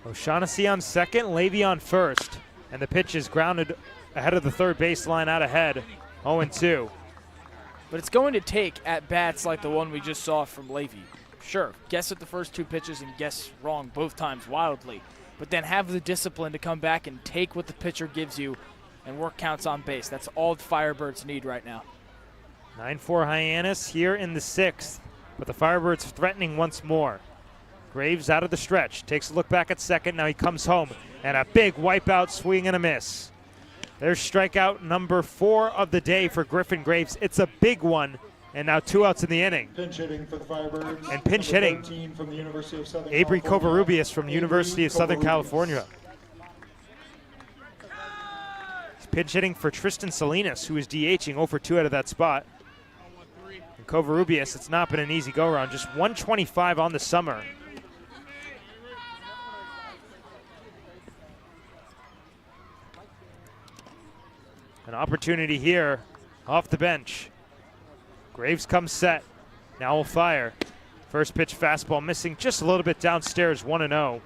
O'Shaughnessy on second, Levy on first. And the pitch is grounded ahead of the third baseline, out ahead, 0-2. But it's going to take at-bats like the one we just saw from Levy. Sure, guess at the first 2 pitches and guess wrong both times wildly. But then have the discipline to come back and take what the pitcher gives you and work counts on base. That's all the Firebirds need right now. 9-4 Hyannis here in the 6th. But the Firebirds threatening once more. Graves out of the stretch, takes a look back at second. Now he comes home, and a big wipeout swing and a miss. There's strikeout number 4 of the day for Griffin Graves. It's a big one, and now 2 outs in the inning. Pinch hitting for the Firebirds. And pinch hitting, from the University of Southern Avery California. Covarrubias from the University of Southern California. He's pinch hitting for Tristan Salinas, who is DHing 0-2 out of that spot. And Covarrubias, it's not been an easy go-around, just 125 on the summer. An opportunity here off the bench. Graves comes set. Now will fire. First pitch fastball missing just a little bit downstairs, 1-0.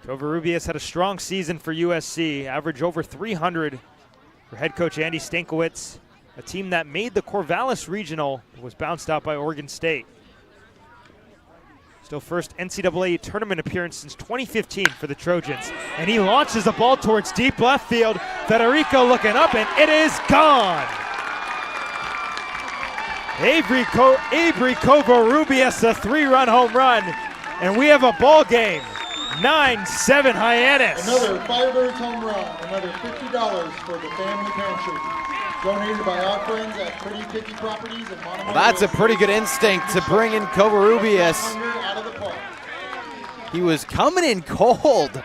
Covarrubias had a strong season for USC, average over 300 for head coach Andy Stankiewicz, a team that made the Corvallis Regional, was bounced out by Oregon State. Still first NCAA tournament appearance since 2015 for the Trojans. And he launches a ball towards deep left field. Federico looking up, and it is gone. Avery Covarrubias, a 3-run home run. And we have a ball game. 9-7 Hyannis. Another Firebirds home run. Another $50 for the family pantry. Donated by our friends at Pretty Picky Properties in Monomoy. Well, that's a pretty good instinct to bring in Covarrubias. He was coming in cold,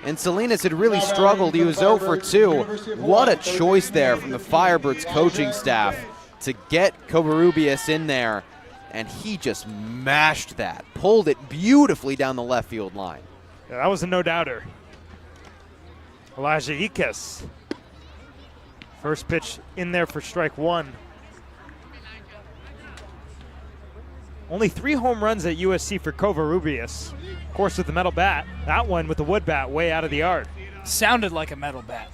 and Salinas had really struggled. He was 0-2. What a choice there from the Firebirds coaching staff to get Covarrubias in there, and he just mashed that, pulled it beautifully down the left field line. Yeah, that was a no-doubter. Elijah Ikas. First pitch in there for strike 1. Only 3 home runs at USC for Covarrubias. Of course, with the metal bat. That one with the wood bat way out of the yard. Sounded like a metal bat.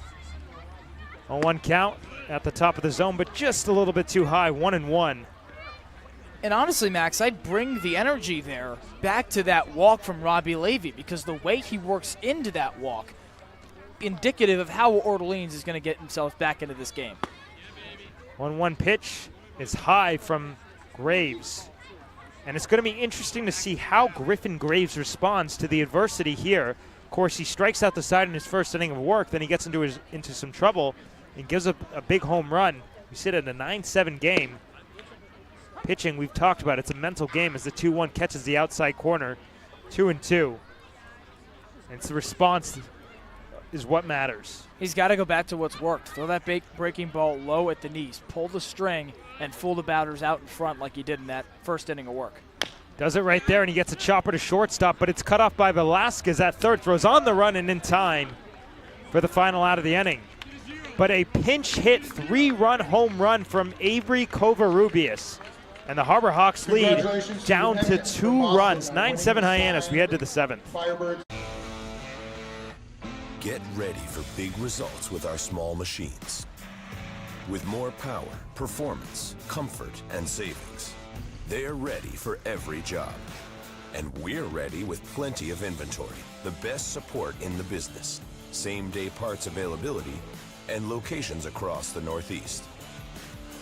0-1 count at the top of the zone, but just a little bit too high, 1-1. And honestly, Max, I'd bring the energy there back to that walk from Robbie Levy, because the way he works into that walk, indicative of how Orleans is going to get himself back into this game. 1-1 pitch is high from Graves. And it's going to be interesting to see how Griffin Graves responds to the adversity here. Of course, he strikes out the side in his first inning of work, then he gets into some trouble and gives up a big home run. We sit at a 9-7 game. Pitching, we've talked about, it's a mental game as the 2-1 catches the outside corner. 2-2. And it's the response is what matters. He's got to go back to what's worked. Throw that breaking ball low at the knees, pull the string, and fool the batters out in front like he did in that first inning of work. Does it right there, and he gets a chopper to shortstop, but it's cut off by Velasquez at third. Throws on the run and in time for the final out of the inning. But a pinch hit 3-run home run from Avery Covarrubias. And the Harbor Hawks lead down to 2 runs. 9-7 Hyannis. We head to the 7th. Get ready for big results with our small machines. With more power, performance, comfort, and savings. They're ready for every job. And we're ready with plenty of inventory, the best support in the business, same-day parts availability, and locations across the Northeast.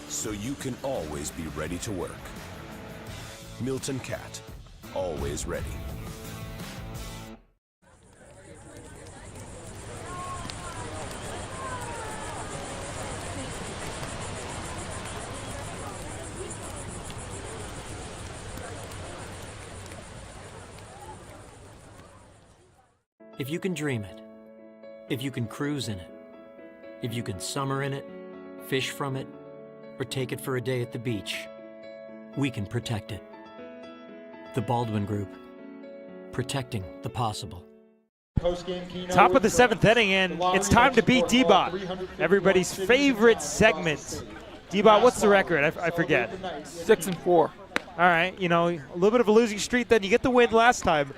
So you can always be ready to work. Milton Cat, always ready. If you can dream it, if you can cruise in it, if you can summer in it, fish from it, or take it for a day at the beach, we can protect it. The Baldwin Group, protecting the possible. Top of the 7th inning, and it's time to beat D-Bot, everybody's favorite segment. D-Bot, what's the record? I forget. 6-4. All right, you know, a little bit of a losing streak then. You get the win last time.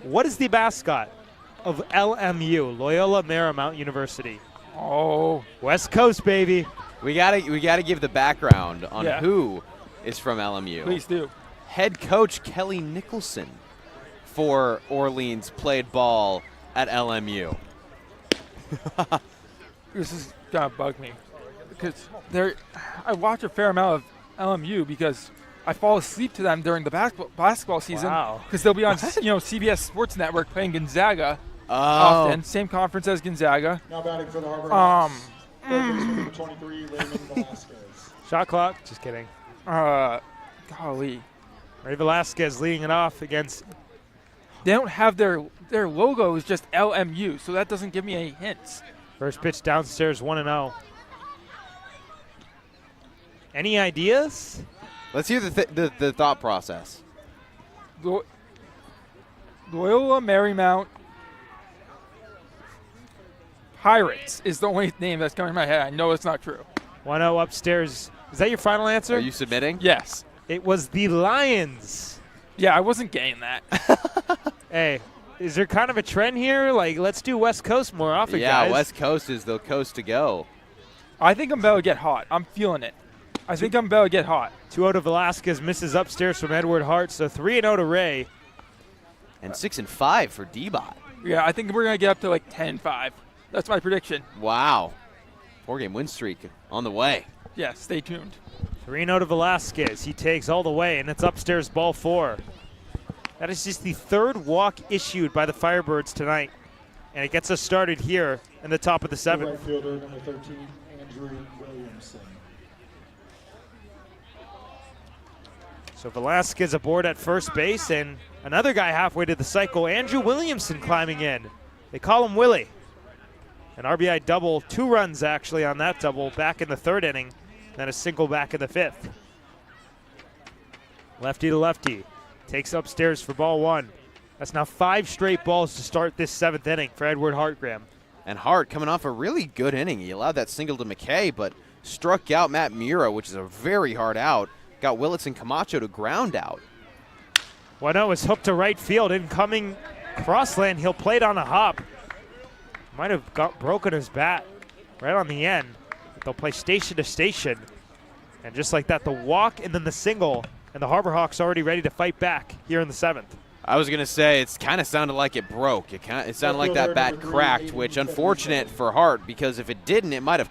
What is the mascot of LMU, Loyola Marymount University? Oh, West Coast, baby. We gotta give the background on who is from LMU. Please do. Head coach Kelly Nicholson for Orleans played ball at LMU. This is gonna bug me because I watch a fair amount of LMU because I fall asleep to them during the basketball season because they'll be on CBS Sports Network playing Gonzaga often, same conference as Gonzaga. Now batting for the Harbor Hawks. Number 23, Raymond Velasquez. Shot clock. Just kidding. Golly. Ray Velasquez leading it off against. They don't have their logo is just LMU, so that doesn't give me any hints. First pitch downstairs, 1-0. Any ideas? Let's hear the thought process. Loyola Marymount Pirates is the only name that's coming to my head. I know it's not true. 1-0 upstairs. Is that your final answer? Are you submitting? Yes. It was the Lions. Yeah, I wasn't getting that. Hey, is there kind of a trend here? Like, let's do West Coast more often, guys. Yeah, West Coast is the coast to go. I think I'm about to get hot. I'm feeling it. I think I'm about to get hot. 2-0 to Velasquez, misses upstairs from Edward Hart, so 3-0 to Ray. And 6-5 for D-Bot. Yeah, I think we're going to get up to like 10-5. That's my prediction. Wow. 4-game win streak on the way. Yeah, stay tuned. 3-0 to Velasquez. He takes all the way, and it's upstairs, ball 4. That is just the 3rd walk issued by the Firebirds tonight. And it gets us started here in the top of the 7th. Right fielder, number 13, Andrew Williamson. So Velasquez aboard at first base, and another guy halfway to the cycle, Andrew Williamson climbing in. They call him Willie. An RBI double, 2 runs actually on that double back in the 3rd inning, then a single back in the 5th. Lefty to lefty, takes upstairs for ball 1. That's now 5 straight balls to start this 7th inning for Edward Hartgram. And Hart coming off a really good inning. He allowed that single to McKay, but struck out Matt Mura, which is a very hard out. Got Willits and Camacho to ground out. 1-0 is hooked to right field, incoming crossland. He'll play it on a hop. Might have broken his bat right on the end. They'll play station to station. And just like that, the walk and then the single and the Harbor Hawks already ready to fight back here in the 7th. I was going to say, it's kind of sounded like it broke. It sounded like that bat cracked, which unfortunate for Hart, because if it didn't, it might have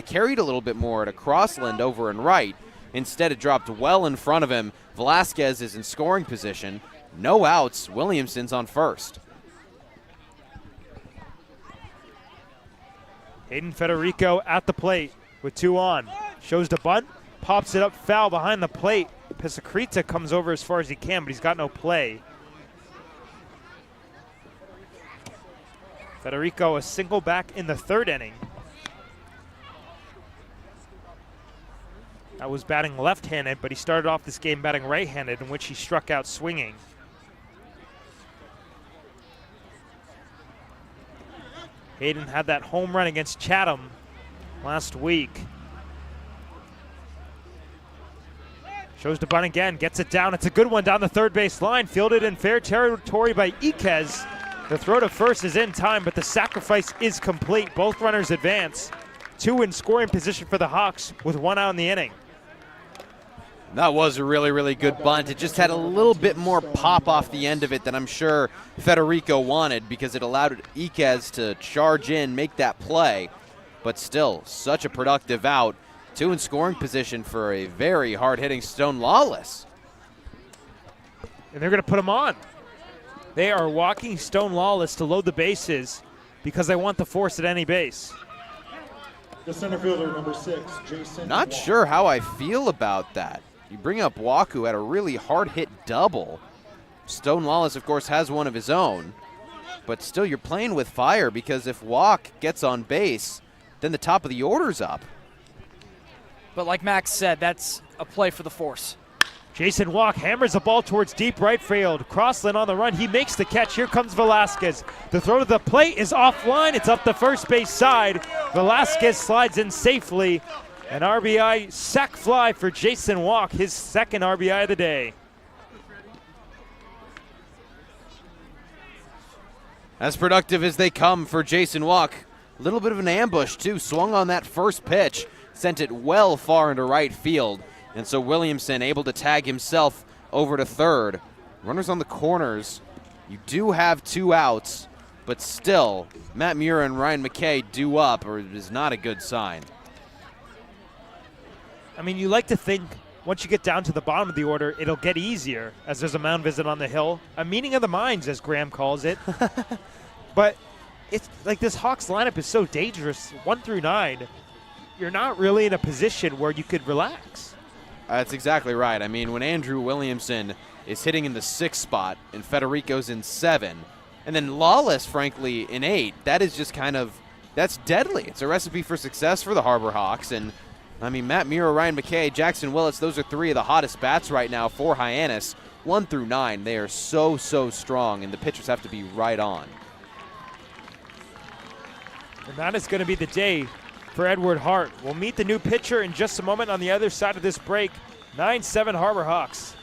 carried a little bit more at a crossland over and right. Instead, it dropped well in front of him. Velasquez is in scoring position. No outs. Williamson's on first. Hayden Federico at the plate with 2 on. Shows the bunt, pops it up foul behind the plate. Pisacrita comes over as far as he can, but he's got no play. Federico a single back in the 3rd inning. That was batting left-handed, but he started off this game batting right-handed, in which he struck out swinging. Hayden had that home run against Chatham last week. Shows the bunt again, gets it down. It's a good one down the 3rd base line. Fielded in fair territory by Iquez. The throw to first is in time, but the sacrifice is complete. Both runners advance. 2 in scoring position for the Hawks with 1 out in the inning. That was a really, really good bunt. It just had a little bit more pop off the end of it than I'm sure Federico wanted, because it allowed Iquez to charge in, make that play. But still, such a productive out. 2 in scoring position for a very hard-hitting Stone Lawless. And they're going to put him on. They are walking Stone Lawless to load the bases because they want the force at any base. The center fielder, number 6, Jason. Not sure how I feel about that. You bring up Walk, who had a really hard-hit double. Stone Lawless, of course, has one of his own. But still, you're playing with fire, because if Walk gets on base, then the top of the order's up. But like Max said, that's a play for the force. Jason Walk hammers the ball towards deep right field. Crossland on the run. He makes the catch. Here comes Velasquez. The throw to the plate is offline. It's up the first base side. Velasquez slides in safely. An RBI sac fly for Jason Walk, his 2nd RBI of the day. As productive as they come for Jason Walk. A little bit of an ambush, too. Swung on that first pitch. Sent it well far into right field. And so Williamson able to tag himself over to 3rd. Runners on the corners. You do have 2 outs, but still, Matt Muir and Ryan McKay due up is not a good sign. I mean, you like to think once you get down to the bottom of the order, it'll get easier as there's a mound visit on the hill. A meeting of the minds, as Graham calls it. But it's like this Hawks lineup is so dangerous, 1 through 9. You're not really in a position where you could relax. That's exactly right. I mean, when Andrew Williamson is hitting in the 6th spot and Federico's in 7, and then Lawless, frankly, in 8, that is just that's deadly. It's a recipe for success for the Harbor Hawks. And, I mean, Matt Muir, Ryan McKay, Jackson Willits, those are 3 of the hottest bats right now for Hyannis. 1 through 9, they are so, so strong, and the pitchers have to be right on. And that is going to be the day for Edward Hart. We'll meet the new pitcher in just a moment on the other side of this break. 9-7 Harbor Hawks.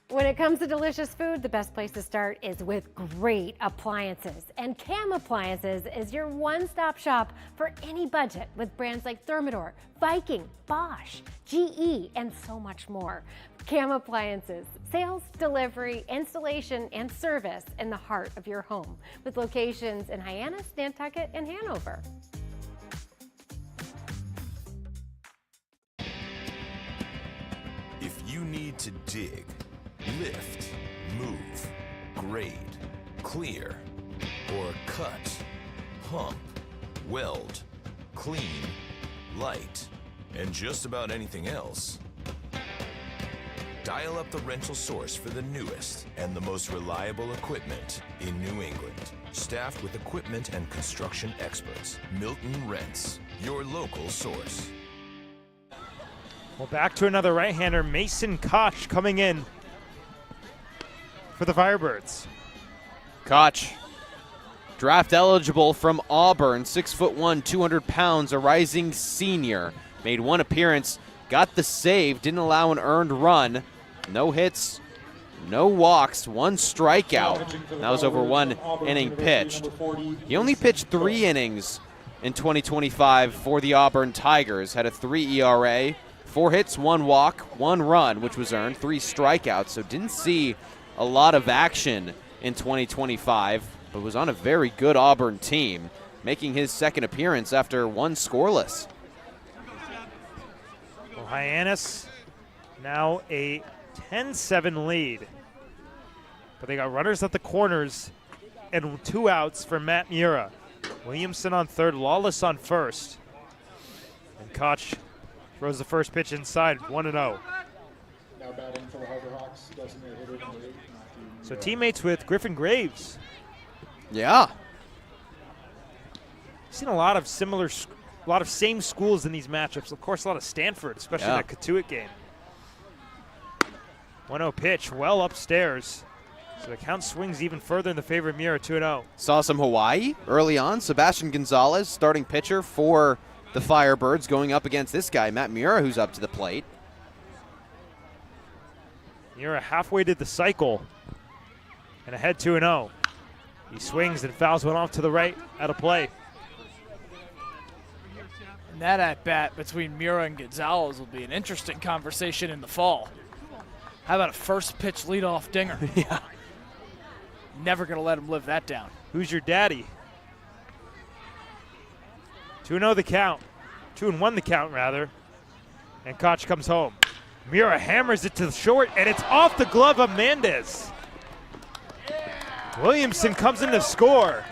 When it comes to delicious food, the best place to start is with great appliances. And Cam Appliances is your one-stop shop for any budget with brands like Thermador, Viking, Bosch, GE, and so much more. Cam Appliances, sales, delivery, installation, and service in the heart of your home, with locations in Hyannis, Nantucket, and Hanover. If you need to dig, lift, move, grade, clear, or cut, pump, weld, clean, light, and just about anything else, dial up the rental source for the newest and the most reliable equipment in New England. Staffed with equipment and construction experts, Milton Rents, your local source. Well, back to another right-hander, Mason Koch coming in for the Firebirds. Koch, draft eligible from Auburn, 6'1", 200 pounds, a rising senior. Made 1 appearance, got the save, didn't allow an earned run. No hits, no walks, 1 strikeout. That was over 1 inning pitched. He only pitched 3 innings in 2025 for the Auburn Tigers. Had a 3 ERA, 4 hits, 1 walk, 1 run, which was earned, 3 strikeouts. So didn't see a lot of action in 2025, but was on a very good Auburn team, making his second appearance after 1 scoreless. Well, Hyannis now a 10-7 lead. But they got runners at the corners and 2 outs for Matt Mura. Williamson on third, Lawless on first. And Koch throws the first pitch inside, 1-0. Now batting for the Harbor Hawks, designated hitter number 8. So teammates with Griffin Graves. Yeah. Seen a lot of same schools in these matchups. Of course, a lot of Stanford, especially in that Katuitt game. 1-0 pitch, well upstairs. So the count swings even further in the favor of Mura, 2-0. Saw some Hawaii early on. Sebastian Gonzalez, starting pitcher for the Firebirds, going up against this guy, Matt Mura, who's up to the plate. Mura halfway to the cycle and ahead 2-0. He swings and fouls one off to the right, out of play. And that at-bat between Mura and Gonzalez will be an interesting conversation in the fall. How about a first pitch leadoff dinger? Yeah. Never going to let him live that down. Who's your daddy? 2-0 the count. 2-1 the count, rather. And Koch comes home. Mura hammers it to the short, and it's off the glove of Mendez. Williamson comes in to score.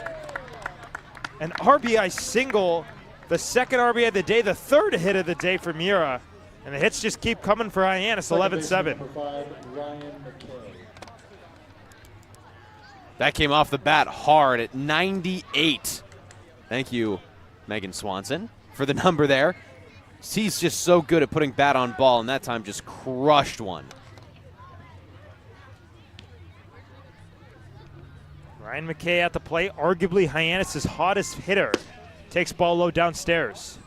An RBI single, the second RBI of the day, the third hit of the day for Mura. And the hits just keep coming for Hyannis, 11-7. That came off the bat hard at 98. Thank you, Megan Swanson, for the number there. He's just so good at putting bat on ball, and that time just crushed one. Ryan McKay at the plate, arguably Hyannis' hottest hitter. Takes ball low downstairs.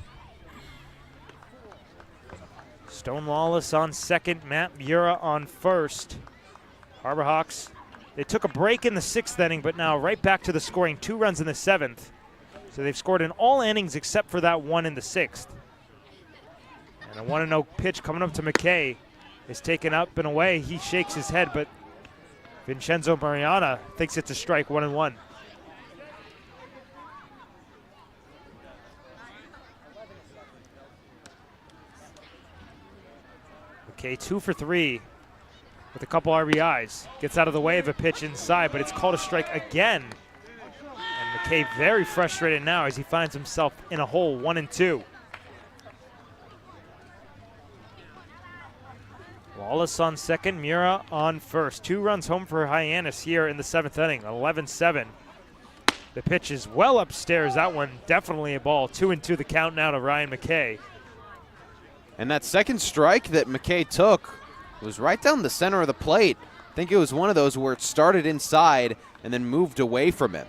Stone Lawless on second, Matt Mura on first. Harbor Hawks, they took a break in the 6th inning, but now right back to the scoring, 2 runs in the 7th. So they've scored in all innings except for that one in the 6th. And a 1-0 pitch coming up to McKay is taken up and away. He shakes his head, but Vincenzo Mariana thinks it's a strike, 1-1. McKay 2 for 3 with a couple RBIs. Gets out of the way of a pitch inside, but it's called a strike again. And McKay very frustrated now as he finds himself in a hole, 1-2. Lawless on second, Mura on first. 2 runs home for Hyannis here in the 7th inning, 11-7. The pitch is well upstairs. That one definitely a ball. 2-2 the count now to Ryan McKay. And that second strike that McKay took was right down the center of the plate. I think it was one of those where it started inside and then moved away from him.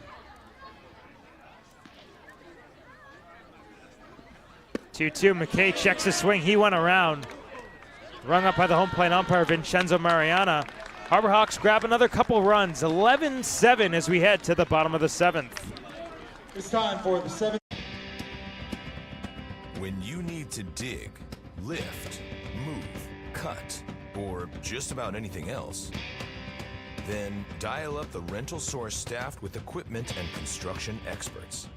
2-2, McKay checks his swing. He went around. Rung up by the home plate umpire, Vincenzo Mariana. Harbor Hawks grab another couple runs, 11-7 as we head to the bottom of the 7th. It's time for the 7th. When you need to dig, lift, move, cut, or just about anything else, then dial up the Rental Source staffed with equipment and construction experts.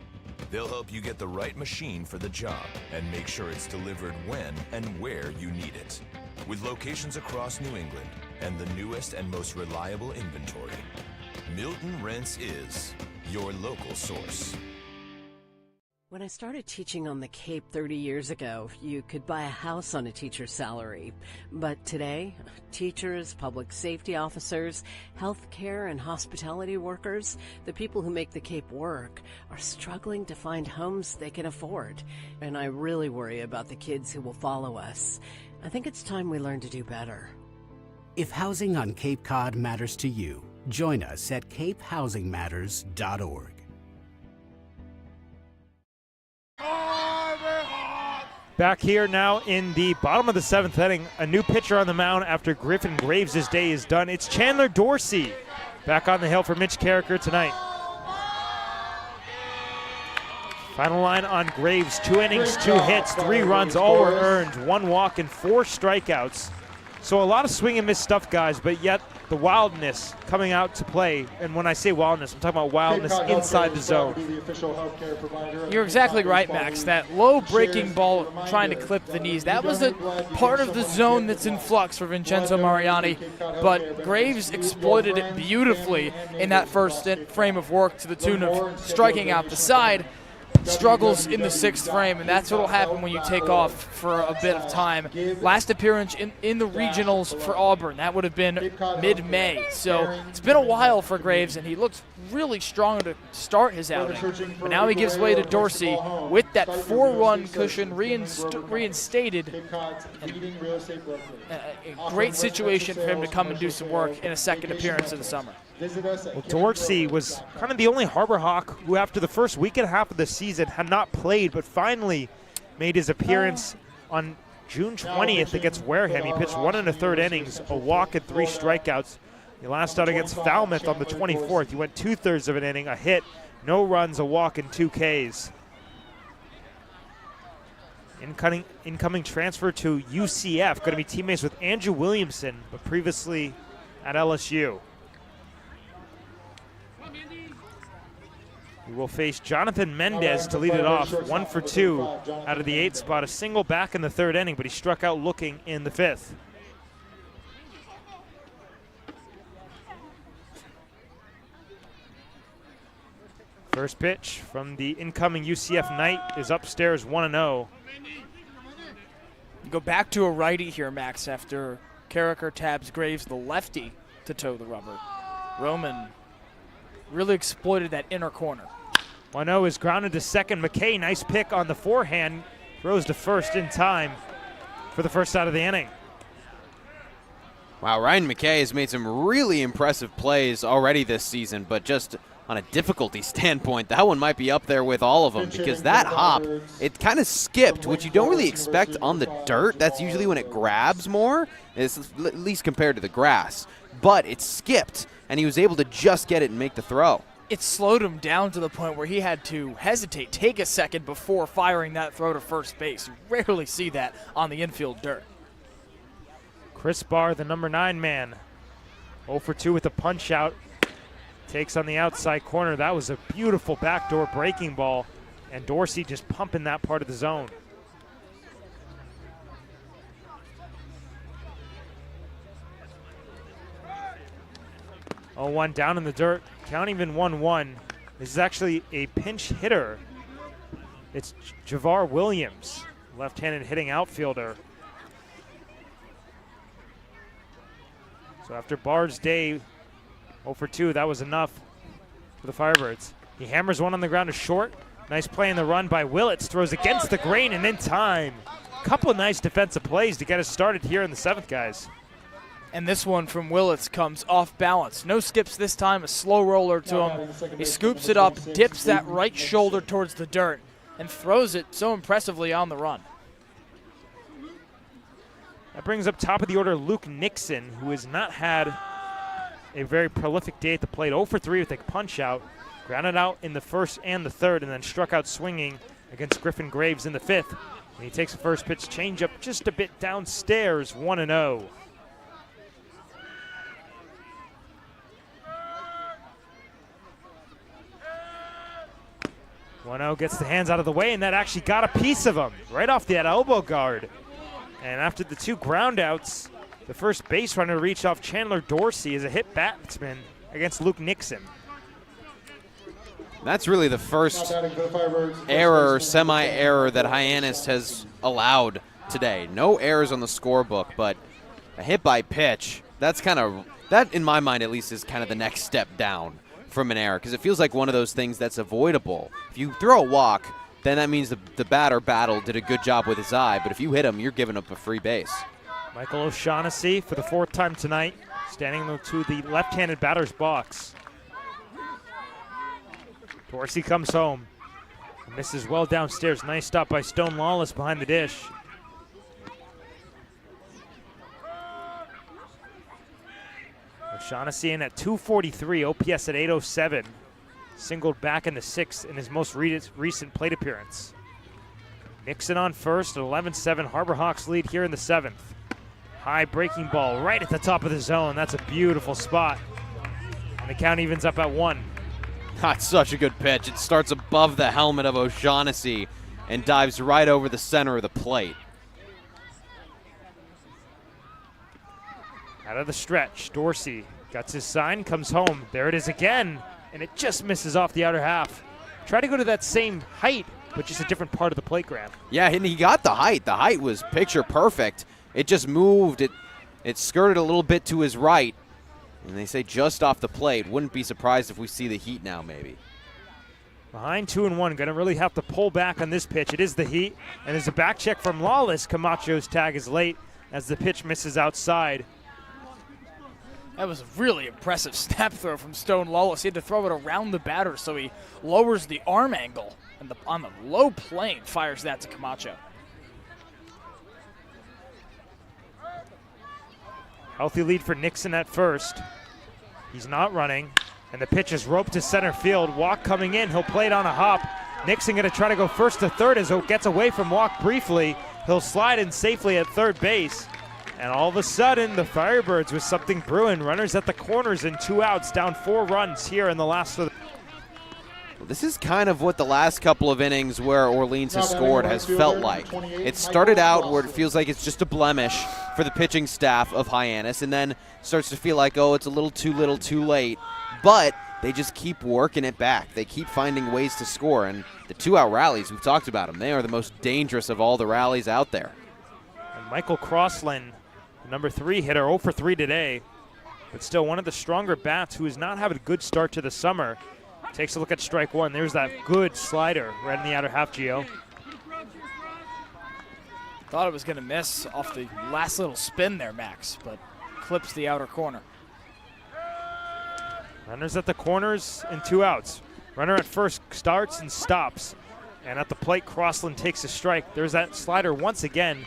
They'll help you get the right machine for the job and make sure it's delivered when and where you need it. With locations across New England and the newest and most reliable inventory, Milton Rents is your local source. When I started teaching on the Cape 30 years ago, you could buy a house on a teacher's salary. But today, teachers, public safety officers, healthcare and hospitality workers, the people who make the Cape work, are struggling to find homes they can afford. And I really worry about the kids who will follow us. I think it's time we learn to do better. If housing on Cape Cod matters to you, join us at capehousingmatters.org. Back here now in the bottom of the 7th inning, a new pitcher on the mound after Griffin Graves' day is done. It's Chandler Dorsey back on the hill for Mitch Carricker tonight. Final line on Graves, 2 innings, 2 hits, 3 runs, all were earned, 1 walk and 4 strikeouts. So a lot of swing and miss stuff, guys, but yet the wildness coming out to play. And when I say wildness, I'm talking about wildness inside the zone. You're exactly right, Max. That low breaking ball trying to clip the knees, that was a part of the zone that's in flux for Vincenzo Mariani, but Graves exploited it beautifully in that first frame of work to the tune of striking out the side. Struggles in the 6th frame, and that's what will happen when you take off for a bit of time. Last appearance in the regionals for Auburn, that would have been mid-May. So it's been a while for Graves, and he looked really strong to start his outing. But now he gives way to Dorsey with that 4-run cushion reinstated. A great situation for him to come and do some work in a second appearance of the summer. Well, Dorsey was kind of the only Harbor Hawk who, after the first week and a half of the season, had not played, but finally made his appearance on June 20th against Wareham. He pitched 1 1/3 innings, a walk and 3 strikeouts. He last out against Falmouth on the 24th. He went 2/3 of an inning, a hit, no runs, a walk, and 2 Ks. Incoming transfer to UCF, going to be teammates with Andrew Williamson, but previously at LSU. We will face Jonathan Mendez to lead it off, 1 for 2 out of the 8th spot. A single back in the 3rd inning, but he struck out looking in the 5th. First pitch from the incoming UCF Knight is upstairs, 1-0. You go back to a righty here, Max, after Carricker tabs Graves, the lefty, to toe the rubber. Roman really exploited that inner corner. 1-0 is grounded to second. McKay, nice pick on the forehand. Throws to first in time for the first out of the inning. Wow, Ryan McKay has made some really impressive plays already this season, but just on a difficulty standpoint, that one might be up there with all of them because that hop, it kind of skipped, which you don't really expect on the dirt. That's usually when it grabs more, at least compared to the grass. But it skipped, and he was able to just get it and make the throw. It slowed him down to the point where he had to hesitate, take a second before firing that throw to first base. You rarely see that on the infield dirt. Chris Barr, the number 9 man, 0 for 2 with a punch out. Takes on the outside corner. That was a beautiful backdoor breaking ball, and Dorsey just pumping that part of the zone. Oh, 1 down in the dirt. Count even 1-1. This is actually a pinch hitter. It's Javar Williams, left-handed hitting outfielder. So after Barr's day, 0 for 2, that was enough for the Firebirds. He hammers one on the ground to short. Nice play in the run by Willits. Throws against the grain and in time. Couple of nice defensive plays to get us started here in the 7th, guys. And this one from Willits comes off balance. No skips this time, a slow roller to him. He scoops it up, dips that right shoulder towards the dirt, and throws it so impressively on the run. That brings up top of the order Luke Nixon, who has not had a very prolific day at the plate. 0 for 3 with a punch out. Grounded out in the 1st and the 3rd, and then struck out swinging against Griffin Graves in the 5th. And he takes a first pitch changeup just a bit downstairs, 1-0. Gets the hands out of the way, and that actually got a piece of him right off that elbow guard. And after the 2 groundouts, the first base runner reached off Chandler Dorsey as a hit batsman against Luke Nixon. That's really the first error, semi-error that Hyannis has allowed today. No errors on the scorebook, but a hit by pitch, that in my mind at least is kind of the next step down from an error, because it feels like one of those things that's avoidable. If you throw a walk, then that means the batter did a good job with his eye, but if you hit him, you're giving up a free base. Michael O'Shaughnessy for the 4th time tonight, standing to the left-handed batter's box. Dorsey comes home. Misses well downstairs. Nice stop by Stone Lawless behind the dish. O'Shaughnessy in at 243, OPS at 807. singled back in the 6th in his most recent plate appearance. Nixon on first, an 11-7 Harbor Hawks lead here in the 7th. High breaking ball right at the top of the zone. That's a beautiful spot. And the count evens up at 1. That's such a good pitch. It starts above the helmet of O'Shaughnessy and dives right over the center of the plate. Out of the stretch, Dorsey gets his sign, comes home. There it is again, and it just misses off the outer half. Try to go to that same height, but just a different part of the plate, Graham. Yeah, and he got the height. The height was picture perfect. It just moved. It skirted a little bit to his right. And they say just off the plate. Wouldn't be surprised if we see the heat now, maybe. Behind 2-1, going to really have to pull back on this pitch. It is the heat, and there's a back check from Lawless. Camacho's tag is late as the pitch misses outside. That was a really impressive snap throw from Stone Lawless. He had to throw it around the batter, so he lowers the arm angle, and on the low plane fires that to Camacho. Healthy lead for Nixon at first. He's not running, and the pitch is roped to center field. Walk coming in. He'll play it on a hop. Nixon going to try to go first to third as it gets away from Walk briefly. He'll slide in safely at third base. And all of a sudden, the Firebirds with something brewing. Runners at the corners and 2 outs, down 4 runs here in the last of the... This is kind of what the last couple of innings where Orleans has scored has felt like. It started out where it feels like it's just a blemish for the pitching staff of Hyannis, and then starts to feel like, oh, it's a little too late. But they just keep working it back. They keep finding ways to score, and the 2-out rallies, we've talked about them, they are the most dangerous of all the rallies out there. And Michael Crossland, the number 3 hitter, 0 for 3 today, but still one of the stronger bats who has not had a good start to the summer. Takes a look at strike 1. There's that good slider right in the outer half, Gio. Thought it was going to miss off the last little spin there, Max, but clips the outer corner. Runners at the corners and 2 outs. Runner at first starts and stops. And at the plate, Crossland takes a strike. There's that slider once again.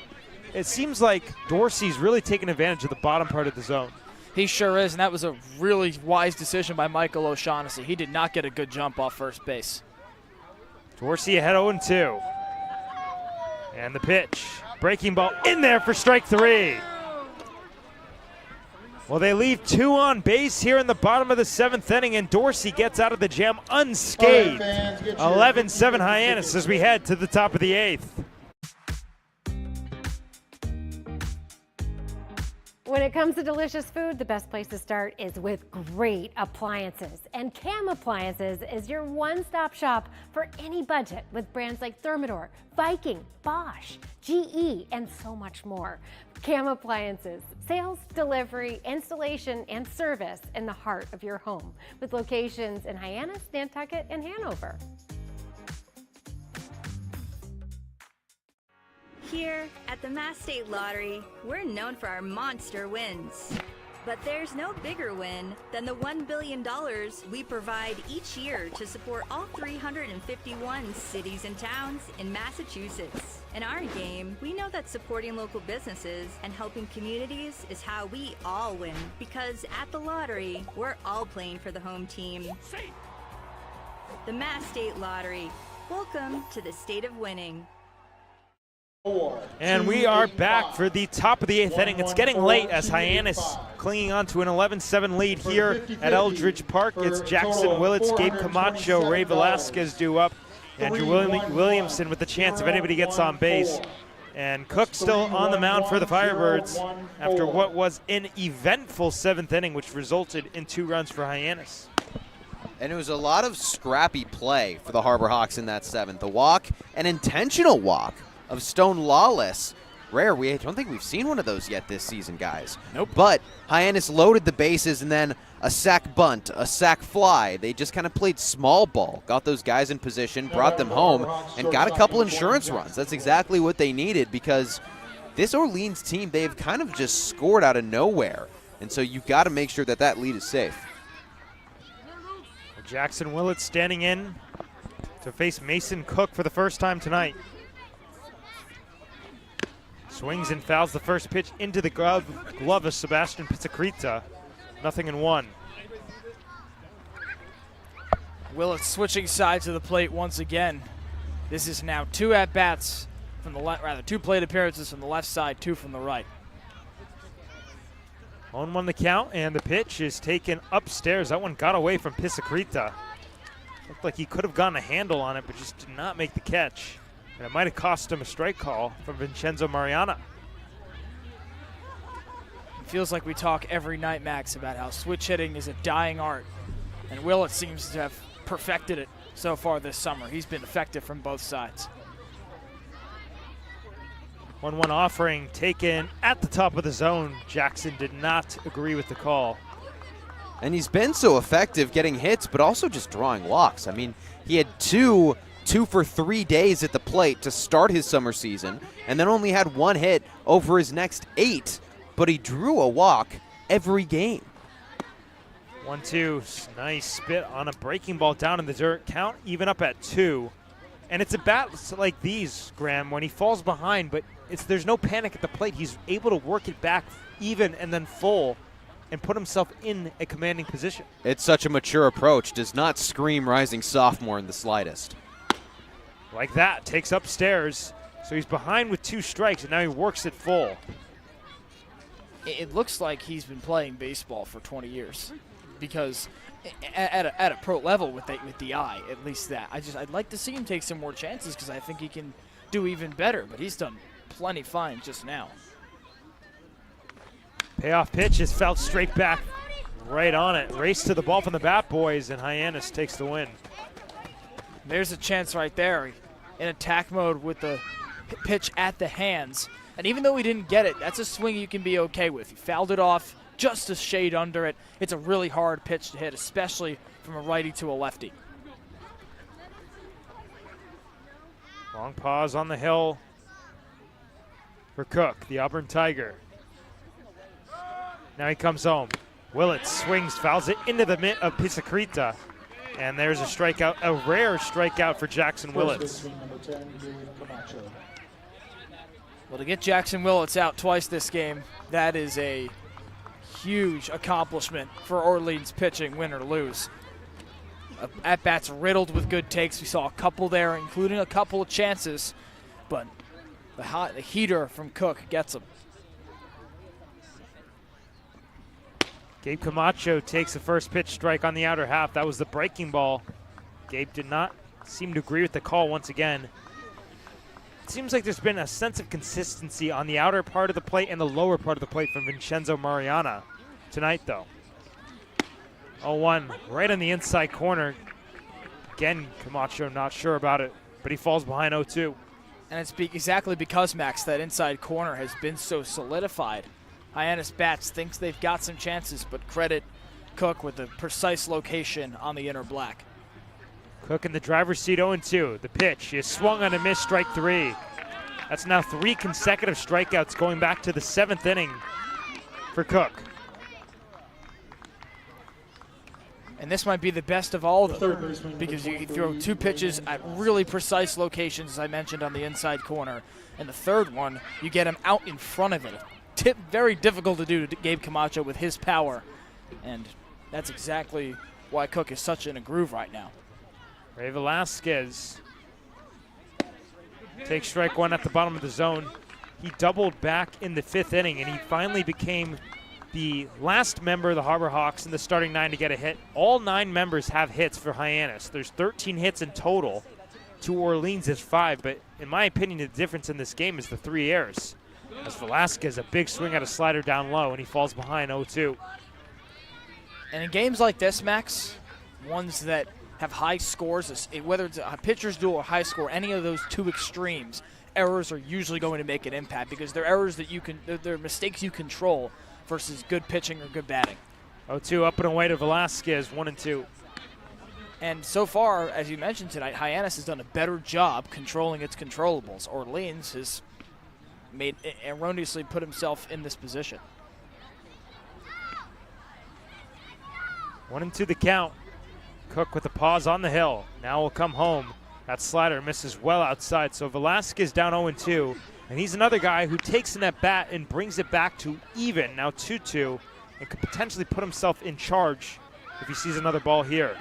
It seems like Dorsey's really taking advantage of the bottom part of the zone. He sure is, and that was a really wise decision by Michael O'Shaughnessy. He did not get a good jump off first base. Dorsey ahead 0-2. And the pitch. Breaking ball in there for strike 3. Well, they leave 2 on base here in the bottom of the 7th inning, and Dorsey gets out of the jam unscathed. 11-7 Hyannis as we head to the top of the 8th. When it comes to delicious food, the best place to start is with great appliances. And Cam Appliances is your one-stop shop for any budget with brands like Thermador, Viking, Bosch, GE, and so much more. Cam Appliances, sales, delivery, installation, and service in the heart of your home with locations in Hyannis, Nantucket, and Hanover. Here at the Mass State Lottery, we're known for our monster wins. But there's no bigger win than the $1 billion we provide each year to support all 351 cities and towns in Massachusetts. In our game, we know that supporting local businesses and helping communities is how we all win. Because at the lottery, we're all playing for the home team. The Mass State Lottery. Welcome to the state of winning. And we are back for the top of the 8th inning. It's getting late as Hyannis clinging on to an 11-7 lead here at Eldridge Park. It's Jackson Willits, Gabe Camacho, Ray Velasquez due up, Andrew Williamson with the chance if anybody gets on base. And Cook still on the mound for the Firebirds after what was an eventful 7th inning, which resulted in 2 runs for Hyannis. And it was a lot of scrappy play for the Harbor Hawks in that 7th. A walk, an intentional walk of Stone Lawless. Rare. I don't think we've seen one of those yet this season, guys. Nope. But Hyannis loaded the bases, and then a sac bunt, a sac fly. They just kind of played small ball, got those guys in position, brought them home, and got a couple insurance runs. That's exactly what they needed, because this Orleans team, they've kind of just scored out of nowhere. And so you've got to make sure that that lead is safe. Jackson Willits standing in to face Mason Cook for the first time tonight. Swings and fouls the first pitch into the glove of Sebastian Pizzicrita. 0-1. Willett switching sides of the plate once again. This is now 2 at-bats from the left, rather 2 plate appearances from the left side, 2 from the right. 1-1 the count, and the pitch is taken upstairs. That one got away from Pisacrita. Looked like he could have gotten a handle on it, but just did not make the catch. And it might have cost him a strike call from Vincenzo Mariana. It feels like we talk every night, Max, about how switch hitting is a dying art. And Willett seems to have perfected it so far this summer. He's been effective from both sides. 1-1 offering taken at the top of the zone. Jackson did not agree with the call. And he's been so effective getting hits, but also just drawing walks. I mean, he had two for 3 days at the plate to start his summer season, and then only had 1 hit over his next 8, but he drew a walk every game. 1-2, nice spit on a breaking ball down in the dirt. Count even up at 2. And it's at bats like these, Graham, when he falls behind, but there's no panic at the plate. He's able to work it back even and then full and put himself in a commanding position. It's such a mature approach. Does not scream rising sophomore in the slightest. Like that, takes upstairs. So he's behind with 2 strikes, and now he works it full. It looks like he's been playing baseball for 20 years because at a pro level with the eye, at least that. I'd like to see him take some more chances because I think he can do even better, but he's done plenty fine just now. Payoff pitch is felt straight back, right on it. Race to the ball from the bat boys, and Hyannis takes the win. There's a chance right there in attack mode with the pitch at the hands. And even though he didn't get it, that's a swing you can be okay with. He fouled it off just a shade under it. It's a really hard pitch to hit, especially from a righty to a lefty. Long pause on the hill for Cook, the Auburn Tiger. Now he comes home. Willett swings, fouls it into the mitt of Pisacrita. And there's a strikeout, a rare strikeout for Jackson Willett. Well, to get Jackson Willett out twice this game, that is a huge accomplishment for Orleans pitching, win or lose. At-bats riddled with good takes. We saw a couple there, including a couple of chances, but the heater from Cook gets him. Gabe Camacho takes the first pitch strike on the outer half. That was the breaking ball. Gabe did not seem to agree with the call once again. It seems like there's been a sense of consistency on the outer part of the plate and the lower part of the plate from Vincenzo Mariana tonight, though. 0-1, right on the inside corner. Again, Camacho not sure about it, but he falls behind 0-2. And it's exactly because, Max, that inside corner has been so solidified. Hyannis bats, thinks they've got some chances, but credit Cook with the precise location on the inner black. Cook in the driver's seat, 0-2. The pitch is swung on a miss, strike 3. That's now 3 consecutive strikeouts going back to the 7th inning for Cook. And this might be the best of all of them because you throw 2 pitches at really precise locations, as I mentioned, on the inside corner. And the third one, you get him out in front of it. Very difficult to do to Gabe Camacho with his power. And that's exactly why Cook is such in a groove right now. Ray Velasquez takes strike 1 at the bottom of the zone. He doubled back in the 5th inning, and he finally became the last member of the Harbor Hawks in the starting 9 to get a hit. All 9 members have hits for Hyannis. There's 13 hits in total. To Orleans is 5, but in my opinion, the difference in this game is the 3 errors. As Velasquez, a big swing at a slider down low, and he falls behind 0-2. And in games like this, Max, ones that have high scores, whether it's a pitcher's duel or high score, any of those 2 extremes, errors are usually going to make an impact because they're errors that they're mistakes you control versus good pitching or good batting. 0-2 up and away to Velasquez, 1-2. And so far, as you mentioned tonight, Hyannis has done a better job controlling its controllables. Orleans has erroneously put himself in this position. 1-2 the count. Cook with a pause on the hill. Now will come home. That slider misses well outside. So Velasquez down 0-2. And he's another guy who takes an at-bat and brings it back to even, now 2-2, and could potentially put himself in charge if he sees another ball here.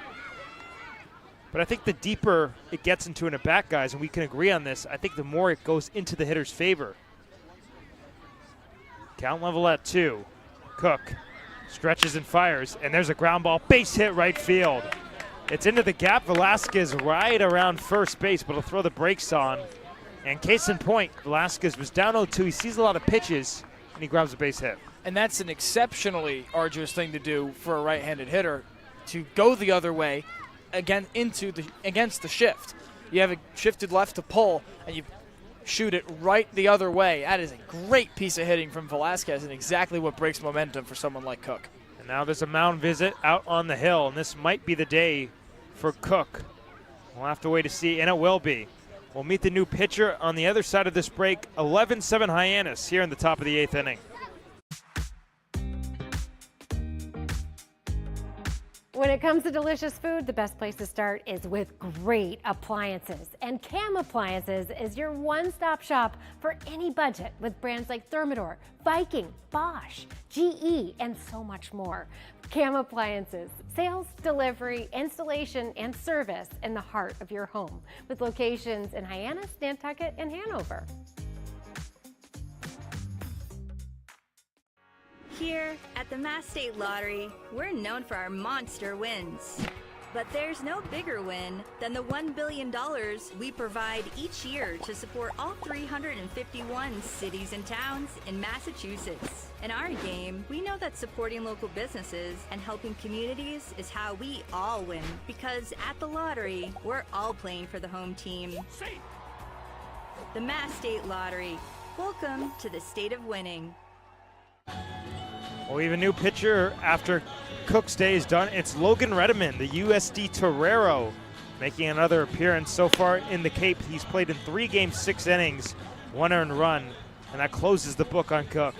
But I think the deeper it gets into an at-bat, guys, and we can agree on this, I think the more it goes into the hitter's favor. Count level at 2. Cook stretches and fires, and there's a ground ball, base hit right field. It's into the gap. Velasquez right around first base, but he'll throw the brakes on. And case in point, Velasquez was down 0-2. He sees a lot of pitches, and he grabs a base hit. And that's an exceptionally arduous thing to do for a right-handed hitter, to go the other way against the shift. You have a shifted left to pull, and you shoot it right the other way. That is a great piece of hitting from Velasquez and exactly what breaks momentum for someone like Cook. And now there's a mound visit out on the hill, and this might be the day for Cook. We'll have to wait to see, and it will be. We'll meet the new pitcher on the other side of this break. 11-7 Hyannis here in the top of the 8th inning. When it comes to delicious food, the best place to start is with great appliances. And Cam Appliances is your one-stop shop for any budget with brands like Thermador, Viking, Bosch, GE, and so much more. Cam Appliances, sales, delivery, installation, and service in the heart of your home, with locations in Hyannis, Nantucket, and Hanover. Here at the Mass State Lottery, we're known for our monster wins. But there's no bigger win than the $1 billion we provide each year to support all 351 cities and towns in Massachusetts. In our game, we know that supporting local businesses and helping communities is how we all win. Because at the lottery, we're all playing for the home team. The Mass State Lottery. Welcome to the state of winning. Well, we have a new pitcher after Cook's day is done. It's Logan Redeman, the USD Torero, making another appearance so far in the Cape. He's played in 3 games, 6 innings, 1 earned run, and that closes the book on Cook.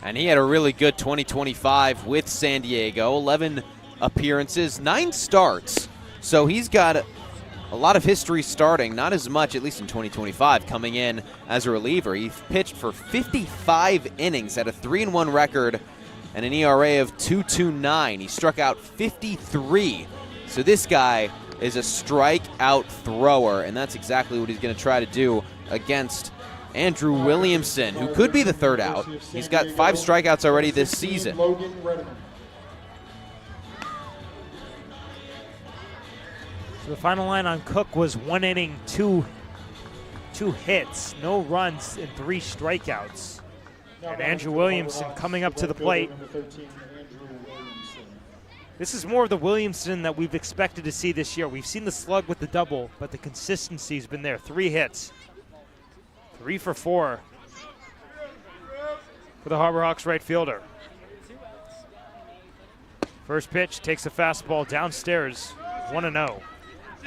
And he had a really good 2025 with San Diego, 11 appearances, 9 starts. So he's got a lot of history starting, not as much, at least in 2025, coming in as a reliever. He pitched for 55 innings, had a 3-1 record and an ERA of 2.29. He struck out 53. So this guy is a strikeout thrower, and that's exactly what he's going to try to do against Andrew Williamson, who could be the third out. He's got 5 strikeouts already this season. So the final line on Cook was 1 inning, 2 hits, no runs, and 3 strikeouts. And Andrew Williamson coming up to the plate. This is more of the Williamson that we've expected to see this year. We've seen the slug with the double, but the consistency's been there. 3 hits, 3 for 4 for the Harbor Hawks right fielder. First pitch takes a fastball downstairs, 1-0.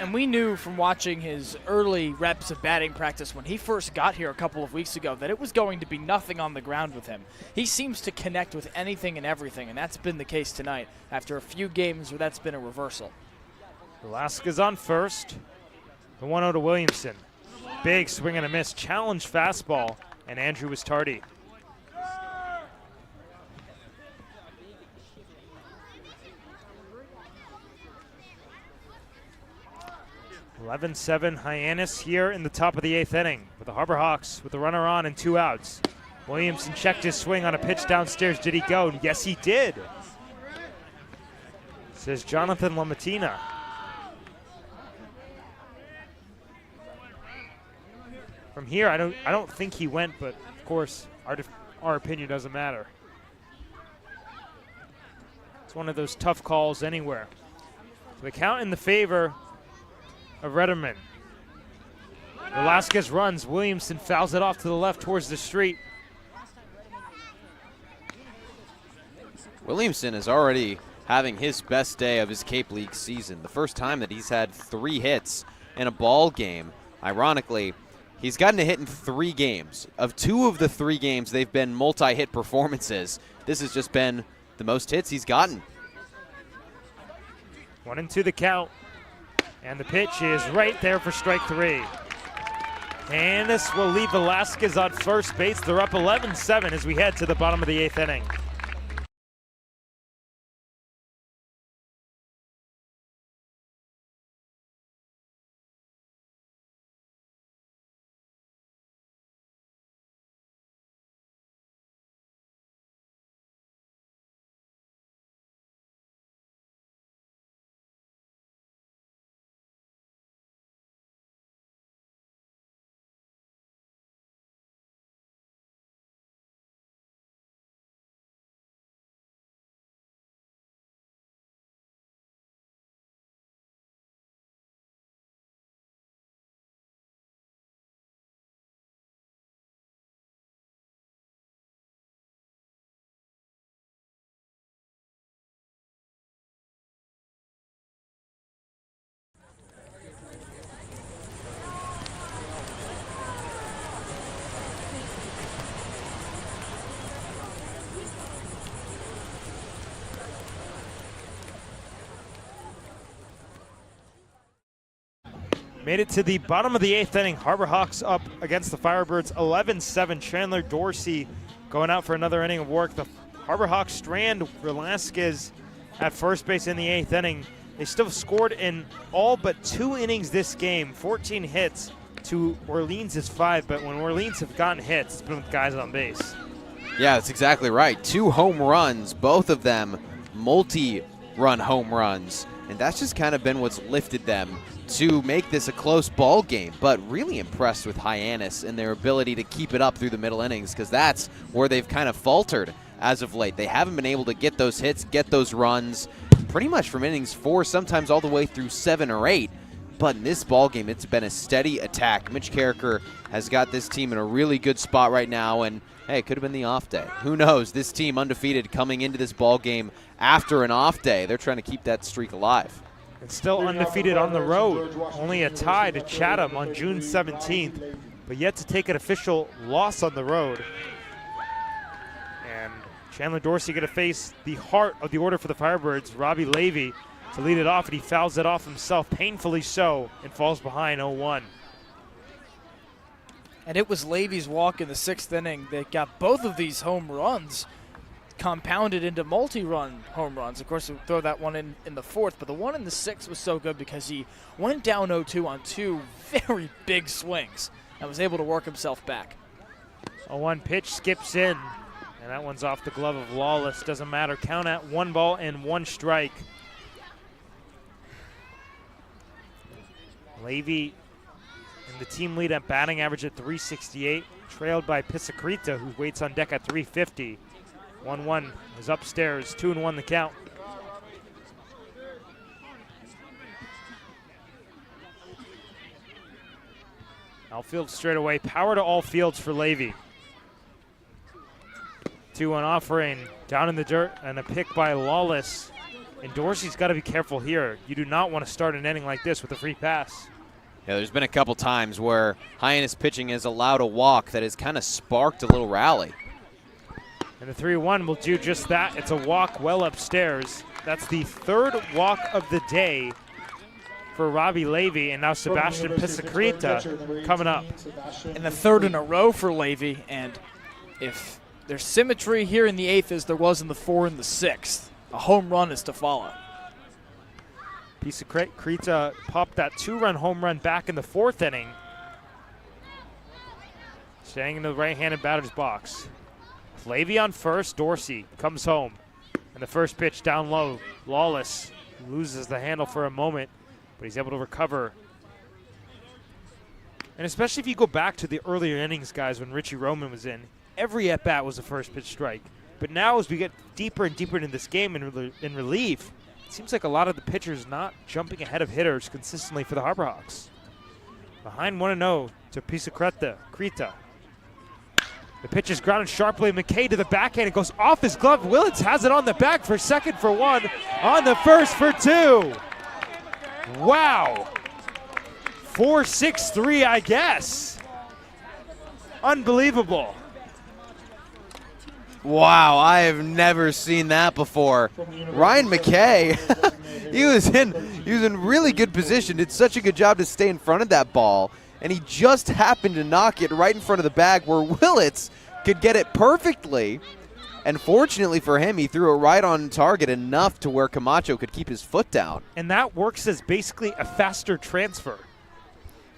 And we knew from watching his early reps of batting practice when he first got here a couple of weeks ago that it was going to be nothing on the ground with him. He seems to connect with anything and everything, and that's been the case tonight after a few games where that's been a reversal. Velasquez on first. The 1-0 to Williamson. Big swing and a miss. Challenge fastball, and Andrew was tardy. (11-7) Hyannis here in the top of the 8th inning with the Harbor Hawks with the runner on and 2 outs. Williamson checked his swing on a pitch downstairs. Did he go? Yes, he did. Says Jonathan LaMattina. From here, I don't think he went, but of course, our opinion doesn't matter. It's one of those tough calls anywhere. So the count in the favor of Redeman. Velasquez runs. Williamson fouls it off to the left towards the street. Williamson is already having his best day of his Cape League season. The first time that he's had 3 hits in a ball game. Ironically, he's gotten a hit in 3 games. Of 2 of the 3 games, they've been multi-hit performances. This has just been the most hits he's gotten. 1-2 the count. And the pitch is right there for strike 3. Hyannis will leave Velasquez on first base. They're up 11-7 as we head to the bottom of the 8th inning. Made it to the bottom of the 8th inning. Harbor Hawks up against the Firebirds 11-7. Chandler Dorsey going out for another inning of work. The Harbor Hawks strand Velasquez at first base in the 8th inning. They still scored in all but 2 innings this game, 14 hits to Orleans' 5, but when Orleans have gotten hits, it's been with guys on base. Yeah, that's exactly right. 2 home runs, both of them multi-run home runs, and that's just kind of been what's lifted them to make this a close ball game, but really impressed with Hyannis and their ability to keep it up through the middle innings, because that's where they've kind of faltered as of late. They haven't been able to get those hits, get those runs, pretty much from innings 4, sometimes all the way through 7 or 8. But in this ball game, it's been a steady attack. Mitch Carricker has got this team in a really good spot right now, and hey, it could have been the off day. Who knows? This team undefeated coming into this ball game after an off day. They're trying to keep that streak alive. It's still undefeated on the road. Only a tie to Chatham on June 17th, but yet to take an official loss on the road. And Chandler Dorsey going to face the heart of the order for the Firebirds, Robbie Levy, to lead it off, and he fouls it off himself, painfully so, and falls behind 0-1. And it was Levy's walk in the 6th inning that got both of these home runs compounded into multi-run home runs. Of course, we throw that one in the 4th, but the one in the 6th was so good because he went down 0-2 on 2 very big swings and was able to work himself back. A 1 pitch skips in, and that one's off the glove of Lawless. Doesn't matter. Count at 1 ball and 1 strike. Levy in the team lead at batting average at 368, trailed by Pisacreta, who waits on deck at 350. 1-1 is upstairs, 2-1 the count. Outfield straightaway, power to all fields for Levy. 2-1 offering, down in the dirt, and a pick by Lawless. And Dorsey's got to be careful here. You do not want to start an inning like this with a free pass. Yeah, there's been a couple times where Hyannis pitching has allowed a walk that has kind of sparked a little rally. And the 3-1 will do just that. It's a walk well upstairs. That's the 3rd walk of the day for Robbie Levy, and now Sebastian Pisacreta coming up. And the 3rd in a row for Levy, and if there's symmetry here in the 8th as there was in the 4 and the 6th, a home run is to follow. Pisacreta popped that 2-run home run back in the 4th inning. Staying in the right-handed batter's box. Levy on first, Dorsey comes home. And the first pitch down low, Lawless loses the handle for a moment, but he's able to recover. And especially if you go back to the earlier innings, guys, when Richie Roman was in, every at-bat was a first pitch strike. But now as we get deeper and deeper into this game in relief, it seems like a lot of the pitchers not jumping ahead of hitters consistently for the Harbor Hawks. Behind 1-0 to Pisacreta. The pitch is grounded sharply. McKay to the backhand. It goes off his glove. Willits has it on the back for second for 1. On the first for 2. Wow. 4-6-3, I guess. Unbelievable. Wow, I have never seen that before. Ryan McKay, he was in really good position. Did such a good job to stay in front of that ball. And he just happened to knock it right in front of the bag where Willits could get it perfectly. And fortunately for him, he threw it right on target enough to where Camacho could keep his foot down. And that works as basically a faster transfer.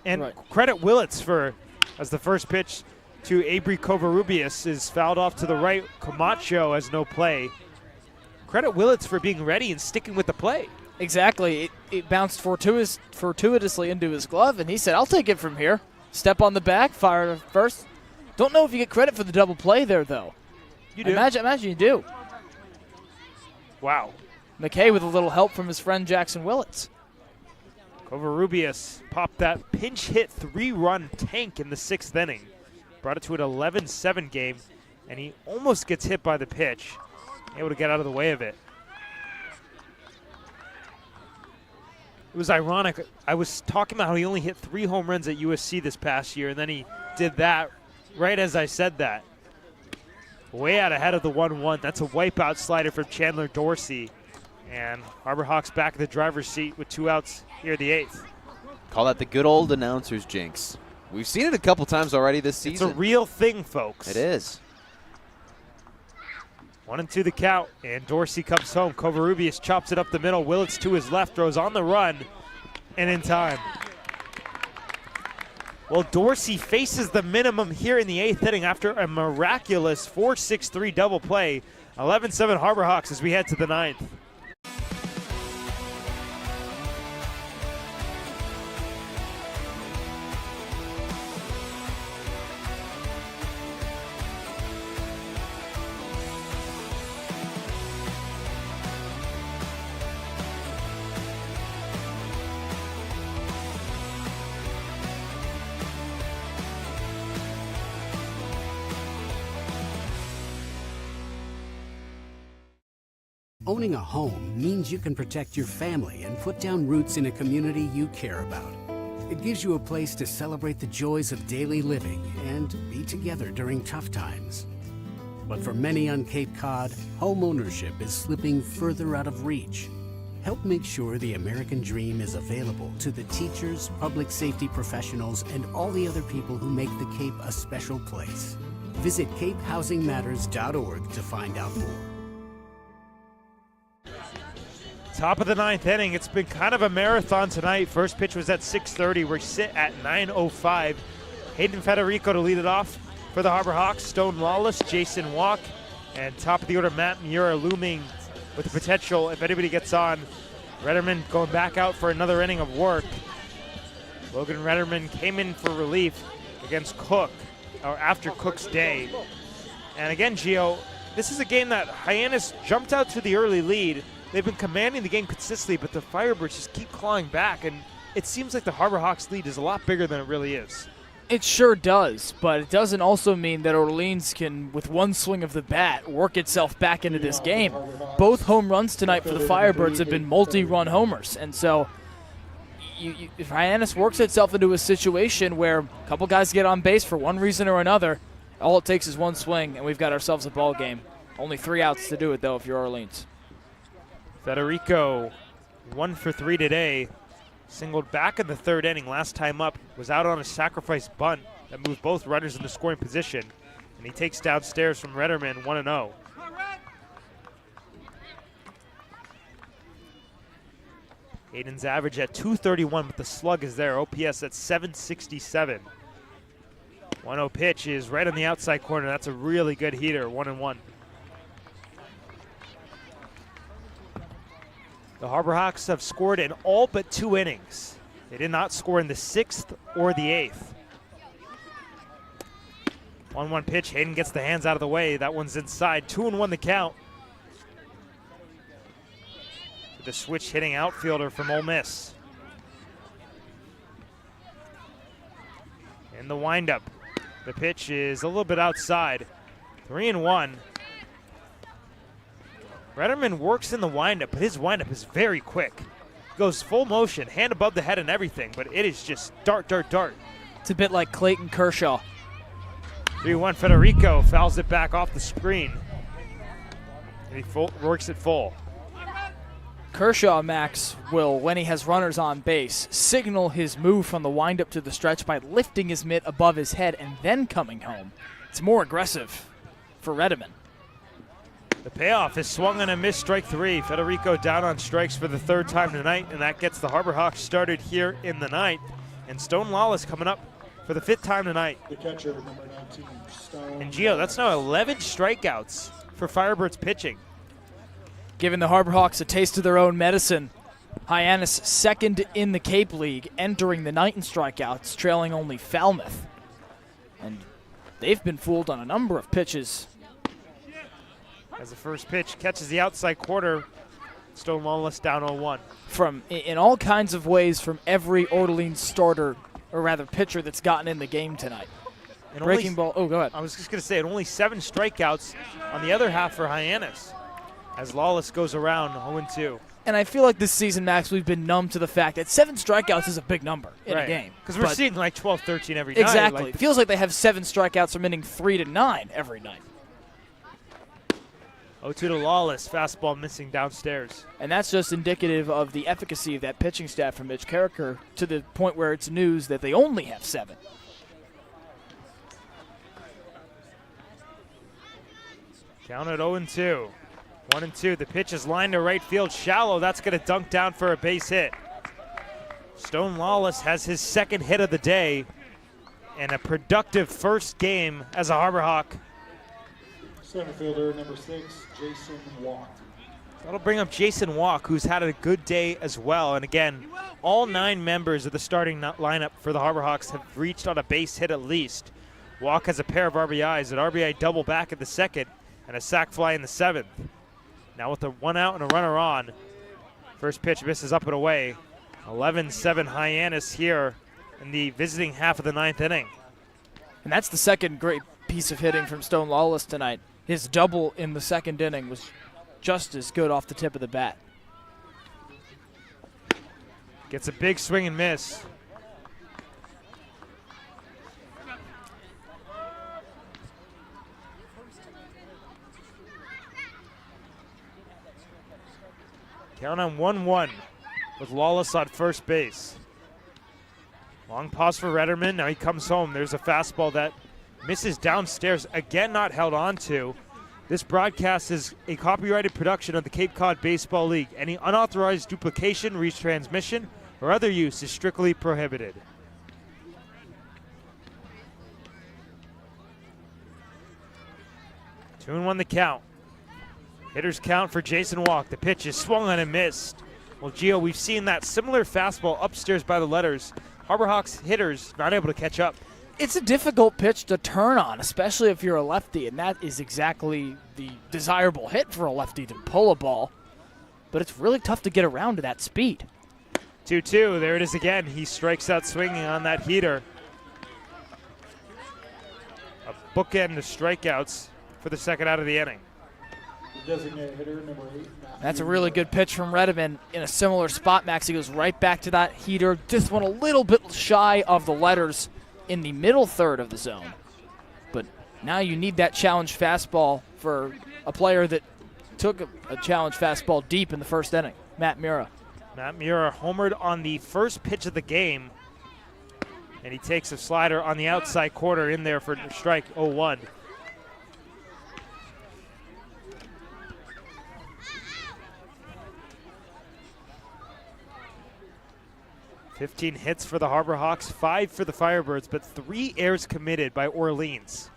And credit Willits for, as the first pitch to Abri Covarrubias is fouled off to the right. Camacho has no play. Credit Willits for being ready and sticking with the play. Exactly. It bounced fortuitously into his glove, and he said, I'll take it from here. Step on the back, fire first. Don't know if you get credit for the double play there, though. You do. Imagine you do. Wow. McKay with a little help from his friend Jackson Willits. Covarrubias popped that pinch hit 3-run tank in the 6th inning. Brought it to an 11-7 game, and he almost gets hit by the pitch. Able to get out of the way of it. It was ironic. I was talking about how he only hit 3 home runs at USC this past year, and then he did that right as I said that. Way out ahead of the 1-1. That's a wipeout slider from Chandler Dorsey. And Harbor Hawks back in the driver's seat with 2 outs here in the 8th. Call that the good old announcer's jinx. We've seen it a couple times already this season. It's a real thing, folks. It is. 1-2 the count, and Dorsey comes home. Covarrubias chops it up the middle. Willits to his left, throws on the run, and in time. Well, Dorsey faces the minimum here in the 8th inning after a miraculous 4-6-3 double play. 11-7 Harbor Hawks as we head to the 9th. Owning a home means you can protect your family and put down roots in a community you care about. It gives you a place to celebrate the joys of daily living and be together during tough times. But for many on Cape Cod, home ownership is slipping further out of reach. Help make sure the American dream is available to the teachers, public safety professionals, and all the other people who make the Cape a special place. Visit capehousingmatters.org to find out more. Top of the 9th inning. It's been kind of a marathon tonight. First pitch was at 6:30. We sit at 9:05. Hayden Federico to lead it off for the Harbor Hawks. Stone Lawless, Jason Walk, and top of the order Matt Mura looming with the potential if anybody gets on. Retterman going back out for another inning of work. Logan Retterman came in for relief against Cook, or after Cook's day. And again, Gio, this is a game that Hyannis jumped out to the early lead. They've been commanding the game consistently, but the Firebirds just keep clawing back, and it seems like the Harbor Hawks lead is a lot bigger than it really is. It sure does, but it doesn't also mean that Orleans can, with one swing of the bat, work itself back into this game. Both home runs tonight for the Firebirds have been multi-run homers, and so if Hyannis works itself into a situation where a couple guys get on base for one reason or another, all it takes is one swing, and we've got ourselves a ball game. Only 3 outs to do it, though, if you're Orleans. Federico, 1 for 3 today. Singled back in the 3rd inning. Last time up was out on a sacrifice bunt that moved both runners into scoring position. And he takes downstairs from Retterman 1-0. Hayden's average at 231, but the slug is there. OPS at 767. 1-0 pitch is right on the outside corner. That's a really good heater, 1-1. The Harbor Hawks have scored in all but 2 innings. They did not score in the 6th or the 8th. 1-1 pitch. Hayden gets the hands out of the way. That one's inside. 2-1 the count. The switch hitting outfielder from Ole Miss. In the windup. The pitch is a little bit outside. 3-1. Retterman works in the windup, but his windup is very quick. Goes full motion, hand above the head and everything, but it is just dart, dart, dart. It's a bit like Clayton Kershaw. 3-1 Federico fouls it back off the screen. And he works it full. Kershaw, Max, will, when he has runners on base, signal his move from the windup to the stretch by lifting his mitt above his head and then coming home. It's more aggressive for Retterman. The payoff is swung on a missed, strike 3. Federico down on strikes for the 3rd time tonight, and that gets the Harbor Hawks started here in the 9th. And Stone Lawless coming up for the 5th time tonight. The catcher, number 19, Stone. And Gio, that's now 11 strikeouts for Firebirds pitching. Giving the Harbor Hawks a taste of their own medicine. Hyannis 2nd in the Cape League, entering the night in strikeouts, trailing only Falmouth. And they've been fooled on a number of pitches. As the first pitch catches the outside corner, Stone Lawless down 0-1. From in all kinds of ways from every Orleans starter, or rather pitcher that's gotten in the game tonight. And Breaking ball. Oh, go ahead. I was just going to say, and only 7 strikeouts on the other half for Hyannis, as Lawless goes around 0-2. And I feel like this season, Max, we've been numb to the fact that 7 strikeouts is a big number in a game. Because we're seeing like 12, 13 every night. Exactly. Like it feels like they have 7 strikeouts from inning 3 to 9 every night. 0-2 to Lawless, fastball missing downstairs. And that's just indicative of the efficacy of that pitching staff from Mitch Carricker, to the point where it's news that they only have 7. Count at 0-2. 1-2. The pitch is lined to right field, shallow. That's going to dunk down for a base hit. Stone Lawless has his 2nd hit of the day and a productive first game as a Harbor Hawk. Center fielder number 6, Jason Walk. That'll bring up Jason Walk, who's had a good day as well. And again, all 9 members of the starting lineup for the Harbor Hawks have reached on a base hit at least. Walk has a pair of RBIs, an RBI double back in the 2nd, and a sac fly in the 7th. Now with a 1 out and a runner on, first pitch misses up and away. 11-7 Hyannis here in the visiting half of the 9th inning. And that's the second great piece of hitting from Stone Lawless tonight. His double in the 2nd inning was just as good off the tip of the bat. Gets a big swing and miss. Count on 1-1 with Lawless on first base. Long pause for Retterman. Now he comes home. There's a fastball that misses downstairs. Again, not held on to. This broadcast is a copyrighted production of the Cape Cod Baseball League. Any unauthorized duplication, retransmission, or other use is strictly prohibited. Two and 1 the count. Hitters count for Jason Walk. The pitch is swung on and missed. Well, Gio, we've seen that similar fastball upstairs by the letters. Harbor Hawks hitters not able to catch up. It's a difficult pitch to turn on, especially if you're a lefty, and that is exactly the desirable hit for a lefty, to pull a ball. But it's really tough to get around to that speed. 2-2, there it is again. He strikes out swinging on that heater. A bookend of strikeouts for the 2nd out of the inning. Designated hitter number 8. That's a really good pitch from Reddeman in a similar spot, Max. He goes right back to that heater. This one a little bit shy of the letters in the middle 3rd of the zone. But now you need that challenge fastball for a player that took a challenge fastball deep in the 1st inning, Matt Mura. Matt Mura homered on the first pitch of the game, and he takes a slider on the outside corner in there for strike 0-1. 15 hits for the Harbor Hawks, 5 for the Firebirds, but 3 errors committed by Orleans.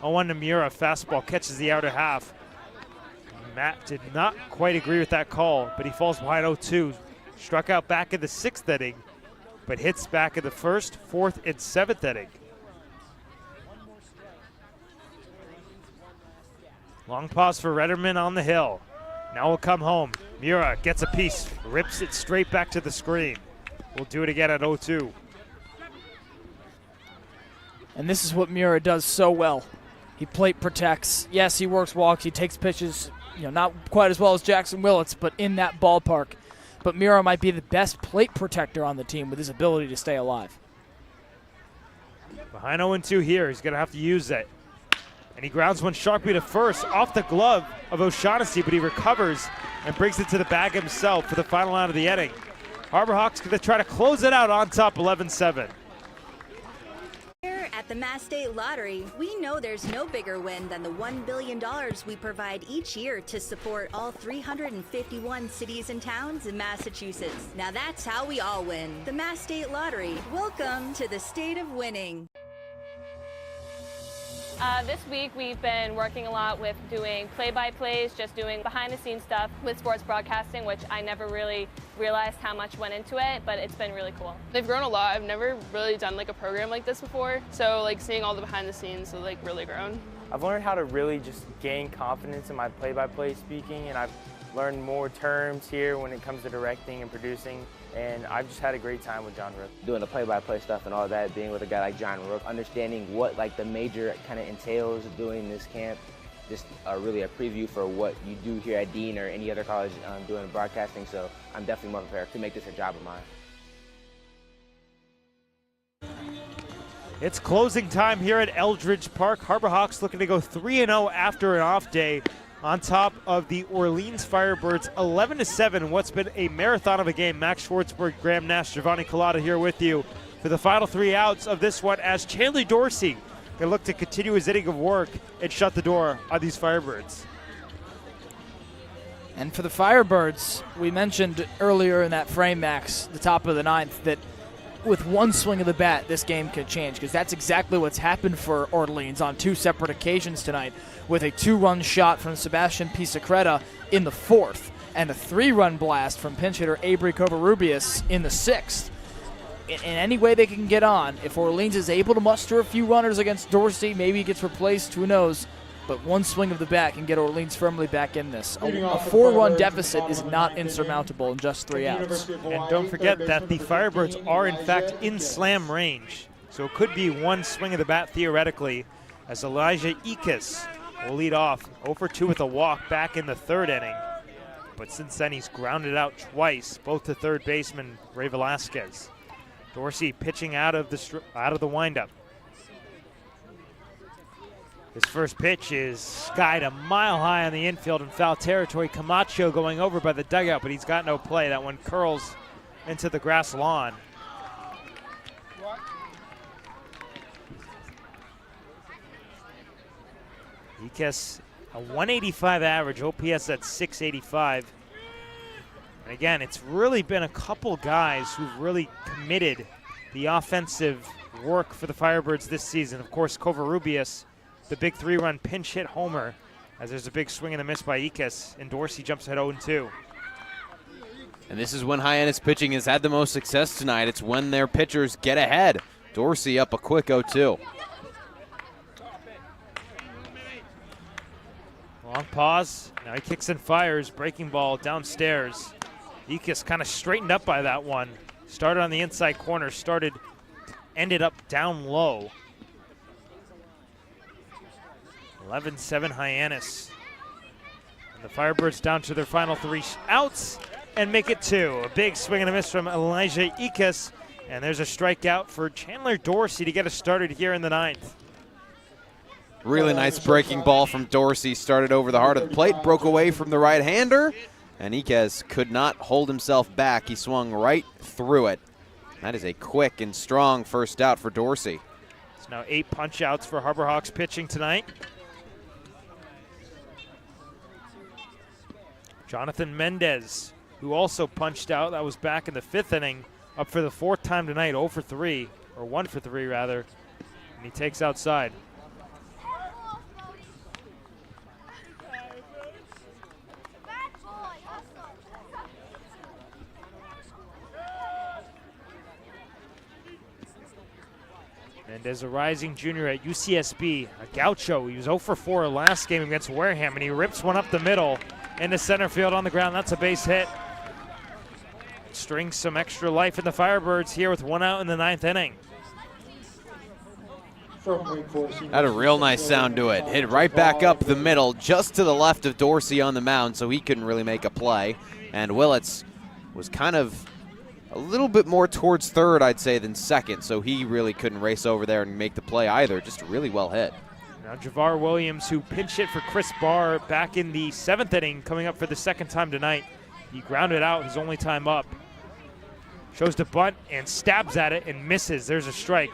0-1 to Mura, fastball catches the outer half. Matt did not quite agree with that call, but he falls behind 0-2. Struck out back in the 6th inning, but hits back in the 1st, 4th, and 7th inning. Long pause for Retterman on the hill. Now will come home. Mura gets a piece, rips it straight back to the screen. We'll do it again at 0-2. And this is what Mura does so well. He plate protects. Yes, he works walks. He takes pitches, not quite as well as Jackson Willits, but in that ballpark. But Mura might be the best plate protector on the team with his ability to stay alive. Behind 0-2 here. He's going to have to use it. And he grounds one sharply to first off the glove of O'Shaughnessy, but he recovers and brings it to the bag himself for the final out of the inning. Harbor Hawks going to try to close it out on top, 11-7. Here at the Mass State Lottery, we know there's no bigger win than the $1 billion we provide each year to support all 351 cities and towns in Massachusetts. Now that's how we all win. The Mass State Lottery. Welcome to the state of winning. This week we've been working a lot with doing play-by-plays, just doing behind-the-scenes stuff with sports broadcasting, which I never really realized how much went into it, but it's been really cool. They've grown a lot. I've never really done like a program like this before, so like seeing all the behind-the-scenes has like really grown. I've learned how to really just gain confidence in my play-by-play speaking, and I've learned more terms here when it comes to directing and producing. And I've just had a great time with John Rook. Doing the play-by-play stuff and all that, being with a guy like John Rook, understanding what the major kind of entails doing this camp, just really a preview for what you do here at Dean or any other college doing broadcasting. So I'm definitely more prepared to make this a job of mine. It's closing time here at Eldridge Park. Harbor Hawks looking to go 3-0 after an off day. on top of the Orleans Firebirds 11-7. What's been a marathon of a game. Max Schwartzberg, Graham Nash, Giovanni Collada here with you for the final 3 outs of this one, as Chandler Dorsey can look to continue his inning of work and shut the door on these Firebirds. And for the Firebirds, we mentioned earlier in that frame, Max, the top of the 9th, that with one swing of the bat, this game could change, because that's exactly what's happened for Orleans on 2 separate occasions tonight, with a 2-run shot from Sebastian Pisacreta in the 4th and a 3-run blast from pinch hitter Abri Covarrubias in the 6th. In any way they can get on, if Orleans is able to muster a few runners against Dorsey, maybe he gets replaced, who knows. But one swing of the bat can get Orleans firmly back in this. A 4-run deficit is not insurmountable in just 3 outs. And don't forget that the Firebirds are, in fact, in slam range. So it could be one swing of the bat, theoretically, as Elijah Ickes will lead off 0-for-2 with a walk back in the 3rd inning. But since then, he's grounded out twice, both to third baseman Ray Velasquez. Dorsey pitching out of the windup. His first pitch is skied a mile high on the infield in foul territory. Camacho going over by the dugout, but he's got no play. That one curls into the grass lawn. Ickes, a 185 average, OPS at 685. And again, it's really been a couple guys who've really committed the offensive work for the Firebirds this season. Of course, Covarrubias, the big 3-run pinch hit homer, as there's a big swing and a miss by Ickes, and Dorsey jumps ahead 0-2. And this is when Hyannis pitching has had the most success tonight. It's when their pitchers get ahead. Dorsey up a quick 0-2. Long pause. Now he kicks and fires. Breaking ball downstairs. Ickes kind of straightened up by that one. Started on the inside corner. Ended up down low. 11-7 Hyannis. And the Firebirds down to their final 3 outs and make it 2. A big swing and a miss from Elijah Ickes. And there's a strikeout for Chandler Dorsey to get us started here in the 9th. Really nice breaking ball from Dorsey. Started over the heart of the plate, broke away from the right-hander, and Ickes could not hold himself back. He swung right through it. That is a quick and strong first out for Dorsey. It's now 8 punch-outs for Harbor Hawks pitching tonight. Jonathan Mendez, who also punched out. That was back in the 5th inning, up for the 4th time tonight, 0-for-3, or 1-for-3 rather, and he takes outside. Mendez, a rising junior at UCSB, a gaucho. He was 0-for-4 last game against Wareham, and he rips one up the middle into center field on the ground. That's a base hit. Strings some extra life in the Firebirds here with 1 out in the 9th inning. Had a real nice sound to it. Hit right back up the middle, just to the left of Dorsey on the mound, so he couldn't really make a play. And Willits was kind of a little bit more towards third, I'd say, than second, so he really couldn't race over there and make the play either. Just really well hit. Now Javar Williams, who pinch hit for Chris Barr back in the 7th inning, coming up for the 2nd time tonight. He grounded out his only time up. Shows to bunt and stabs at it and misses. There's a strike.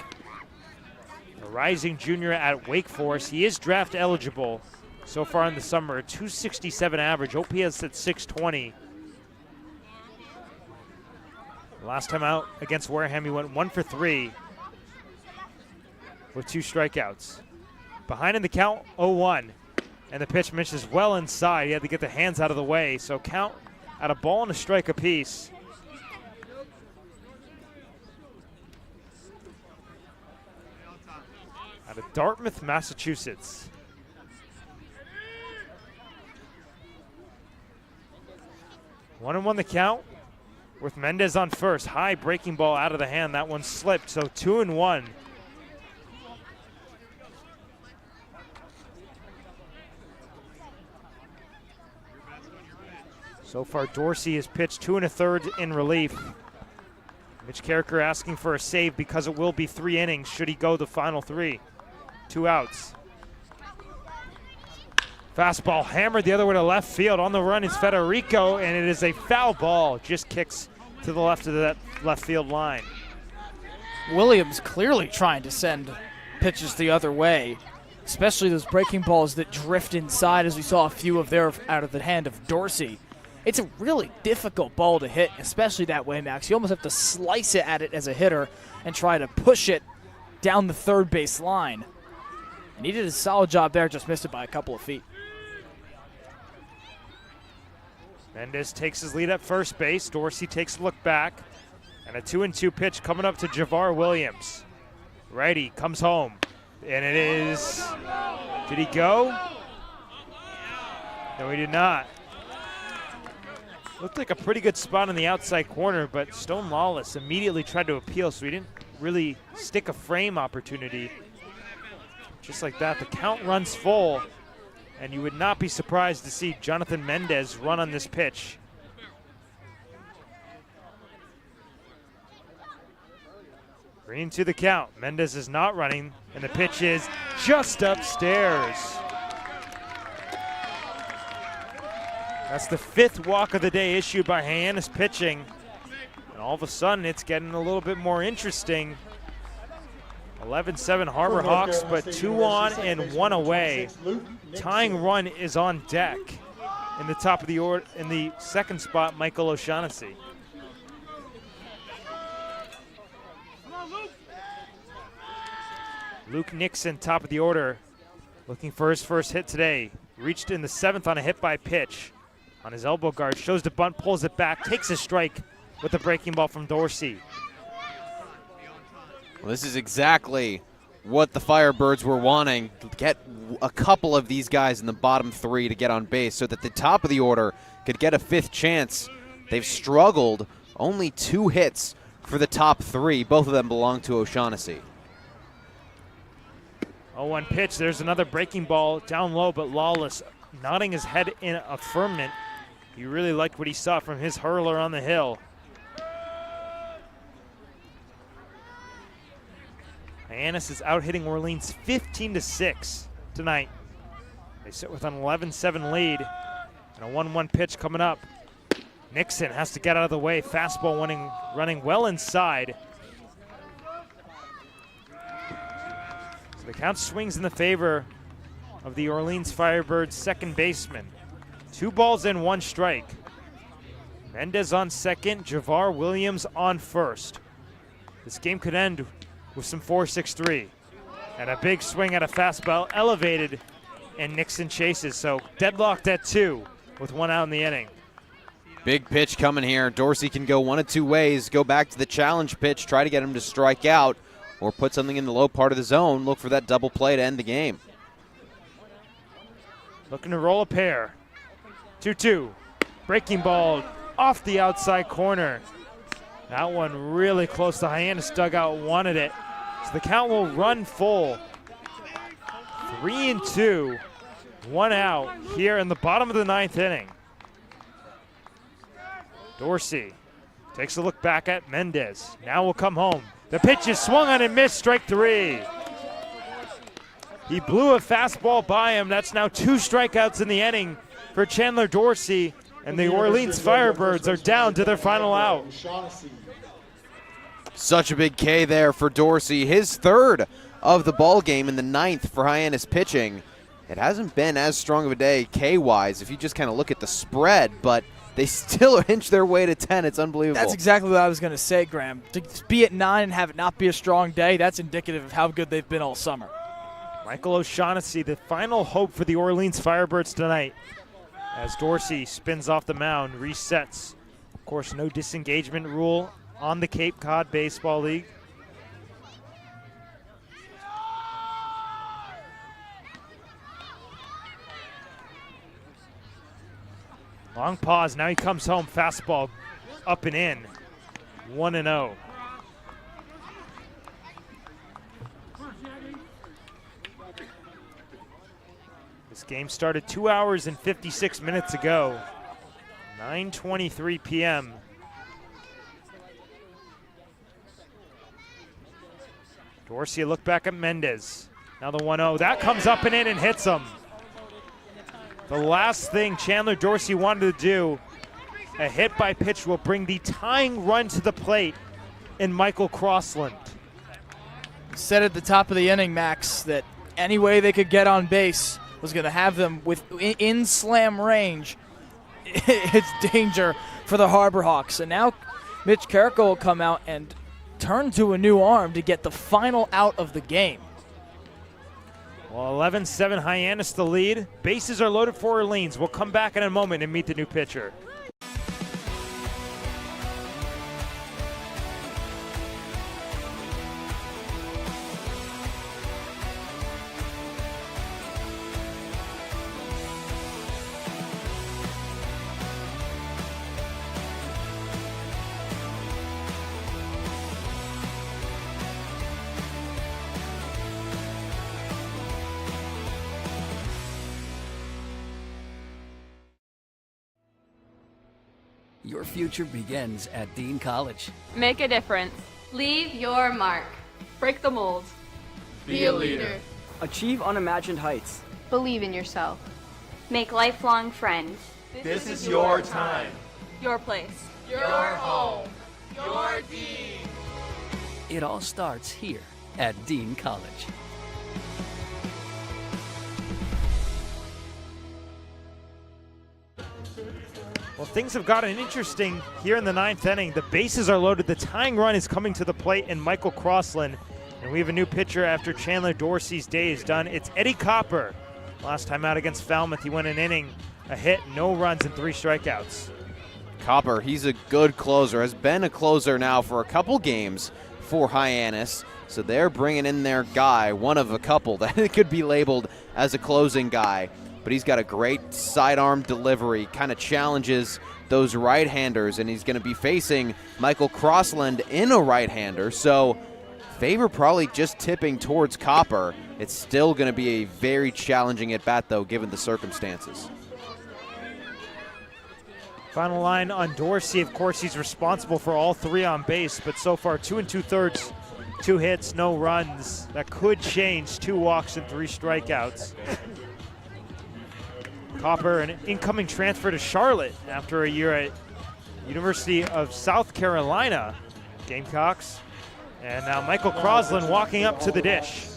A rising junior at Wake Forest. He is draft eligible so far in the summer. 267 average, OPS at 620. Last time out against Wareham, he went 1-for-3 with 2 strikeouts. Behind in the count, 0-1. And the pitch misses well inside. He had to get the hands out of the way. So count at a ball and a strike apiece. Out of Dartmouth, Massachusetts. 1-1 the count with Mendez on first. High breaking ball out of the hand. That one slipped, so 2-1. So far, Dorsey has pitched 2 1/3 in relief. Mitch Carricker asking for a save because it will be 3 innings should he go the final 3. 2 outs. Fastball hammered the other way to left field. On the run is Federico, and it is a foul ball. Just kicks to the left of that left field line. Williams clearly trying to send pitches the other way, especially those breaking balls that drift inside, as we saw a few of there out of the hand of Dorsey. It's a really difficult ball to hit, especially that way, Max. You almost have to slice it at it as a hitter and try to push it down the third base line. And he did a solid job there, just missed it by a couple of feet. Mendez takes his lead at first base. Dorsey takes a look back. And a 2-2 pitch coming up to Javar Williams. Righty comes home. And it is, did he go? No, he did not. Looked like a pretty good spot in the outside corner, but Stone Lawless immediately tried to appeal, so he didn't really stick a frame opportunity. Just like that, the count runs full. And you would not be surprised to see Jonathan Mendez run on this pitch. Green to the count. Mendez is not running, and the pitch is just upstairs. That's the 5th walk of the day issued by Hyannis pitching. And all of a sudden, it's getting a little bit more interesting. 11-7 Harbor Hawks, but 2 on and 1 away. Tying run is on deck. In the top of the order, in the second spot, Michael O'Shaughnessy. Luke Nixon, top of the order, looking for his first hit today. Reached in the 7th on a hit by pitch. On his elbow guard, shows the bunt, pulls it back, takes a strike with the breaking ball from Dorsey. Well, this is exactly what the Firebirds were wanting. Get a couple of these guys in the bottom 3 to get on base so that the top of the order could get a 5th chance. They've struggled. Only 2 hits for the top 3. Both of them belong to O'Shaughnessy. 0-1 pitch. There's another breaking ball down low, but Lawless nodding his head in affirmation. He really liked what he saw from his hurler on the hill. Hyannis is out hitting Orleans 15-6 tonight. They sit with an 11-7 lead, and a 1-1 pitch coming up. Nixon has to get out of the way. Fastball running well inside. So the count swings in the favor of the Orleans Firebirds second baseman. 2 balls and 1 strike. Mendez on second, Javar Williams on first. This game could end with some 4-6-3. And a big swing at a fastball elevated, and Nixon chases. So deadlocked at 2 with 1 out in the inning. Big pitch coming here. Dorsey can go one of 2 ways. Go back to the challenge pitch, try to get him to strike out, or put something in the low part of the zone. Look for that double play to end the game. Looking to roll a pair. 2-2. Breaking ball off the outside corner. That one really close. The Hyannis dugout wanted it. So the count will run full. 3-2. 1 out here in the bottom of the 9th inning. Dorsey takes a look back at Mendez. Now will come home. The pitch is swung on and missed. Strike 3. He blew a fastball by him. That's now 2 strikeouts in the inning for Chandler Dorsey. And the Orleans Firebirds are down to their final out. Such a big K there for Dorsey. His 3rd of the ball game in the 9th for Hyannis pitching. It hasn't been as strong of a day K-wise if you just kind of look at the spread, but they still inch their way to 10. It's unbelievable. That's exactly what I was going to say, Graham. To be at 9 and have it not be a strong day, that's indicative of how good they've been all summer. Michael O'Shaughnessy, the final hope for the Orleans Firebirds tonight. As Dorsey spins off the mound, resets. Of course, no disengagement rule on the Cape Cod Baseball League. Long pause, now he comes home, fastball up and in, 1-0. This game started 2 hours and 56 minutes ago, 9:23 p.m. Dorsey, look back at Mendez. Now the 1-0, that comes up and in and hits him. The last thing Chandler Dorsey wanted to do, a hit by pitch will bring the tying run to the plate in Michael Crossland. Said at the top of the inning, Max, that any way they could get on base was going to have them in slam range. It's danger for the Harbor Hawks. And now Mitch Carrico will come out and turn to a new arm to get the final out of the game. Well, 11-7 Hyannis the lead. Bases are loaded for Orleans. We'll come back in a moment and meet the new pitcher. Your future begins at Dean College. Make a difference. Leave your mark. Break the mold. Be a leader. Achieve unimagined heights. Believe in yourself. Make lifelong friends. This is your time. Your place. Your home. Your Dean. It all starts here at Dean College. Well, things have gotten interesting here in the 9th inning. The bases are loaded. The tying run is coming to the plate in Michael Crossland. And we have a new pitcher after Chandler Dorsey's day is done. It's Eddie Copper. Last time out against Falmouth, he went an inning, a hit, no runs, and 3 strikeouts. Copper, he's a good closer, has been a closer now for a couple games for Hyannis. So they're bringing in their guy, one of a couple that could be labeled as a closing guy. But he's got a great sidearm delivery, kind of challenges those right-handers, and he's going to be facing Michael Crossland in a right-hander. So favor probably just tipping towards Copper. It's still going to be a very challenging at-bat, though, given the circumstances. Final line on Dorsey. Of course, he's responsible for all 3 on base, but so far 2 2/3, 2 hits, no runs. That could change. 2 walks and 3 strikeouts. Copper, an incoming transfer to Charlotte after a year at University of South Carolina Gamecocks. And now Michael Crossland walking up to the dish.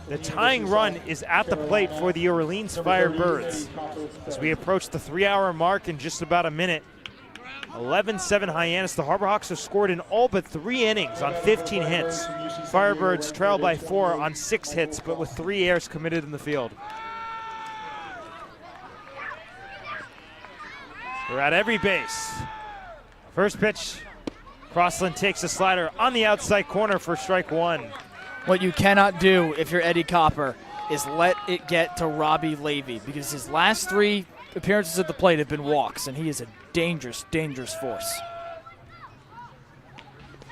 The tying run is at the plate for the Orleans Firebirds as we approach the 3-hour mark in just about a minute. 11-7 Hyannis. The Harbor Hawks have scored in all but 3 innings on 15 hits. Firebirds trail by 4 on 6 hits, but with 3 errors committed in the field. They're at every base. First pitch, Crossland takes a slider on the outside corner for strike 1. What you cannot do if you're Eddie Copper is let it get to Robbie Levy, because his last 3 appearances at the plate have been walks, and he is a dangerous, dangerous force.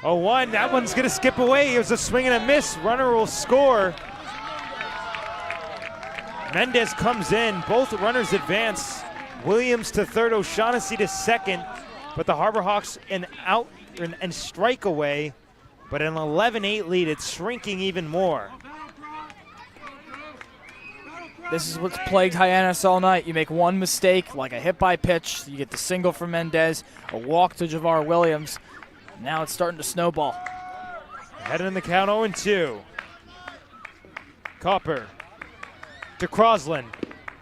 0-1, that one's going to skip away. It was a swing and a miss. Runner will score. Mendez comes in. Both runners advance. Williams to third, O'Shaughnessy to second, but the Harbor Hawks an out and strike away, but an 11-8 lead. It's shrinking even more. This is what's plagued Hyannis all night. You make one mistake, like a hit by pitch, you get the single from Mendez, a walk to Javar Williams. Now it's starting to snowball. Heading in the count 0-2. Copper to Crossland.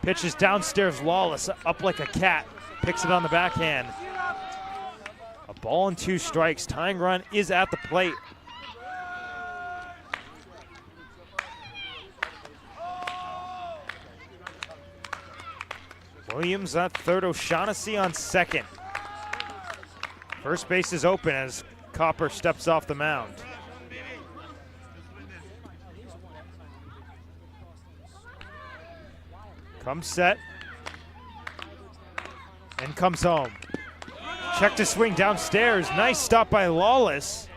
Pitches downstairs, Lawless up like a cat. Picks it on the backhand. A ball and 2 strikes. Tying run is at the plate. Williams at third, O'Shaughnessy on second. First base is open as Copper steps off the mound. Comes set and comes home. Check to swing downstairs. Nice stop by Lawless.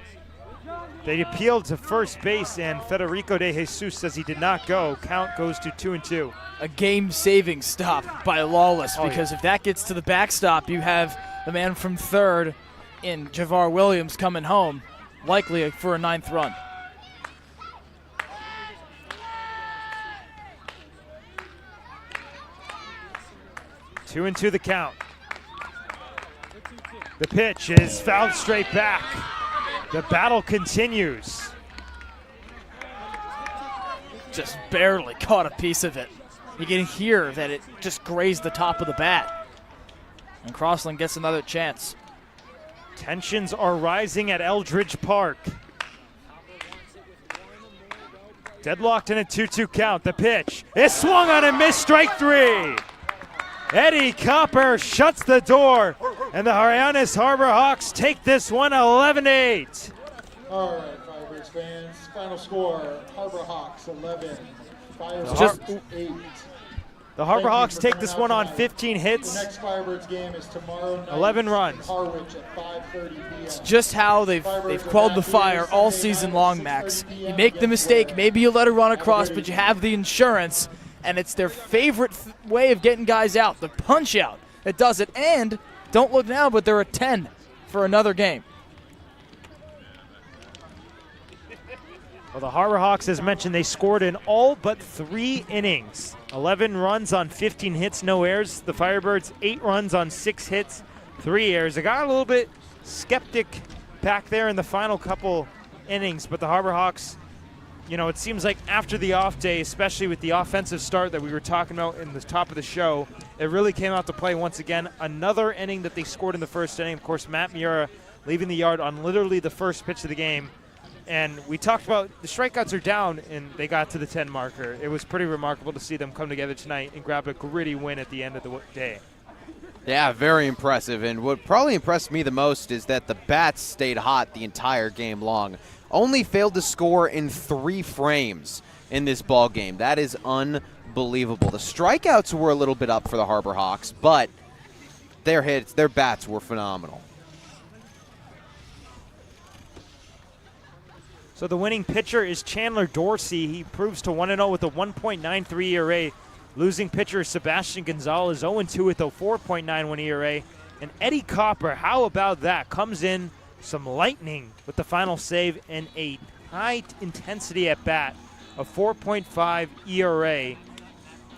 They appealed to first base, and Federico de Jesus says he did not go. Count goes to 2-2. A game-saving stop by Lawless, because if that gets to the backstop, you have the man from third in Javar Williams coming home, likely for a 9th run. 2-2 the count. The pitch is fouled straight back. The battle continues. Just barely caught a piece of it. You can hear that it just grazed the top of the bat. And Crossland gets another chance. Tensions are rising at Eldridge Park. Deadlocked in a 2-2 count. The pitch is swung on and missed, strike three. Eddie Copper shuts the door, and the Hyannis Harbor Hawks take this one 11-8. All right, Firebirds fans, final score, Harbor Hawks 11, Just 8. The Harbor Thank you Hawks for take coming this out one on tonight. 15 hits. The next Firebirds game is tomorrow night. 11 runs. Harwich at 5:30 p.m. It's just how they've quelled the fire all season long, Max. You make the mistake, maybe you let it run across, but you have the insurance, and it's their favorite way of getting guys out, the punch out that does it. And don't look now, but they're at 10 for another game. Well, the Harbor Hawks, as mentioned, they scored in all but 3 innings. 11 runs on 15 hits, no errors. The Firebirds, 8 runs on 6 hits, 3 errors. They got a little bit skeptic back there in the final couple innings, but the Harbor Hawks, you know, it seems like after the off day, especially with the offensive start that we were talking about in the top of the show, it really came out to play once again. Another inning that they scored in the first inning. Of course, Matt Miura leaving the yard on literally the first pitch of the game. And we talked about the strikeouts are down, and they got to the 10 marker. It was pretty remarkable to see them come together tonight and grab a gritty win at the end of the day. Yeah, very impressive. And what probably impressed me the most is that the bats stayed hot the entire game long. Only failed to score in 3 frames in this ball game. That is unbelievable. The strikeouts were a little bit up for the Harbor Hawks, but their hits, their bats were phenomenal. So the winning pitcher is Chandler Dorsey. He proves to 1-0 with a 1.93 ERA. Losing pitcher Sebastian Gonzalez 0-2 with a 4.91 ERA. And Eddie Copper, how about that? Comes in some lightning with the final save and a high intensity at bat, a 4.5 ERA.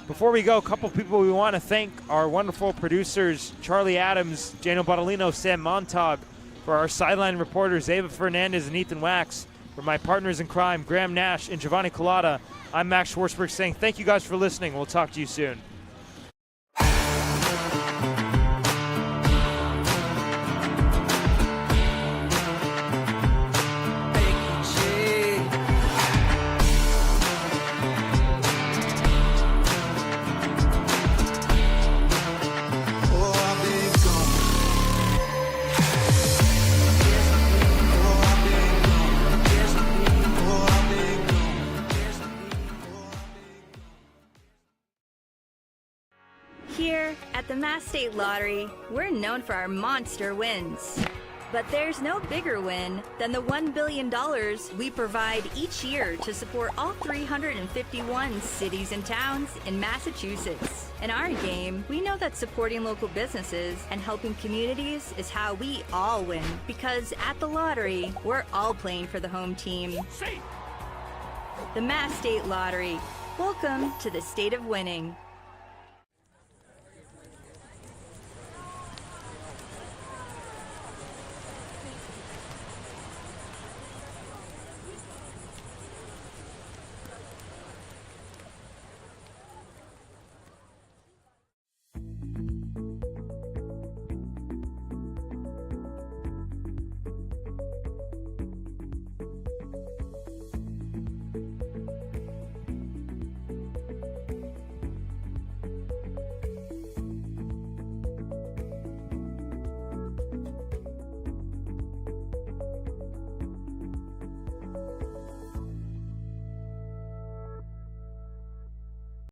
Before we go, a couple of people we want to thank, our wonderful producers, Charlie Adams, Daniel Bottolino, Sam Montag, for our sideline reporters, Ava Fernandez and Ethan Wax, for my partners in crime, Graham Nash and Giovanni Collada. I'm Max Schwarzberg saying thank you guys for listening. We'll talk to you soon. Here at the Mass State Lottery, we're known for our monster wins. But there's no bigger win than the $1 billion we provide each year to support all 351 cities and towns in Massachusetts. In our game, we know that supporting local businesses and helping communities is how we all win. Because at the lottery, we're all playing for the home team. The Mass State Lottery. Welcome to the state of winning.